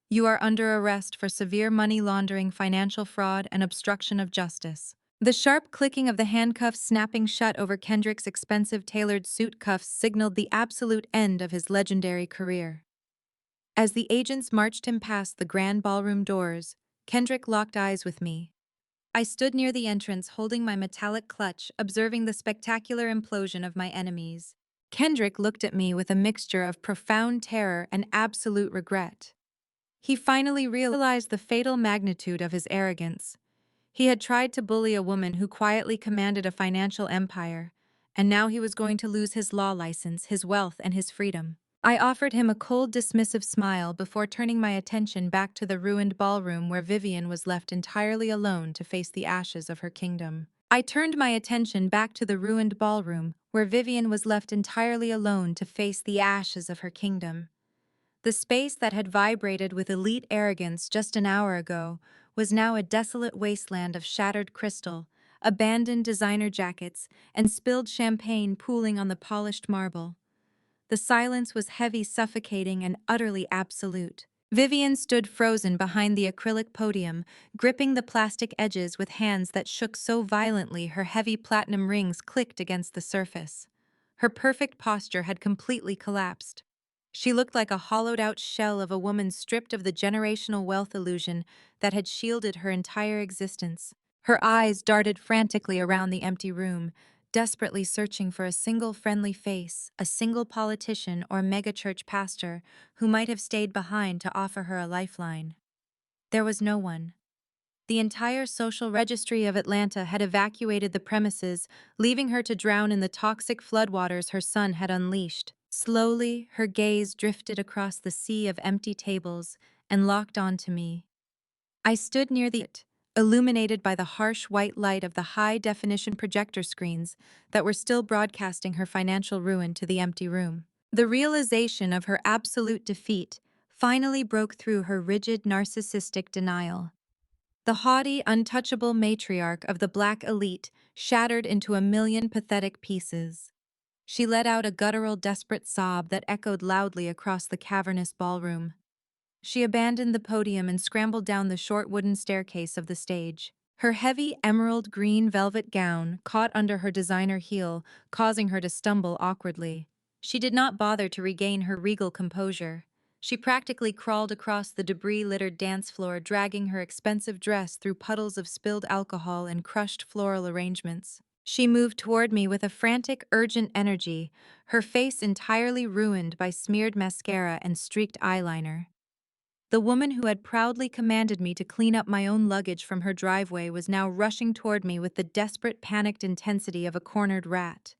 You are under arrest for severe money laundering, financial fraud, and obstruction of justice. The sharp clicking of the handcuffs snapping shut over Kendrick's expensive tailored suit cuffs signaled the absolute end of his legendary career. As the agents marched him past the grand ballroom doors, Kendrick locked eyes with me. I stood near the entrance, holding my metallic clutch, observing the spectacular implosion of my enemies. Kendrick looked at me with a mixture of profound terror and absolute regret. He finally realized the fatal magnitude of his arrogance. He had tried to bully a woman who quietly commanded a financial empire, and now he was going to lose his law license, his wealth, and his freedom. I offered him a cold, dismissive smile before turning my attention back to the ruined ballroom where Vivian was left entirely alone to face the ashes of her kingdom. I turned my attention back to the ruined ballroom where Vivian was left entirely alone to face the ashes of her kingdom. The space that had vibrated with elite arrogance just an hour ago was now a desolate wasteland of shattered crystal, abandoned designer jackets, and spilled champagne pooling on the polished marble. The silence was heavy, suffocating, and utterly absolute. Vivian stood frozen behind the acrylic podium, gripping the plastic edges with hands that shook so violently her heavy platinum rings clicked against the surface. Her perfect posture had completely collapsed. She looked like a hollowed-out shell of a woman stripped of the generational wealth illusion that had shielded her entire existence. Her eyes darted frantically around the empty room, desperately searching for a single friendly face, a single politician or megachurch pastor who might have stayed behind to offer her a lifeline. There was no one. The entire social registry of Atlanta had evacuated the premises, leaving her to drown in the toxic floodwaters her son had unleashed. Slowly, her gaze drifted across the sea of empty tables and locked onto me. I stood near illuminated by the harsh white light of the high-definition projector screens that were still broadcasting her financial ruin to the empty room. The realization of her absolute defeat finally broke through her rigid, narcissistic denial. The haughty, untouchable matriarch of the black elite shattered into a million pathetic pieces. She let out a guttural, desperate sob that echoed loudly across the cavernous ballroom. She abandoned the podium and scrambled down the short wooden staircase of the stage. Her heavy emerald green velvet gown caught under her designer heel, causing her to stumble awkwardly. She did not bother to regain her regal composure. She practically crawled across the debris-littered dance floor, dragging her expensive dress through puddles of spilled alcohol and crushed floral arrangements. She moved toward me with a frantic, urgent energy, her face entirely ruined by smeared mascara and streaked eyeliner. The woman who had proudly commanded me to clean up my own luggage from her driveway was now rushing toward me with the desperate, panicked intensity of a cornered rat.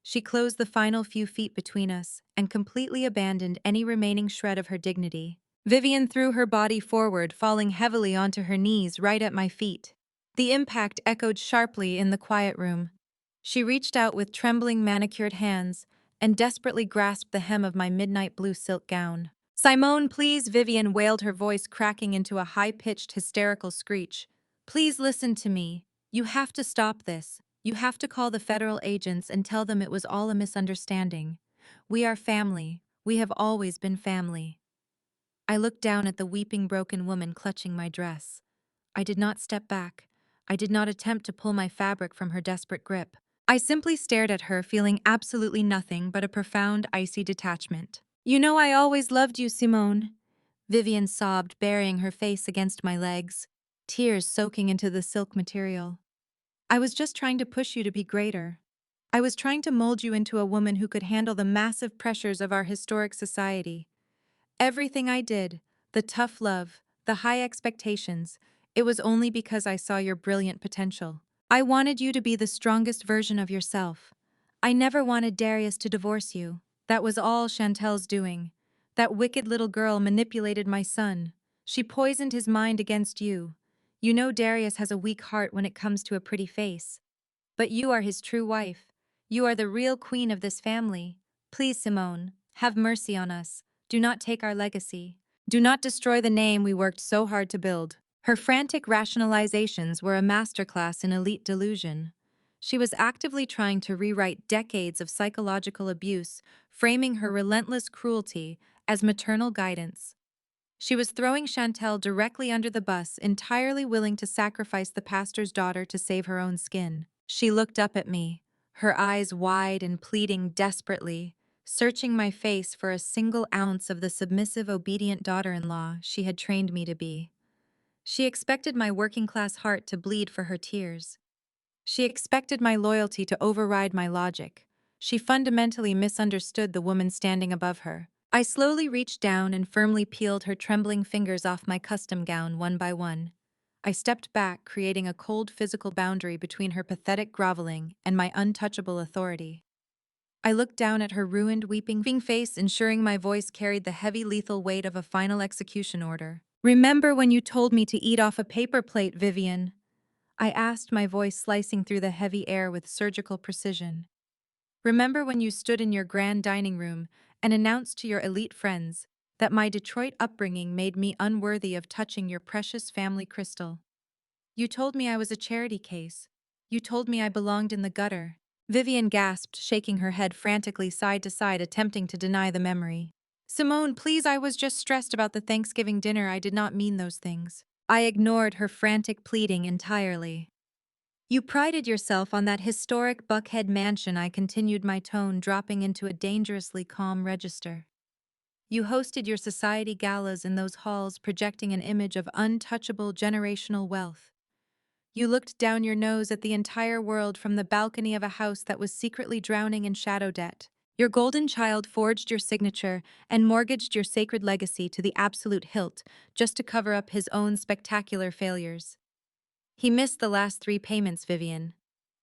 She closed the final few feet between us and completely abandoned any remaining shred of her dignity. Vivian threw her body forward, falling heavily onto her knees right at my feet. The impact echoed sharply in the quiet room. She reached out with trembling, manicured hands and desperately grasped the hem of my midnight blue silk gown. "Simone, please," Vivian wailed, her voice cracking into a high-pitched, hysterical screech. "Please listen to me. You have to stop this. You have to call the federal agents and tell them it was all a misunderstanding. We are family. We have always been family." I looked down at the weeping, broken woman clutching my dress. I did not step back. I did not attempt to pull my fabric from her desperate grip. I simply stared at her, feeling absolutely nothing but a profound, icy detachment. "You know I always loved you, Simone," Vivian sobbed, burying her face against my legs, tears soaking into the silk material. "I was just trying to push you to be greater. I was trying to mold you into a woman who could handle the massive pressures of our historic society. Everything I did, the tough love, the high expectations, it was only because I saw your brilliant potential. I wanted you to be the strongest version of yourself. I never wanted Darius to divorce you. That was all Chantel's doing. That wicked little girl manipulated my son. She poisoned his mind against you. You know Darius has a weak heart when it comes to a pretty face. But you are his true wife. You are the real queen of this family. Please, Simone, have mercy on us. Do not take our legacy. Do not destroy the name we worked so hard to build." Her frantic rationalizations were a masterclass in elite delusion. She was actively trying to rewrite decades of psychological abuse, framing her relentless cruelty as maternal guidance. She was throwing Chantel directly under the bus, entirely willing to sacrifice the pastor's daughter to save her own skin. She looked up at me, her eyes wide and pleading desperately, searching my face for a single ounce of the submissive, obedient daughter-in-law she had trained me to be. She expected my working-class heart to bleed for her tears. She expected my loyalty to override my logic. She fundamentally misunderstood the woman standing above her. I slowly reached down and firmly peeled her trembling fingers off my custom gown one by one. I stepped back, creating a cold physical boundary between her pathetic groveling and my untouchable authority. I looked down at her ruined, weeping face, ensuring my voice carried the heavy, lethal weight of a final execution order. "Remember when you told me to eat off a paper plate, Vivian?" I asked, my voice slicing through the heavy air with surgical precision. "Remember when you stood in your grand dining room and announced to your elite friends that my Detroit upbringing made me unworthy of touching your precious family crystal? You told me I was a charity case. You told me I belonged in the gutter." Vivian gasped, shaking her head frantically side to side, attempting to deny the memory. "Simone, please, I was just stressed about the Thanksgiving dinner. I did not mean those things." I ignored her frantic pleading entirely. "You prided yourself on that historic Buckhead mansion," I continued, my tone dropping into a dangerously calm register. "You hosted your society galas in those halls, projecting an image of untouchable generational wealth. You looked down your nose at the entire world from the balcony of a house that was secretly drowning in shadow debt. Your golden child forged your signature and mortgaged your sacred legacy to the absolute hilt just to cover up his own spectacular failures. He missed the last 3 payments, Vivian.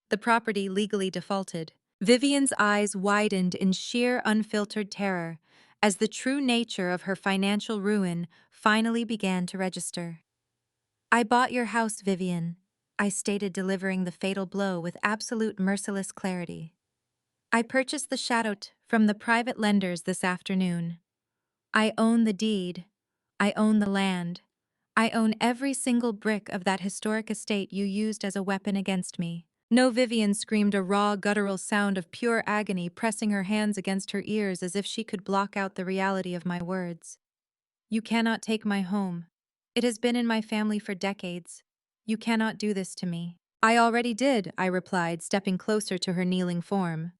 The property legally defaulted." Vivian's eyes widened in sheer, unfiltered terror as the true nature of her financial ruin finally began to register. "I bought your house, Vivian," I stated, delivering the fatal blow with absolute merciless clarity. "I purchased the chateau from the private lenders this afternoon. I own the deed. I own the land. I own every single brick of that historic estate you used as a weapon against me." "No," Vivian screamed, a raw, guttural sound of pure agony, pressing her hands against her ears as if she could block out the reality of my words. You cannot take my home. It has been in my family for decades. You cannot do this to me. I already did, I replied, stepping closer to her kneeling form.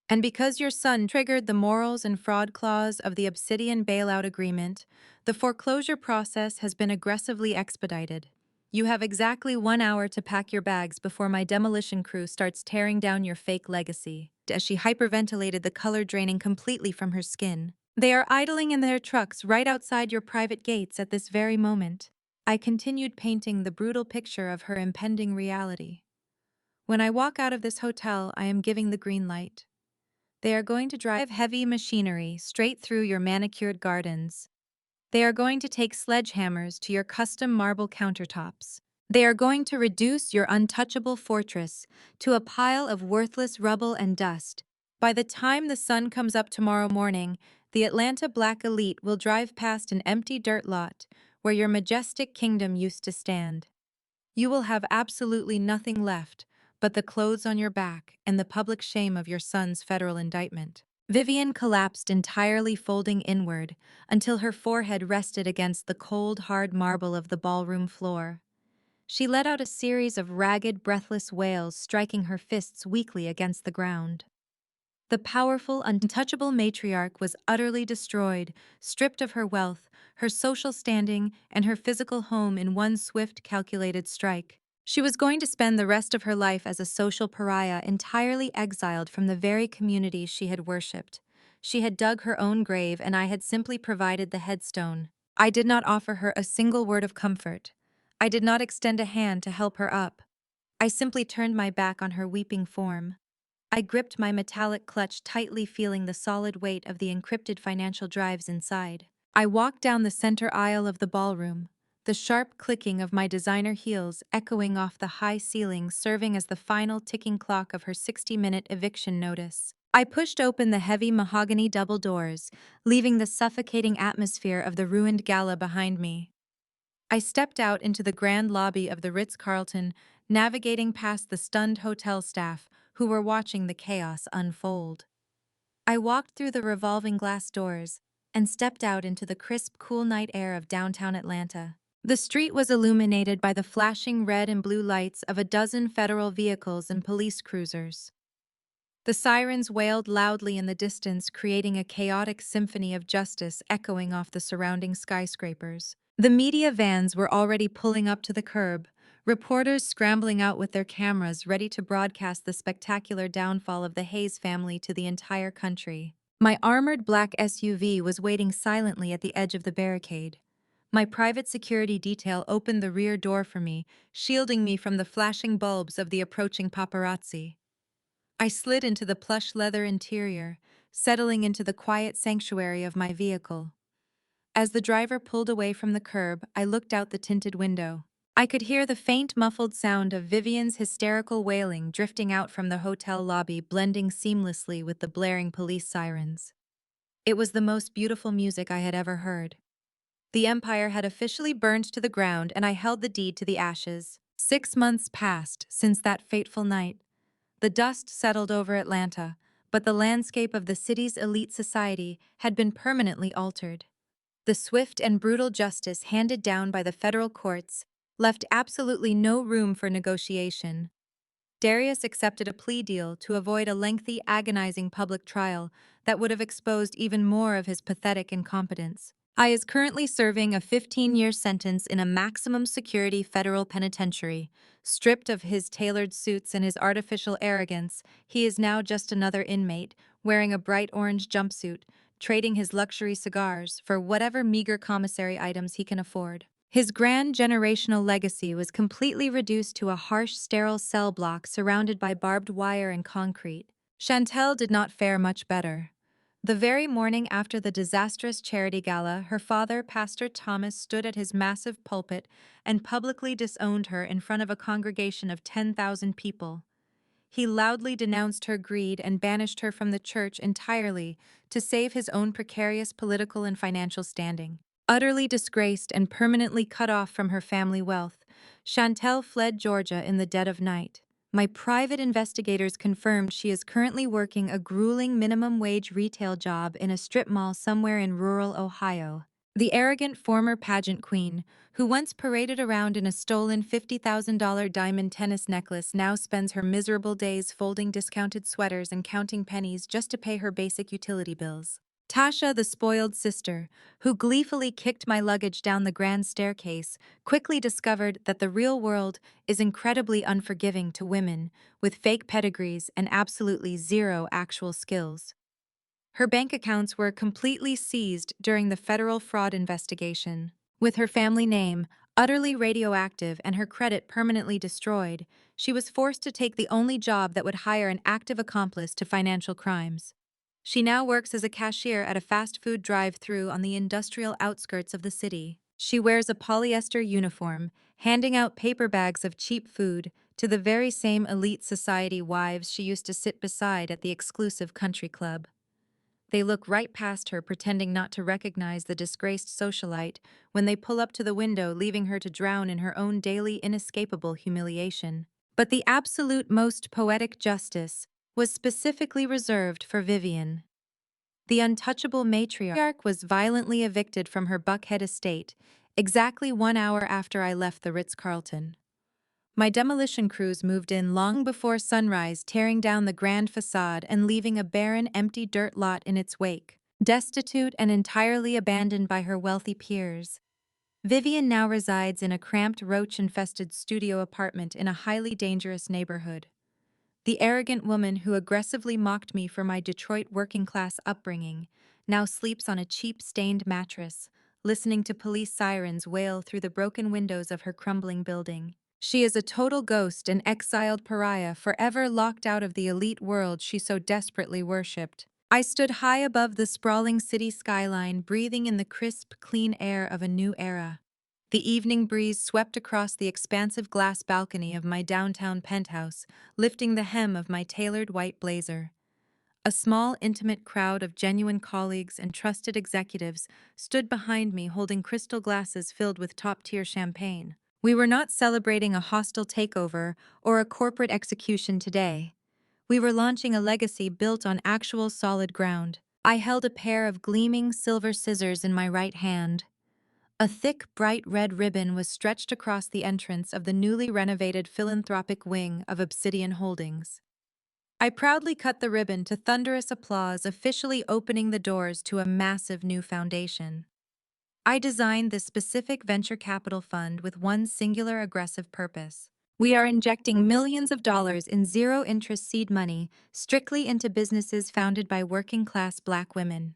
And because your son triggered the morals and fraud clause of the Obsidian bailout agreement, the foreclosure process has been aggressively expedited. You have exactly 1 hour to pack your bags before my demolition crew starts tearing down your fake legacy, as she hyperventilated, the color draining completely from her skin. They are idling in their trucks right outside your private gates at this very moment. I continued painting the brutal picture of her impending reality. When I walk out of this hotel, I am giving the green light. They are going to drive heavy machinery straight through your manicured gardens. They are going to take sledgehammers to your custom marble countertops. They are going to reduce your untouchable fortress to a pile of worthless rubble and dust. By the time the sun comes up tomorrow morning, the Atlanta Black elite will drive past an empty dirt lot where your majestic kingdom used to stand. You will have absolutely nothing left but the clothes on your back and the public shame of your son's federal indictment. Vivian collapsed entirely, folding inward until her forehead rested against the cold, hard marble of the ballroom floor. She let out a series of ragged, breathless wails, striking her fists weakly against the ground. The powerful, untouchable matriarch was utterly destroyed, stripped of her wealth, her social standing, and her physical home in one swift, calculated strike. She was going to spend the rest of her life as a social pariah, entirely exiled from the very community she had worshipped. She had dug her own grave, and I had simply provided the headstone. I did not offer her a single word of comfort. I did not extend a hand to help her up. I simply turned my back on her weeping form. I gripped my metallic clutch tightly, feeling the solid weight of the encrypted financial drives inside. I walked down the center aisle of the ballroom, the sharp clicking of my designer heels echoing off the high ceiling, serving as the final ticking clock of her 60-minute eviction notice. I pushed open the heavy mahogany double doors, leaving the suffocating atmosphere of the ruined gala behind me. I stepped out into the grand lobby of the Ritz-Carlton, navigating past the stunned hotel staff who were watching the chaos unfold. I walked through the revolving glass doors and stepped out into the crisp, cool night air of downtown Atlanta. The street was illuminated by the flashing red and blue lights of a dozen federal vehicles and police cruisers. The sirens wailed loudly in the distance, creating a chaotic symphony of justice echoing off the surrounding skyscrapers. The media vans were already pulling up to the curb, reporters scrambling out with their cameras ready to broadcast the spectacular downfall of the Hayes family to the entire country. My armored black SUV was waiting silently at the edge of the barricade. My private security detail opened the rear door for me, shielding me from the flashing bulbs of the approaching paparazzi. I slid into the plush leather interior, settling into the quiet sanctuary of my vehicle. As the driver pulled away from the curb, I looked out the tinted window. I could hear the faint, muffled sound of Vivian's hysterical wailing drifting out from the hotel lobby, blending seamlessly with the blaring police sirens. It was the most beautiful music I had ever heard. The empire had officially burned to the ground, and I held the deed to the ashes. 6 months passed since that fateful night. The dust settled over Atlanta, but the landscape of the city's elite society had been permanently altered. The swift and brutal justice handed down by the federal courts left absolutely no room for negotiation. Darius accepted a plea deal to avoid a lengthy, agonizing public trial that would have exposed even more of his pathetic incompetence. I is currently serving a 15-year sentence in a maximum security federal penitentiary. Stripped of his tailored suits and his artificial arrogance, he is now just another inmate, wearing a bright orange jumpsuit, trading his luxury cigars for whatever meager commissary items he can afford. His grand generational legacy was completely reduced to a harsh, sterile cell block surrounded by barbed wire and concrete. Chantel did not fare much better. The very morning after the disastrous charity gala, her father, Pastor Thomas, stood at his massive pulpit and publicly disowned her in front of a congregation of 10,000 people. He loudly denounced her greed and banished her from the church entirely to save his own precarious political and financial standing. Utterly disgraced and permanently cut off from her family wealth, Chantel fled Georgia in the dead of night. My private investigators confirmed she is currently working a grueling minimum wage retail job in a strip mall somewhere in rural Ohio. The arrogant former pageant queen, who once paraded around in a stolen $50,000 diamond tennis necklace, now spends her miserable days folding discounted sweaters and counting pennies just to pay her basic utility bills. Tasha, the spoiled sister, who gleefully kicked my luggage down the grand staircase, quickly discovered that the real world is incredibly unforgiving to women with fake pedigrees and absolutely zero actual skills. Her bank accounts were completely seized during the federal fraud investigation. With her family name utterly radioactive and her credit permanently destroyed, she was forced to take the only job that would hire an active accomplice to financial crimes. She now works as a cashier at a fast food drive-through on the industrial outskirts of the city. She wears a polyester uniform, handing out paper bags of cheap food to the very same elite society wives she used to sit beside at the exclusive country club. They look right past her, pretending not to recognize the disgraced socialite when they pull up to the window, leaving her to drown in her own daily inescapable humiliation. But the absolute most poetic justice was specifically reserved for Vivian. The untouchable matriarch was violently evicted from her Buckhead estate exactly 1 hour after I left the Ritz-Carlton. My demolition crews moved in long before sunrise, tearing down the grand facade and leaving a barren, empty dirt lot in its wake, destitute and entirely abandoned by her wealthy peers. Vivian now resides in a cramped, roach-infested studio apartment in a highly dangerous neighborhood. The arrogant woman who aggressively mocked me for my Detroit working-class upbringing now sleeps on a cheap, stained mattress, listening to police sirens wail through the broken windows of her crumbling building. She is a total ghost, an exiled pariah, forever locked out of the elite world she so desperately worshipped. I stood high above the sprawling city skyline, breathing in the crisp, clean air of a new era. The evening breeze swept across the expansive glass balcony of my downtown penthouse, lifting the hem of my tailored white blazer. A small, intimate crowd of genuine colleagues and trusted executives stood behind me, holding crystal glasses filled with top-tier champagne. We were not celebrating a hostile takeover or a corporate execution today. We were launching a legacy built on actual solid ground. I held a pair of gleaming silver scissors in my right hand. A thick, bright red ribbon was stretched across the entrance of the newly renovated philanthropic wing of Obsidian Holdings. I proudly cut the ribbon to thunderous applause, officially opening the doors to a massive new foundation. I designed this specific venture capital fund with one singular aggressive purpose. We are injecting millions of dollars in zero-interest seed money strictly into businesses founded by working-class Black women.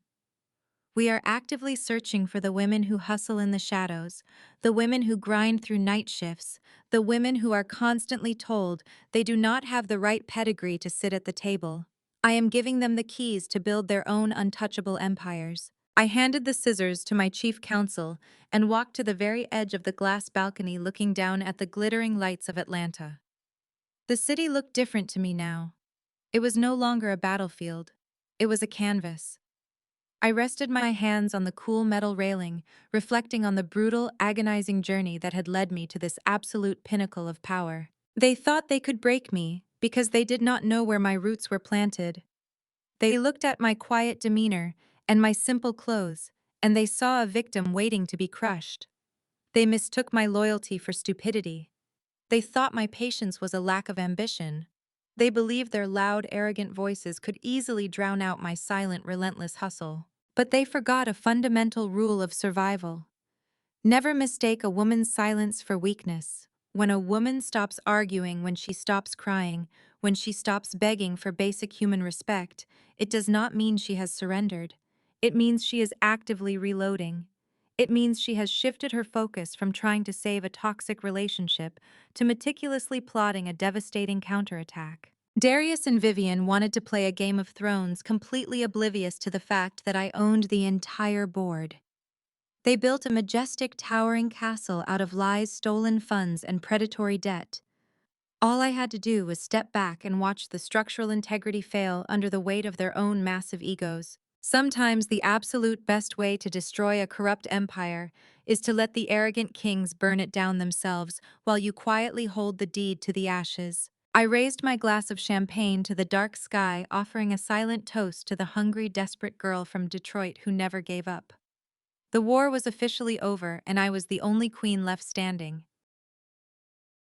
We are actively searching for the women who hustle in the shadows, the women who grind through night shifts, the women who are constantly told they do not have the right pedigree to sit at the table. I am giving them the keys to build their own untouchable empires. I handed the scissors to my chief counsel and walked to the very edge of the glass balcony, looking down at the glittering lights of Atlanta. The city looked different to me now. It was no longer a battlefield. It was a canvas. I rested my hands on the cool metal railing, reflecting on the brutal, agonizing journey that had led me to this absolute pinnacle of power. They thought they could break me because they did not know where my roots were planted. They looked at my quiet demeanor and my simple clothes, and they saw a victim waiting to be crushed. They mistook my loyalty for stupidity. They thought my patience was a lack of ambition. They believed their loud, arrogant voices could easily drown out my silent, relentless hustle. But they forgot a fundamental rule of survival. Never mistake a woman's silence for weakness. When a woman stops arguing, when she stops crying, when she stops begging for basic human respect, it does not mean she has surrendered. It means she is actively reloading. It means she has shifted her focus from trying to save a toxic relationship to meticulously plotting a devastating counterattack. Darius and Vivian wanted to play a Game of Thrones, completely oblivious to the fact that I owned the entire board. They built a majestic, towering castle out of lies, stolen funds, and predatory debt. All I had to do was step back and watch the structural integrity fail under the weight of their own massive egos. Sometimes the absolute best way to destroy a corrupt empire is to let the arrogant kings burn it down themselves while you quietly hold the deed to the ashes. I raised my glass of champagne to the dark sky, offering a silent toast to the hungry, desperate girl from Detroit who never gave up. The war was officially over and I was the only queen left standing.